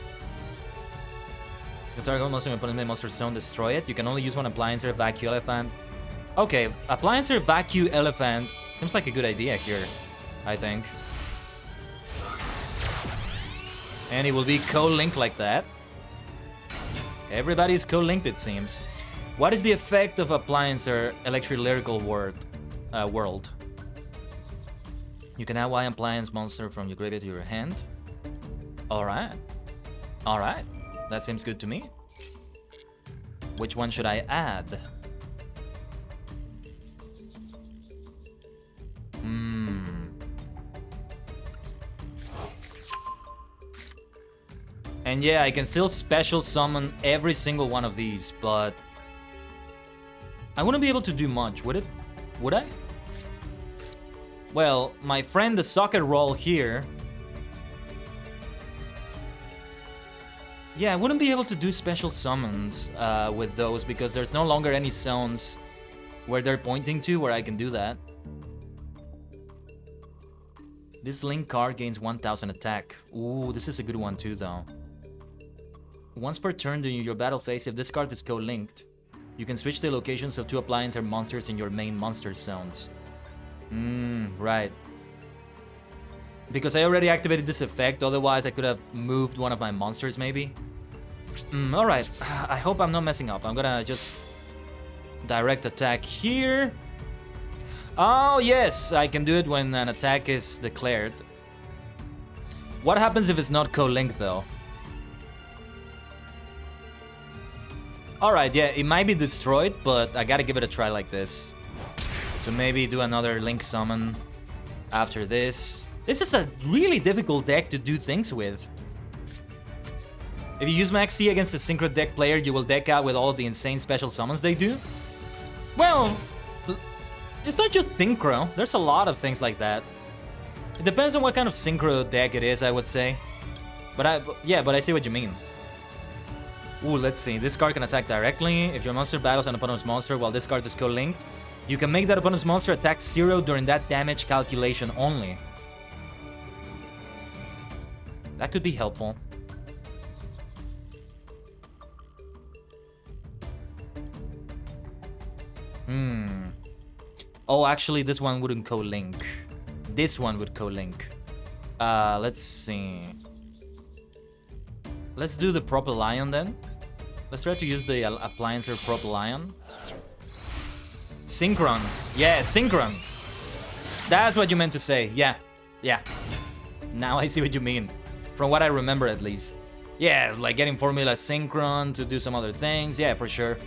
The target monster when opponent monster zone, destroy it. You can only use one Appliancer, Vacuum Elephant. Okay, Appliancer, Vacuum Elephant seems like a good idea here, I think. And it will be co-linked like that. Everybody's co-linked, it seems. What is the effect of Appliancer Electric Lyrical World? You can add one Appliance monster from your graveyard to your hand. Alright. Alright. That seems good to me. Which one should I add? And yeah, I can still special summon every single one of these, but I wouldn't be able to do much, would it? Would I? Well, my friend the Socket Roll here. Yeah, I wouldn't be able to do special summons with those because there's no longer any zones where they're pointing to where I can do that. This Link card gains 1000 attack. Ooh, this is a good one too though. Once per turn during your battle phase, if this card is co-linked, you can switch the locations of 2 Appliancer monsters in your main monster zones. Right. Because I already activated this effect, otherwise I could have moved one of my monsters maybe. Alright, I hope I'm not messing up. I'm gonna just direct attack here. Oh yes, I can do it when an attack is declared. What happens if it's not co-linked though? Alright, yeah, it might be destroyed, but I gotta give it a try like this. To maybe do another Link summon after this. This is a really difficult deck to do things with. If you use Max C against a Synchro deck player, you will deck out with all of the insane special summons they do. Well, it's not just Synchro. There's a lot of things like that. It depends on what kind of Synchro deck it is, I would say. But I see what you mean. Ooh, let's see. This card can attack directly. If your monster battles an opponent's monster while this card is co-linked, you can make that opponent's monster attack 0 during that damage calculation only. That could be helpful. Oh, actually, this one wouldn't co-link. This one would co-link. Let's see. Let's do the Proper Lion then. Let's try to use the Appliancer Proper Lion. Synchron. Yeah, Synchron. That's what you meant to say. Yeah. Now I see what you mean. From what I remember, at least. Yeah, like getting Formula Synchron to do some other things. Yeah, for sure.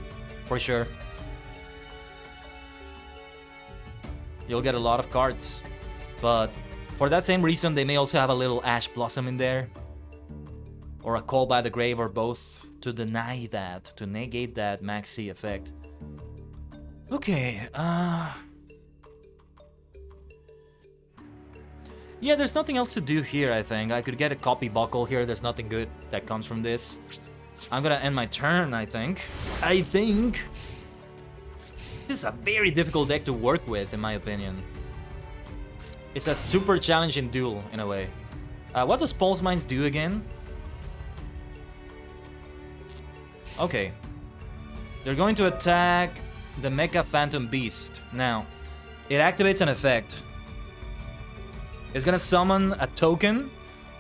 For sure. You'll get a lot of cards. But for that same reason, they may also have a little Ash Blossom in there. Or a Call by the Grave, or both. To deny that. To negate that Max C effect. Okay, yeah, there's nothing else to do here, I think. I could get a Copy Buckle here. There's nothing good that comes from this. I'm gonna end my turn, I think. This is a very difficult deck to work with, in my opinion. It's a super challenging duel, in a way. What does Pulse Mines do again? Okay. They're going to attack the Mecha Phantom Beast. Now, it activates an effect. It's gonna summon a token.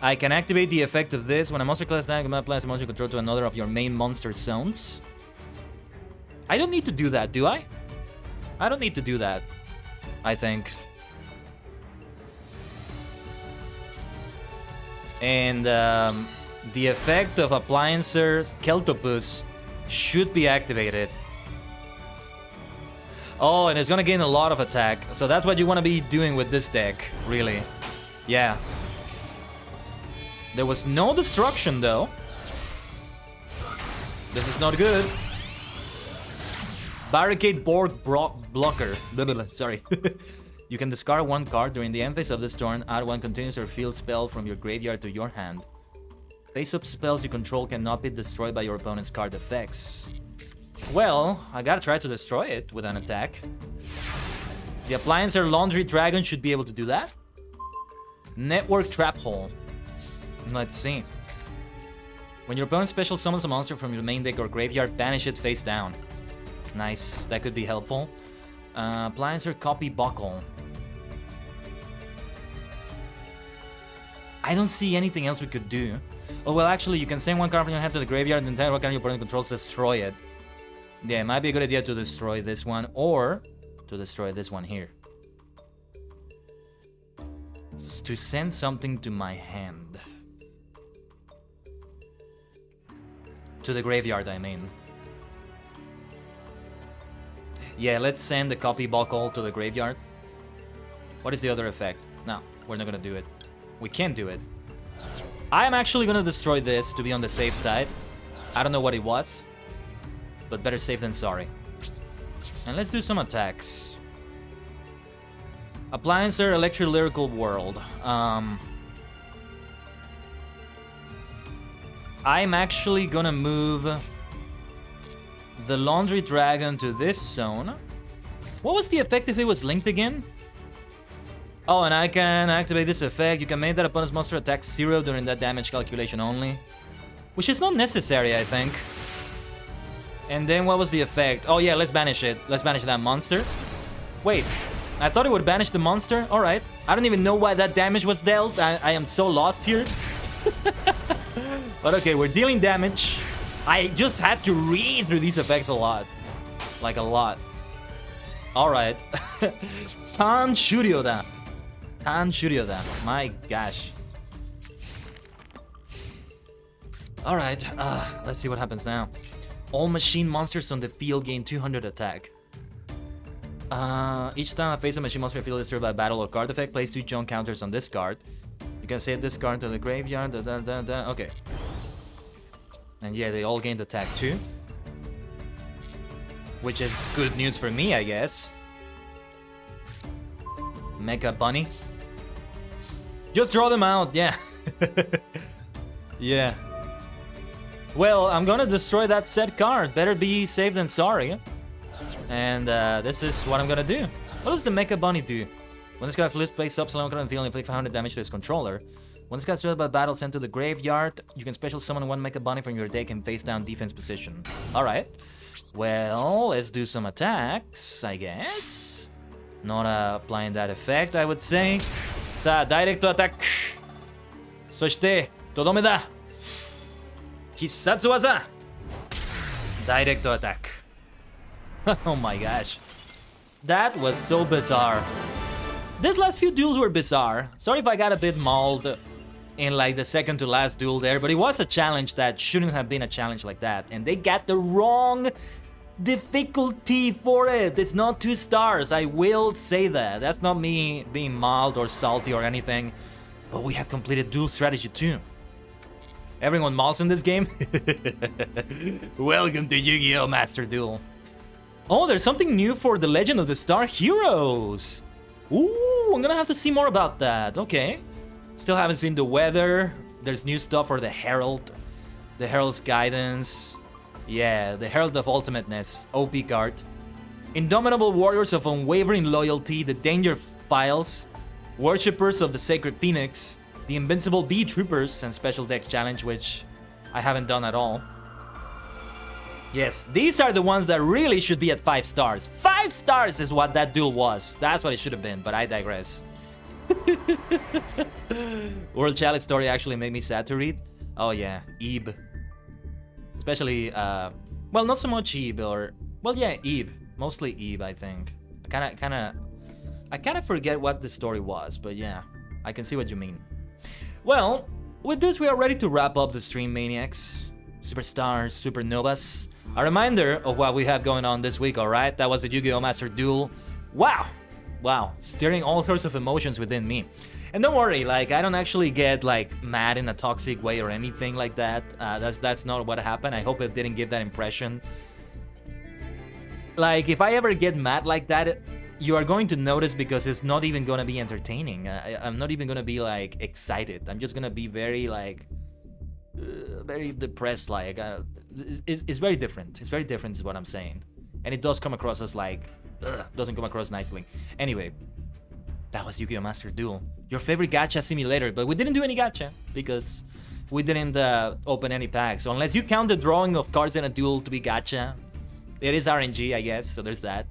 I can activate the effect of this. When a monster class attack, applies emotion control to another of your main monster zones. I don't need to do that, do I? I don't need to do that, I think. And the effect of Appliancer Keltopus should be activated. Oh, and it's gonna gain a lot of attack. So that's what you want to be doing with this deck, really. Yeah. There was no destruction, though. This is not good. Barricade Borg Blocker. Sorry. You can discard one card during the end phase of this turn. Add one continuous or field spell from your graveyard to your hand. Face-up spells you control cannot be destroyed by your opponent's card effects. Well, I gotta try to destroy it with an attack. The Appliancer Laundry Dragon should be able to do that. Network Trap Hole. Let's see. When your opponent special summons a monster from your main deck or graveyard, banish it face down. Nice, that could be helpful. Appliancer Copy Buckle. I don't see anything else we could do. Oh, well, actually, you can send one card from your hand to the graveyard and the entire card your opponent controls destroy it. Yeah, it might be a good idea to destroy this one, or to destroy this one here. It's to send something to my hand. To the graveyard, I mean. Yeah, let's send the Copy Buckle to the graveyard. What is the other effect? No, we're not gonna do it. We can't do it. I'm actually gonna destroy this to be on the safe side. I don't know what it was, but better safe than sorry. And let's do some attacks. Appliancer Electro-Lyrical World. I'm actually gonna move the Laundry Dragon to this zone. What was the effect if it was linked again? Oh, and I can activate this effect. You can make that opponent's monster attack 0 during that damage calculation only. Which is not necessary, I think. And then what was the effect? Oh yeah, let's banish it. Let's banish that monster. Wait, I thought it would banish the monster? Alright. I don't even know why that damage was dealt. I am so lost here. But okay, we're dealing damage. I just had to read through these effects a lot. Like a lot. Alright. Tan Shuryoda. Tan Shuryoda. My gosh. Alright, let's see what happens now. All machine monsters on the field gain 200 attack. Each time I face a machine monster in the field is destroyed by battle or card effect, place 2 junk counters on this card. You can save this card to the graveyard. Okay. And yeah, they all gained attack too. Which is good news for me, I guess. Mecha Bunny. Just draw them out, yeah. Yeah. Well, I'm gonna destroy that set card. Better be safe than sorry. And this is what I'm gonna do. What does the Mecha Bunny do? When this guy flips, plays up, select card and field, inflict 500 damage to his controller. When this guy's destroyed by battle, sent to the graveyard, you can special summon one Mecha Bunny from your deck in face down defense position. Alright. Well, let's do some attacks, I guess. Not applying that effect, I would say. Sa, direct attack. そして、とどめだ。必殺技. Direct attack. Oh my gosh. That was so bizarre. These last few duels were bizarre. Sorry if I got a bit mauled in like the second to last duel there, but it was a challenge that shouldn't have been a challenge like that. And they got the wrong difficulty for it. It's not 2 stars, I will say that. That's not me being mild or salty or anything. But we have completed duel strategy 2. Everyone mauls in this game? Welcome to Yu-Gi-Oh! Master Duel. Oh, there's something new for the Legend of the Star Heroes. Ooh, I'm gonna have to see more about that. Okay. Still haven't seen the weather. There's new stuff for the Herald. The Herald's Guidance. Yeah, the Herald of Ultimateness. OP card. Indomitable Warriors of Unwavering Loyalty. The Danger Files. Worshippers of the Sacred Phoenix, the Invincible VTubers, and Special Deck Challenge, which I haven't done at all. Yes, these are the ones that really should be at 5 stars. 5 stars is what that duel was. That's what it should have been, but I digress. World Challenge story actually made me sad to read. Oh yeah, Ebe. Especially, well, not so much Ebe, or... Well, yeah, Ebe. Mostly Ebe, I think. I kind of forget what the story was, but yeah, I can see what you mean. Well, with this, we are ready to wrap up the stream, maniacs, superstars, supernovas. A reminder of what we have going on this week, alright? That was the Yu-Gi-Oh! Master Duel. Wow! Wow, stirring all sorts of emotions within me. And don't worry, like, I don't actually get, like, mad in a toxic way or anything like that. That's not what happened. I hope it didn't give that impression. Like, if I ever get mad like that, you are going to notice because it's not even gonna be entertaining. I'm not even gonna be, like, excited. I'm just gonna be very, like, very depressed, like, it's very different. It's very different is what I'm saying. And it does come across as, like, doesn't come across nicely. Anyway, that was Yu-Gi-Oh! Master Duel. Your favorite gacha simulator, but we didn't do any gacha because we didn't open any packs. So unless you count the drawing of cards in a duel to be gacha, it is RNG, I guess, so there's that.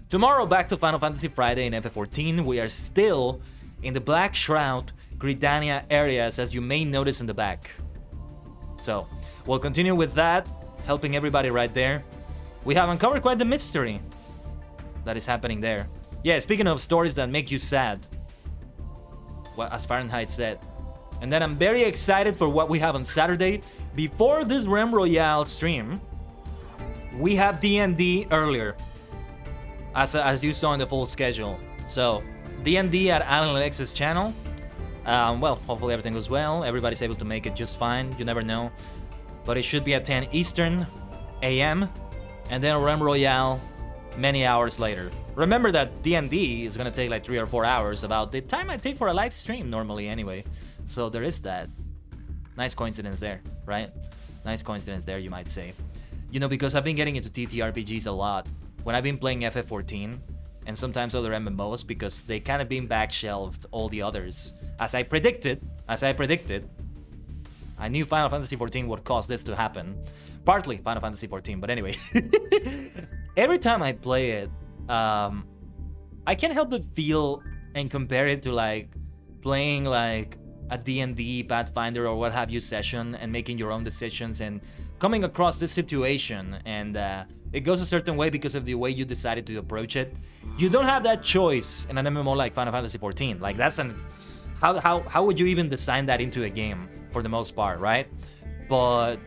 Tomorrow, back to Final Fantasy Friday in FF14. We are still in the Black Shroud, Gridania areas, as you may notice in the back. So, we'll continue with that, helping everybody right there. We have uncovered quite the mystery that is happening there. Yeah, speaking of stories that make you sad, well, as Fahrenheit said. And then I'm very excited for what we have on Saturday. Before this Realm Royale stream, we have D&D earlier, as you saw in the full schedule. So, D&D at Alan Alex's channel. Well, hopefully everything goes well. Everybody's able to make it just fine. You never know. But it should be at 10 Eastern AM. And then Realm Royale many hours later. Remember that D&D is gonna take like 3 or 4 hours, about the time I take for a live stream normally anyway. So there is that. Nice coincidence there, right? Nice coincidence there, you might say. You know, because I've been getting into TTRPGs a lot. When I've been playing FF14, and sometimes other MMOs, because they kind of been back-shelved all the others. As I predicted, I knew Final Fantasy XIV would cause this to happen. Partly Final Fantasy XIV, but anyway. Every time I play it, I can't help but feel and compare it to like playing like a D&D, Pathfinder, or what have you session, and making your own decisions and coming across this situation, and it goes a certain way because of the way you decided to approach it. You don't have that choice in an MMO like Final Fantasy XIV. Like, that's an... How would you even design that into a game, for the most part, right? But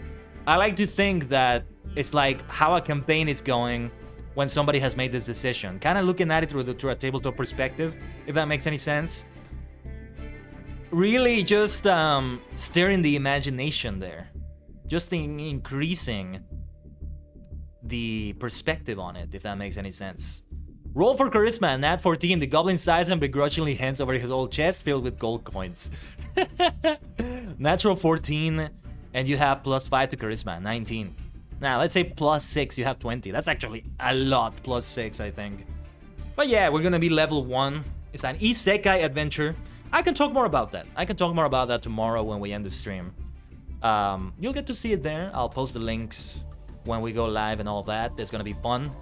I like to think that it's like how a campaign is going when somebody has made this decision. Kind of looking at it through a tabletop perspective, if that makes any sense. Really just stirring the imagination there. Just increasing the perspective on it, if that makes any sense. Roll for charisma, nat 14, the goblin sighs and begrudgingly hands over his old chest filled with gold coins. Natural 14, and you have +5 to charisma, 19. Now, let's say +6, you have 20. That's actually a lot, +6, I think. But yeah, we're gonna be level 1. It's an isekai adventure. I can talk more about that. I can talk more about that tomorrow when we end the stream. You'll get to see it there. I'll post the links when we go live and all that. It's gonna be fun.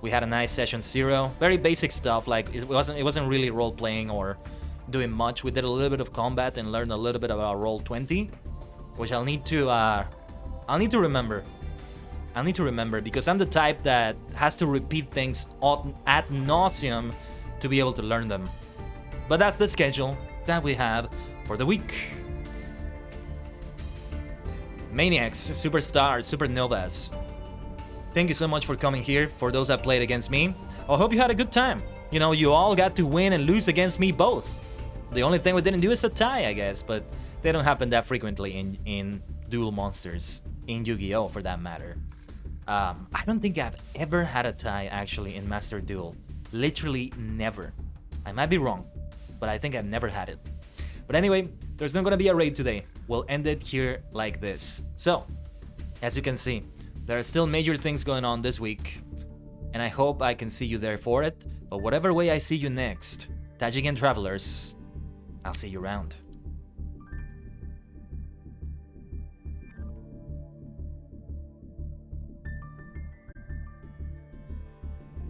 We had a nice session 0. Very basic stuff, like it wasn't really role-playing or doing much. We did a little bit of combat and learned a little bit about Roll20, which I'll need to remember. I'll need to remember because I'm the type that has to repeat things ad nauseum to be able to learn them. But that's the schedule that we have for the week. Maniacs, superstars, supernovas. Thank you so much for coming here, for those that played against me. I hope you had a good time. You know, you all got to win and lose against me both. The only thing we didn't do is a tie, I guess, but they don't happen that frequently in Duel Monsters, in Yu-Gi-Oh! For that matter. I don't think I've ever had a tie, actually, in Master Duel. Literally never. I might be wrong, but I think I've never had it. But anyway, there's not gonna be a raid today. We'll end it here like this. So, as you can see, there are still major things going on this week, and I hope I can see you there for it. But whatever way I see you next, Tajigen Travelers, I'll see you around.